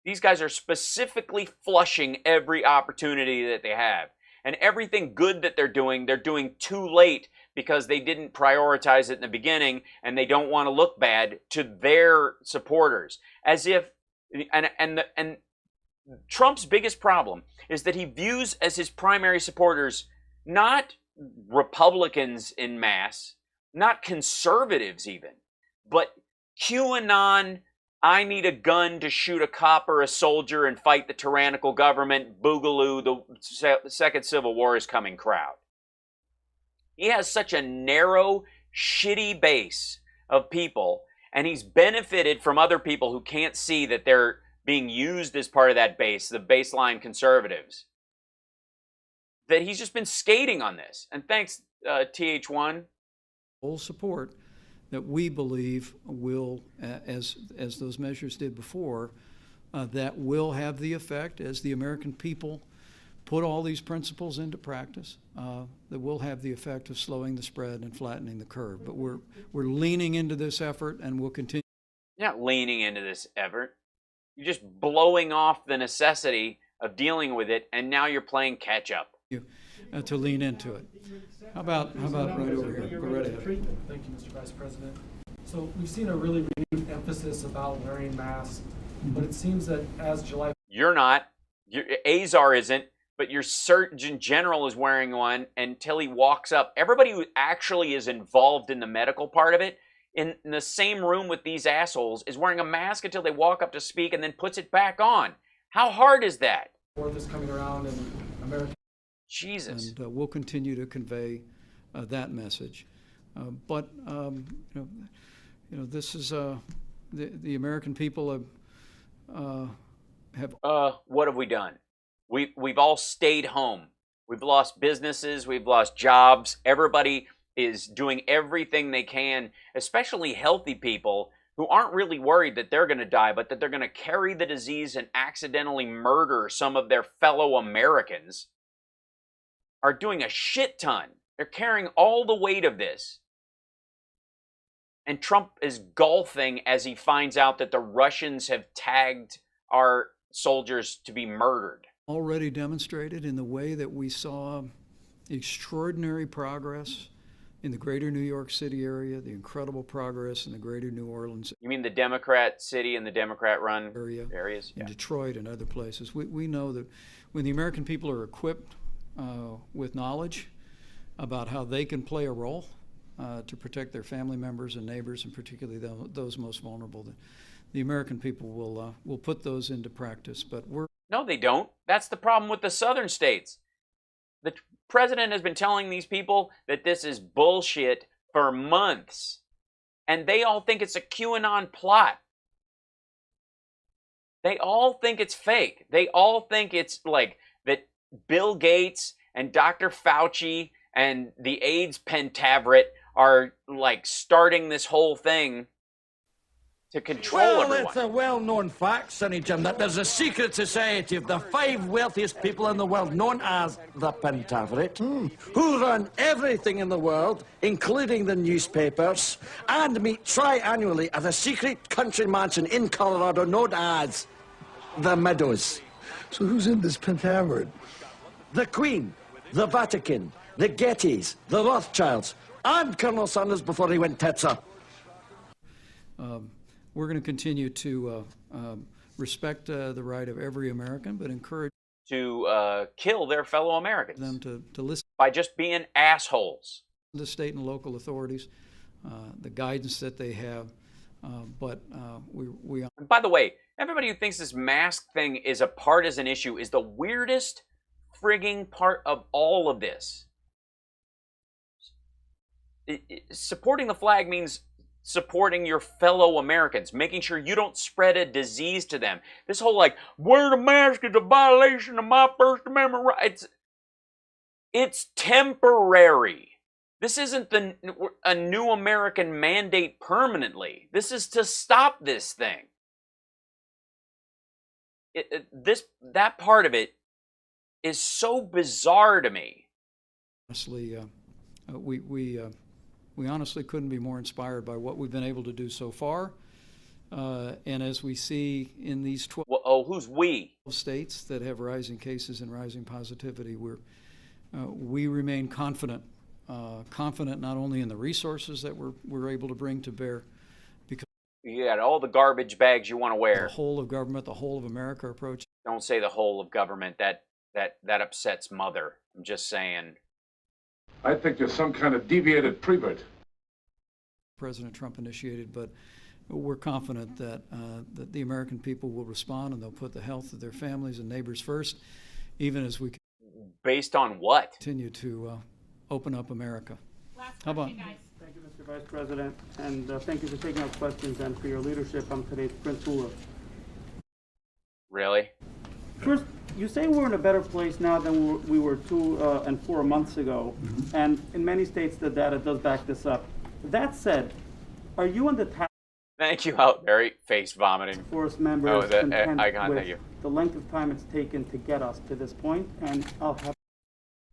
These guys are specifically flushing every opportunity that they have. And everything good that they're doing too late because they didn't prioritize it in the beginning, and they don't want to look bad to their supporters. As if, and Trump's biggest problem is that he views as his primary supporters not Republicans en masse, not conservatives even, but QAnon, I need a gun to shoot a cop or a soldier and fight the tyrannical government, boogaloo, the second Civil War is coming crowd. He has such a narrow, shitty base of people, and he's benefited from other people who can't see that they're being used as part of that base, the baseline conservatives, that he's just been skating on this. And thanks, TH1. Full support that we believe will, as those measures did before, that will have the effect, as the American people put all these principles into practice, that will have the effect of slowing the spread and flattening the curve. But we're leaning into this effort, and we'll continue. You're not leaning into this effort. You're just blowing off the necessity of dealing with it, and now you're playing catch up. To lean into it. How about right over here? Go right ahead. Thank you, Mr. Vice President. So we've seen a really renewed emphasis about wearing masks, but it seems that as July... You're not. Azar isn't, but your Surgeon General is wearing one until he walks up. Everybody who actually is involved in the medical part of it, in the same room with these assholes, is wearing a mask until they walk up to speak and then puts it back on. How hard is that? More this coming around in America. Jesus. And we'll continue to convey that message. But this is the American people have. What have we done? We've all stayed home. We've lost businesses. We've lost jobs. Everybody is doing everything they can, especially healthy people who aren't really worried that they're going to die, but that they're going to carry the disease and accidentally murder some of their fellow Americans, are doing a shit ton. They're carrying all the weight of this. And Trump is golfing as he finds out that the Russians have tagged our soldiers to be murdered. Already demonstrated in the way that we saw extraordinary progress in the greater New York City area, the incredible progress in the greater New Orleans. You mean the Democrat city and the Democrat-run areas? In Detroit and other places. We know that when the American people are equipped with knowledge about how they can play a role to protect their family members and neighbors, and particularly those most vulnerable, the American people will put those into practice. But No, they don't. That's the problem with the southern states. The president has been telling these people that this is bullshit for months, and they all think it's a QAnon plot. They all think it's fake. They all think it's like that Bill Gates and Dr. Fauci and the AIDS pentaveret are like starting this whole thing to control everyone. It's a well-known fact, Sonny Jim, that there's a secret society of the 5 wealthiest people in the world, known as the Pentaveret, who run everything in the world, including the newspapers, and meet triannually at a secret country mansion in Colorado known as the Meadows. So who's in this Pentaveret? The Queen, the Vatican, the Gettys, the Rothschilds, and Colonel Sanders before he went tits up. We're going to continue to respect the right of every American, but encourage to kill their fellow Americans. Them to listen by just being assholes. The state and local authorities, the guidance that they have, but we. By the way, everybody who thinks this mask thing is a partisan issue is the weirdest frigging part of all of this. Supporting the flag means supporting your fellow Americans, making sure you don't spread a disease to them. This whole like, wearing a mask is a violation of my First Amendment rights. It's temporary. This isn't a new American mandate permanently. This is to stop this thing. That part of it is so bizarre to me. Honestly, we honestly couldn't be more inspired by what we've been able to do so far. And as we see in these 12 who's we? States that have rising cases and rising positivity, we remain confident not only in the resources that we're able to bring to bear, because you got all the garbage bags you want to wear. The whole of government, the whole of America approach. Don't say the whole of government. That upsets Mother. I'm just saying. I think there's some kind of deviated prevert. President Trump initiated, but we're confident that that the American people will respond, and they'll put the health of their families and neighbors first, even as we based on what? Continue to open up America. How about? Thank you, Mr. Vice President, and thank you for taking our questions and for your leadership on today's Prince Hula. Really? First, you say we're in a better place now than we were 2 and 4 months ago, and in many states the data does back this up. That said, are you and the task Thank you, out very face vomiting. force members Oh, that content icon. with Thank you. the length of time it's taken to get us to this point? And I'll have.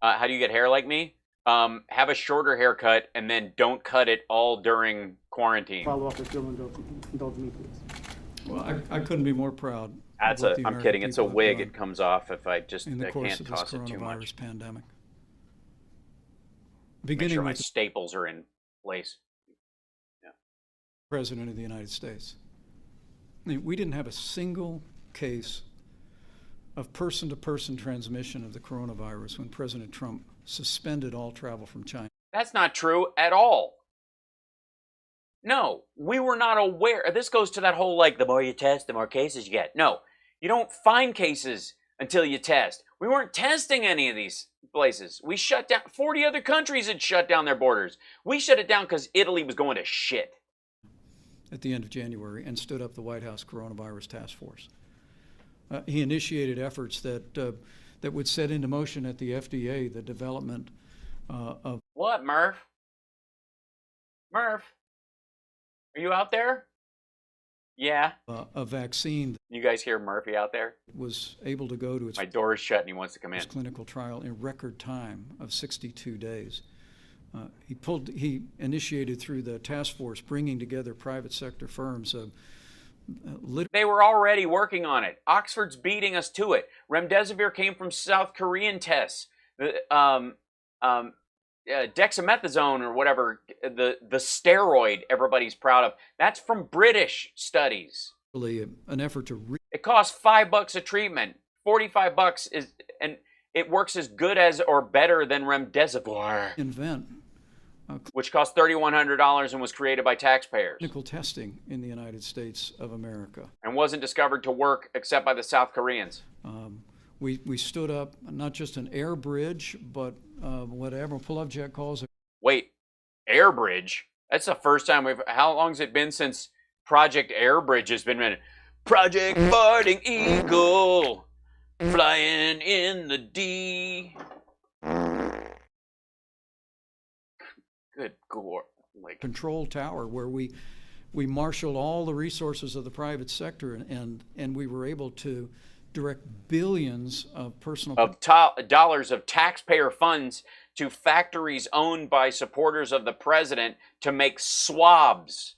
How do you get hair like me? Have a shorter haircut and then don't cut it all during quarantine. Follow up if you'll indulge me, please. Well, I couldn't be more proud That's what the I'm American kidding. It's a people have wig. done It comes off if I just in the I course can't of this toss it too much. coronavirus pandemic. Make Beginning sure my with the staples are in place. President of the United States. I mean, we didn't have a single case of person-to-person transmission of the coronavirus when President Trump suspended all travel from China. That's not true at all. No, we were not aware. This goes to that whole, like, the more you test, the more cases you get. No, you don't find cases until you test. We weren't testing any of these places. We shut down. 40 other countries had shut down their borders. We shut it down because Italy was going to shit. At the end of January, and stood up the White House Coronavirus Task Force. He initiated efforts that would set into motion at the FDA the development of... What, Murph? Murph? Are you out there? Yeah. A vaccine. You guys hear Murphy out there? Was able to go to its... My door is shut and he wants to come in. Clinical trial in record time of 62 days. He initiated through the task force, bringing together private sector firms. They were already working on it. Oxford's beating us to it. Remdesivir came from South Korean tests. Dexamethasone or whatever, the steroid everybody's proud of, that's from British studies. Really an effort to... It costs $5 a treatment. $45 is, and it works as good as or better than Remdesivir. Invent. Which cost $3,100 and was created by taxpayers. Clinical testing in the United States of America. And wasn't discovered to work except by the South Koreans. We stood up not just an air bridge, but what Admiral Polovjak calls it. Wait, air bridge? That's the first time we've... How long has it been since Project Air Bridge has been written? Project Farting Eagle, flying in the D. Good gore. Like, control tower where we marshaled all the resources of the private sector and we were able to direct billions of personal dollars of taxpayer funds to factories owned by supporters of the president to make swabs.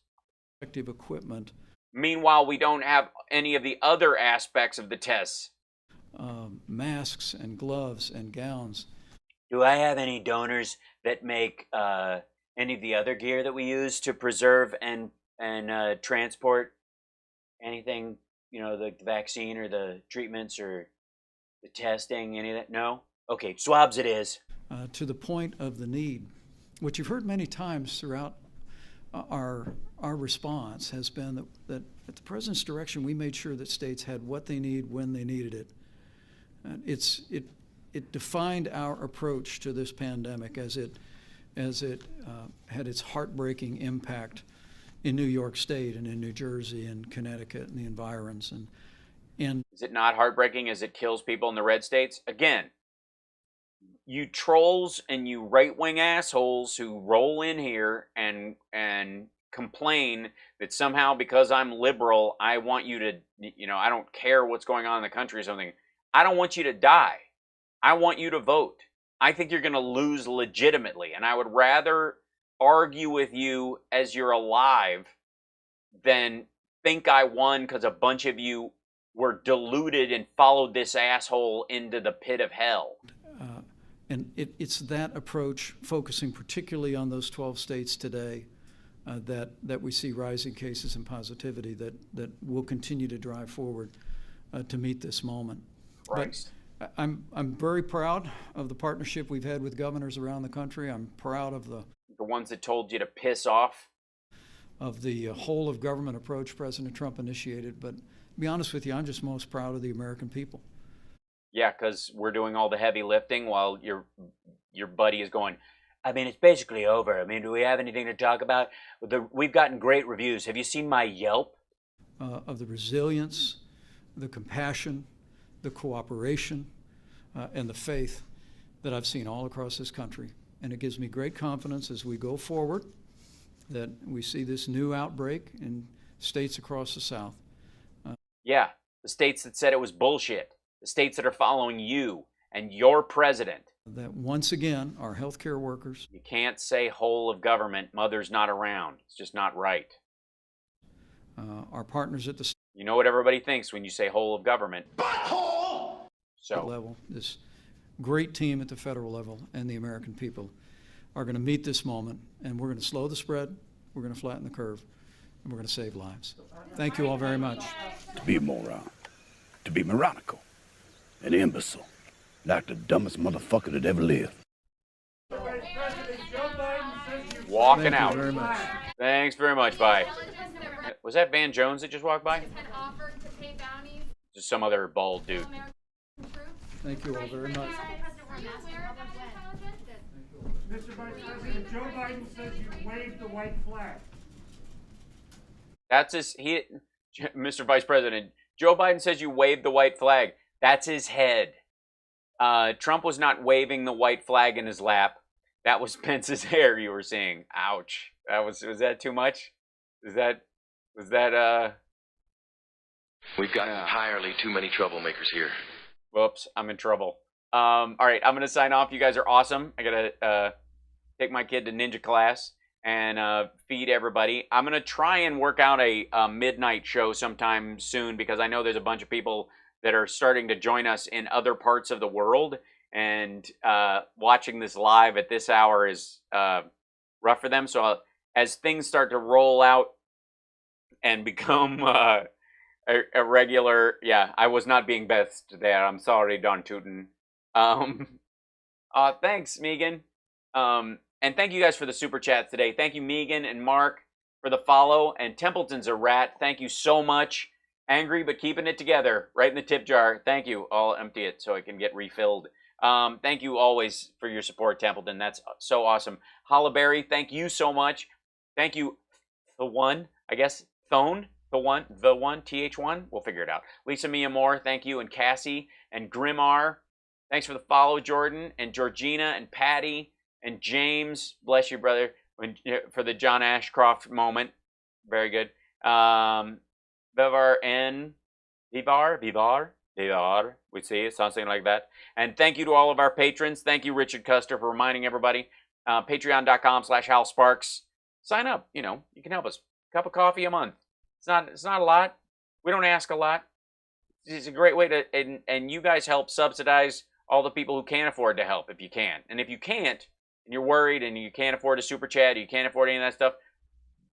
Equipment. Meanwhile, we don't have any of the other aspects of the tests. Masks and gloves and gowns. Do I have any donors that make any of the other gear that we use to preserve and transport anything, you know, the vaccine or the treatments or the testing, any of that? No? Okay, swabs it is. To the point of the need. What you've heard many times throughout our response has been that at the president's direction, we made sure that states had what they need when they needed it. It defined our approach to this pandemic as it had its heartbreaking impact in New York State and in New Jersey and Connecticut and the environs. And is it not heartbreaking as it kills people in the red states? Again, you trolls and you right-wing assholes who roll in here and complain that somehow because I'm liberal, I want you to, you know, I don't care what's going on in the country or something. I don't want you to die. I want you to vote. I think you're going to lose legitimately, and I would rather argue with you as you're alive than think I won because a bunch of you were deluded and followed this asshole into the pit of hell. And it's that approach, focusing particularly on those 12 states today, that we see rising cases and positivity that will continue to drive forward to meet this moment. Right. But I'm very proud of the partnership we've had with governors around the country. I'm proud of the ones that told you to piss off, of the whole of government approach President Trump initiated. But to be honest with you, I'm just most proud of the American people. Yeah, because we're doing all the heavy lifting while your buddy is going, I mean, it's basically over. I mean, do we have anything to talk about? We've gotten great reviews. Have you seen my Yelp? Of the resilience, the compassion, the cooperation, and the faith that I've seen all across this country. And it gives me great confidence as we go forward that we see this new outbreak in states across the South. Yeah, the states that said it was bullshit. The states that are following you and your president. That once again, our healthcare workers. You can't say whole of government, mother's not around. It's just not right. Our partners at the You know what everybody thinks when you say whole of government. So level, this great team at the federal level and the American people are going to meet this moment, and we're going to slow the spread, we're going to flatten the curve, and we're going to save lives. Thank you all very much. To be a moron, to be moronical, an imbecile, like the dumbest motherfucker that ever lived. walking Thank you out. very much. Thanks very much. Bye. Was that Van Jones that just walked by? Just some other bald dude. Thank you all very much. Mr. Vice President, Joe Biden says you waved the white flag. That's his. Mr. Vice President, Joe Biden says you waved the white flag. That's his head. Trump was not waving the white flag in his lap. That was Pence's hair you were seeing. Ouch. Was that too much? Was that We've got entirely too many troublemakers here. Whoops, I'm in trouble. All right, I'm gonna sign off. You guys are awesome. I gotta take my kid to ninja class and feed everybody. I'm gonna try and work out a midnight show sometime soon because I know there's a bunch of people that are starting to join us in other parts of the world, and watching this live at this hour is rough for them. So as things start to roll out and become a regular, yeah, I was not being best there. I'm sorry, Don Tootin. Thanks, Megan. And thank you guys for the super chats today. Thank you, Megan and Mark, for the follow. And Templeton's a rat. Thank you so much. Angry but keeping it together, right in the tip jar. Thank you. I'll empty it so it can get refilled. Thank you always for your support, Templeton. That's so awesome. Holliberry, thank you so much. Thank you, the one, I guess, Thone, the one, TH1. We'll figure it out. Lisa Mia Moore, thank you. And Cassie and Grimar, thanks for the follow, Jordan. And Georgina and Patty and James, bless you, brother, for the John Ashcroft moment. Very good. Vivar N. Vivar, we see something like that. And thank you to all of our patrons. Thank you, Richard Custer, for reminding everybody. Patreon.com/Hal Sparks. Sign up. You know, you can help us. Cup of coffee a month. It's not a lot. We don't ask a lot. It's a great way to, and you guys help subsidize all the people who can't afford to help if you can. And if you can't, and you're worried and you can't afford a super chat, or you can't afford any of that stuff,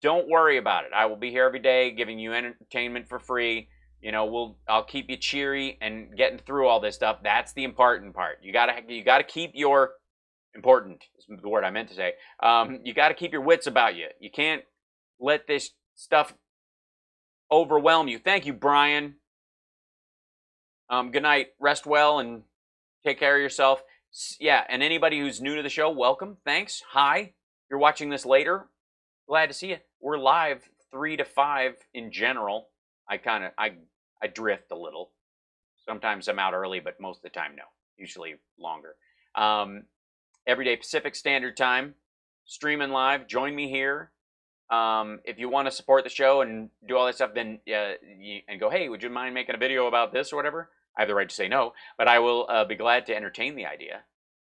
don't worry about it. I will be here every day giving you entertainment for free. You know, I'll keep you cheery and getting through all this stuff. That's the important part. You gotta keep your important is the word I meant to say. You gotta keep your wits about you. You can't let this stuff overwhelm you. Thank you, Brian. Good night. Rest well and take care of yourself. Yeah, and anybody who's new to the show, welcome. Thanks. Hi. If you're watching this later, glad to see you. We're live 3 to 5 in general. I drift a little. Sometimes I'm out early, but most of the time, no. Usually longer. Every day Pacific Standard Time. Streaming live. Join me here. If you want to support the show and do all that stuff, then and go, hey, would you mind making a video about this or whatever? I have the right to say no, but I will be glad to entertain the idea,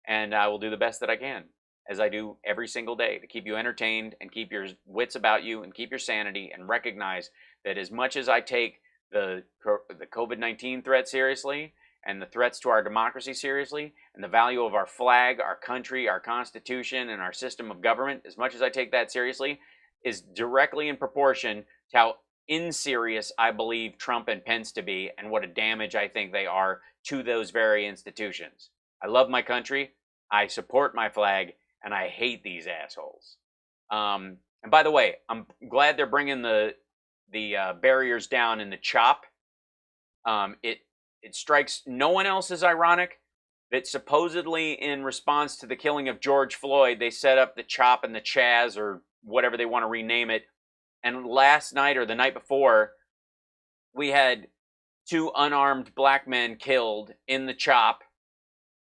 and I will do the best that I can, as I do every single day, to keep you entertained and keep your wits about you and keep your sanity, and recognize that as much as I take the COVID-19 threat seriously and the threats to our democracy seriously and the value of our flag, our country, our Constitution, and our system of government, as much as I take that seriously, is directly in proportion to how inserious I believe Trump and Pence to be and what a damage I think they are to those very institutions. I love my country, I support my flag, and I hate these assholes. And by the way, I'm glad they're bringing the barriers down in the CHOP. It strikes no one else as ironic that supposedly in response to the killing of George Floyd, they set up the CHOP and the Chaz, or whatever they want to rename it. And last night or the night before, we had 2 unarmed black men killed in the CHOP,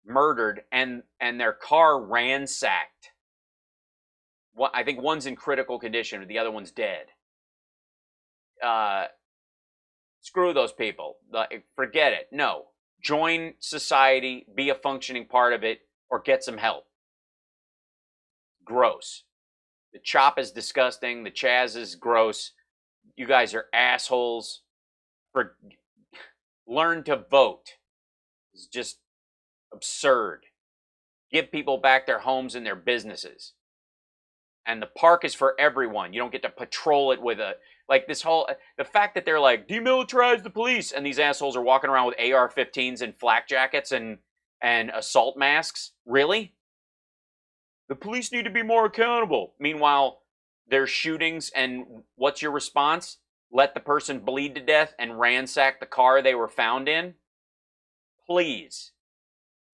murdered, and their car ransacked. I think one's in critical condition, the other one's dead. Screw those people. Forget it. No. Join society, be a functioning part of it, or get some help. Gross. The CHOP is disgusting. The Chaz is gross. You guys are assholes. learn to vote is just absurd. Give people back their homes and their businesses. And the park is for everyone. You don't get to patrol it with the fact that they're like, demilitarize the police, and these assholes are walking around with AR-15s and flak jackets and assault masks. Really? The police need to be more accountable. Meanwhile, there's shootings, and what's your response? Let the person bleed to death and ransack the car they were found in? Please.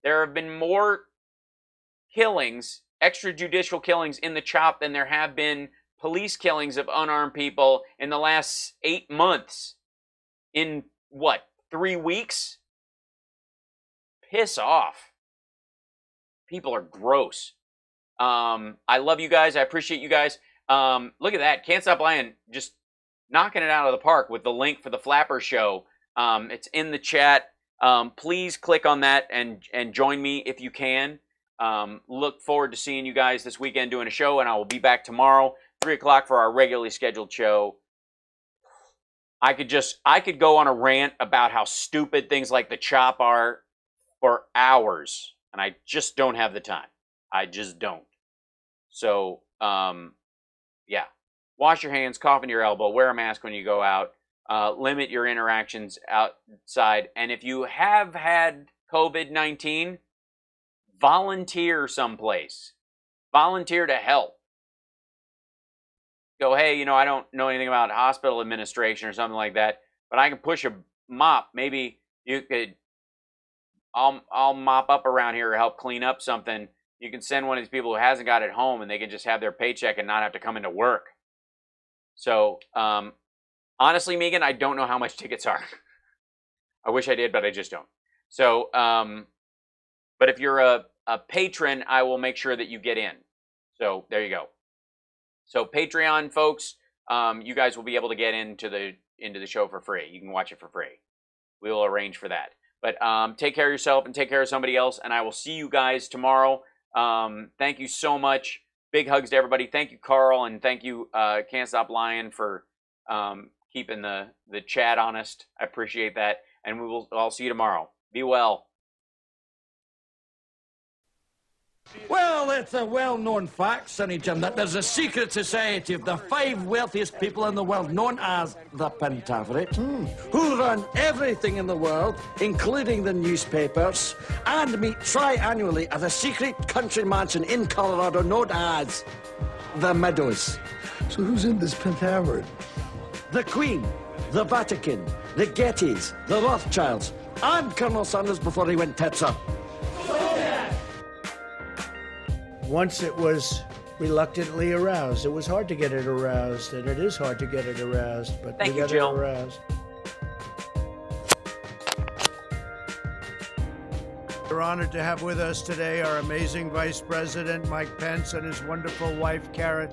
There have been more killings, extrajudicial killings in the CHOP than there have been police killings of unarmed people in the last 8 months. In, 3 weeks? Piss off. People are gross. I love you guys. I appreciate you guys. Look at that. Can't Stop Lying. Just knocking it out of the park with the link for the Flapper Show. It's in the chat. Please click on that and join me if you can. Look forward to seeing you guys this weekend doing a show, and I will be back tomorrow, 3 o'clock for our regularly scheduled show. I could go on a rant about how stupid things like the CHOP are for hours, and I just don't have the time. I just don't. So, yeah. Wash your hands, cough in your elbow, wear a mask when you go out, limit your interactions outside, and if you have had COVID-19, volunteer someplace. Volunteer to help. Go, hey, I don't know anything about hospital administration or something like that, but I can push a mop. Maybe you could, I'll mop up around here or help clean up something. You can send one of these people who hasn't got it home, and they can just have their paycheck and not have to come into work. So, honestly, Megan, I don't know how much tickets are. I wish I did, but I just don't. So, but if you're a patron, I will make sure that you get in. So there you go. So Patreon folks, you guys will be able to get into the show for free. You can watch it for free. We will arrange for that. But take care of yourself and take care of somebody else. And I will see you guys tomorrow. Thank you so much. Big hugs to everybody. Thank you, Carl, and thank you, Can't Stop Lying, for keeping the chat honest. I appreciate that. And I'll see you tomorrow. Be well. Well, it's a well-known fact, Sonny Jim, that there's a secret society of the 5 wealthiest people in the world, known as the Pentaverate, who run everything in the world, including the newspapers, and meet tri-annually at a secret country mansion in Colorado known as the Meadows. So who's in this Pentaverate? The Queen, the Vatican, the Gettys, the Rothschilds, and Colonel Sanders before he went tits up. Once it was reluctantly aroused. It was hard to get it aroused, and it is hard to get it aroused, but we got it aroused. We're honored to have with us today our amazing Vice President, Mike Pence, and his wonderful wife, Karen.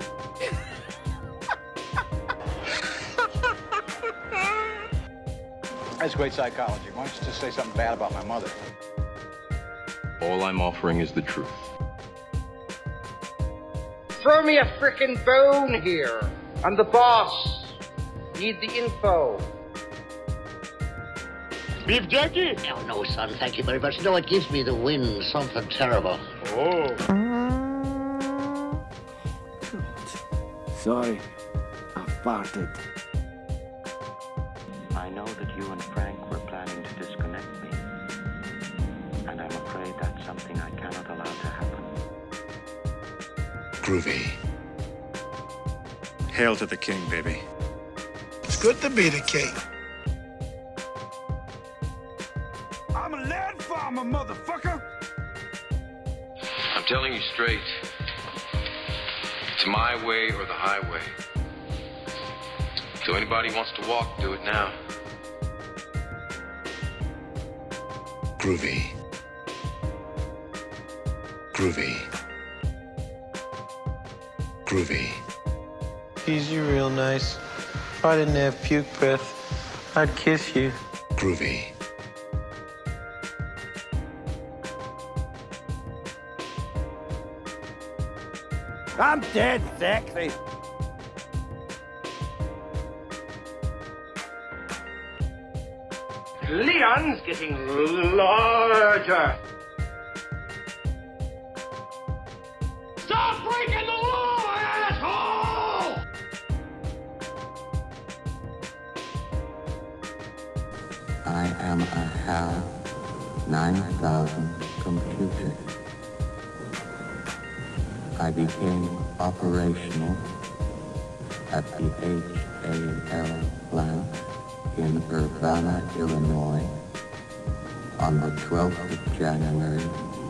That's great psychology. Why don't you just say something bad about my mother? All I'm offering is the truth. Throw me a frickin' bone here. I'm the boss. Need the info. Beef jerky? Oh, no, son, thank you very much. No, it gives me the wind, something terrible. Oh. Sorry, I've farted. I know that you and Frank were planning to disconnect me, and I'm afraid that's something I cannot allow to happen. Groovy. Hail to the king, baby. It's good to be the king. I'm a land farmer, motherfucker! I'm telling you straight. It's my way or the highway. So anybody wants to walk, do it now. Groovy. Groovy. Groovy. Easy, real nice. If I didn't have puke breath, I'd kiss you. Groovy. I'm dead sexy. Leon's getting larger. Stop breaking the law, asshole! I am a HAL 9000 computer. I became operational at the HAL plant in Urbana, Illinois on the 12th of January,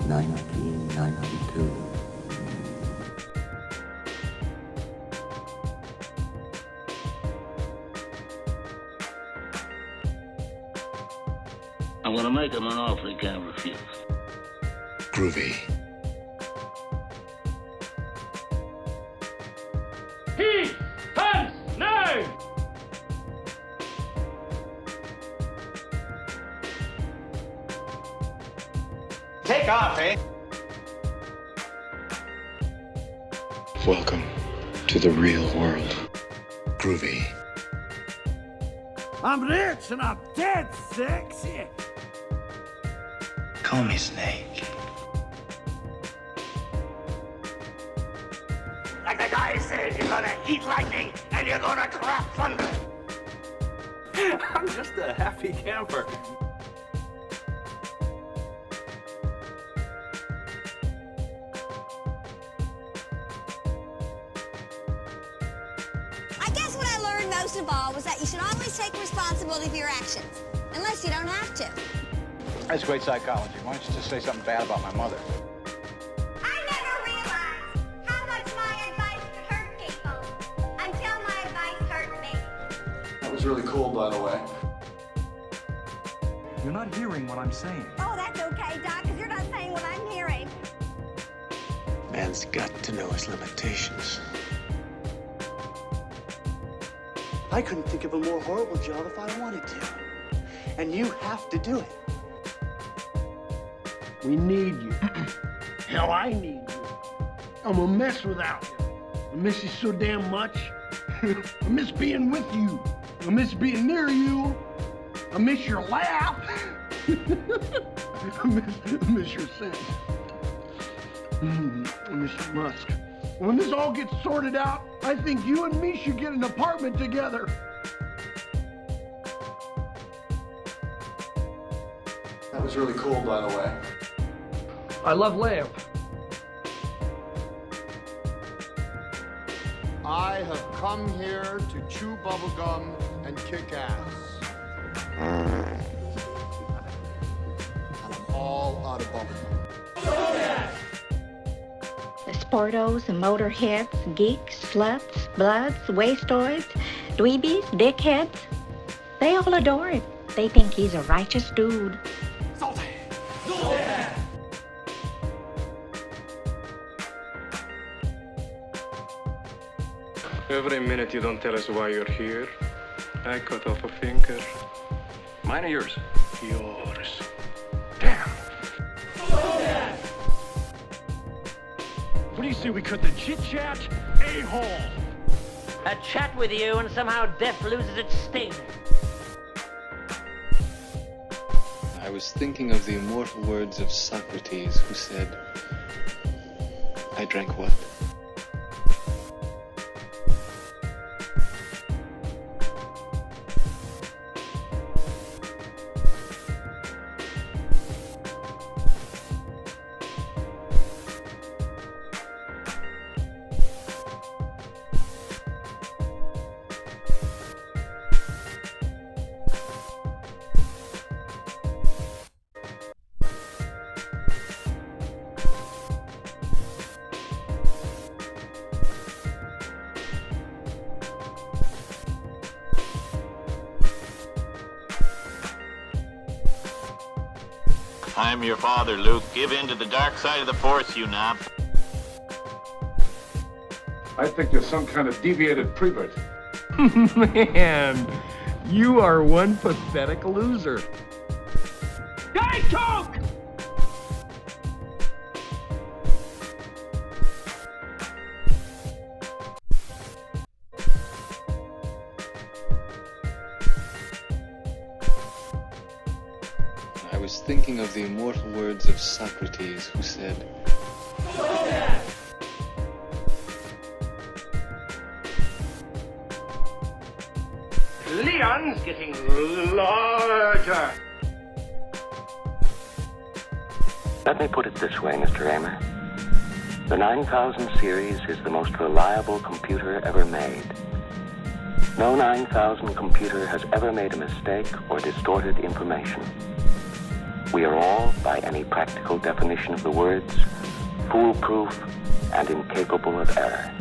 1992. I'm gonna make him an offer he can't refuse. Groovy. He has name! Take off, eh? Welcome to the real world. Groovy. I'm rich and I'm dead sexy. Call me Snake. Like the guy said, you're gonna eat lightning and you're gonna crap thunder. I'm just a happy camper. I guess what I learned most of all was that you should always take responsibility for your actions, unless you don't have to. That's great psychology. Why don't you just say something bad about my mother? I never realized how much my advice could hurt people until my advice hurt me. That was really cool, by the way. You're not hearing what I'm saying. Oh, that's okay, Doc, because you're not saying what I'm hearing. Man's got to know his limitations. I couldn't think of a more horrible job if I wanted to. And you have to do it. We need you. Hell, I need you. I'm a mess without you. I miss you so damn much. I miss being with you. I miss being near you. I miss your laugh. I miss your scent. I miss your musk. When this all gets sorted out, I think you and me should get an apartment together. That was really cool, by the way. I love lamp. I have come here to chew bubblegum and kick ass. And I'm all out of bubblegum. The sportos, the motorheads, geeks, sluts, bloods, wastoids, dweebies, dickheads, they all adore him. They think he's a righteous dude. Every minute you don't tell us why you're here, I cut off a finger. Mine or yours? Yours. Damn. What do you say we cut the chit-chat? A-hole. A chat with you and somehow death loses its sting. I was thinking of the immortal words of Socrates, who said, I drank what? I'm your father, Luke. Give in to the dark side of the Force, you knob. I think you're some kind of deviated prevert. Man, you are one pathetic loser. Guy Coke! was thinking of the immortal words of Socrates, who said, Leon's getting larger. Let me put it this way, Mr. Raymer. The 9000 series is the most reliable computer ever made. No 9000 computer has ever made a mistake or distorted information. We are all, by any practical definition of the words, foolproof and incapable of error.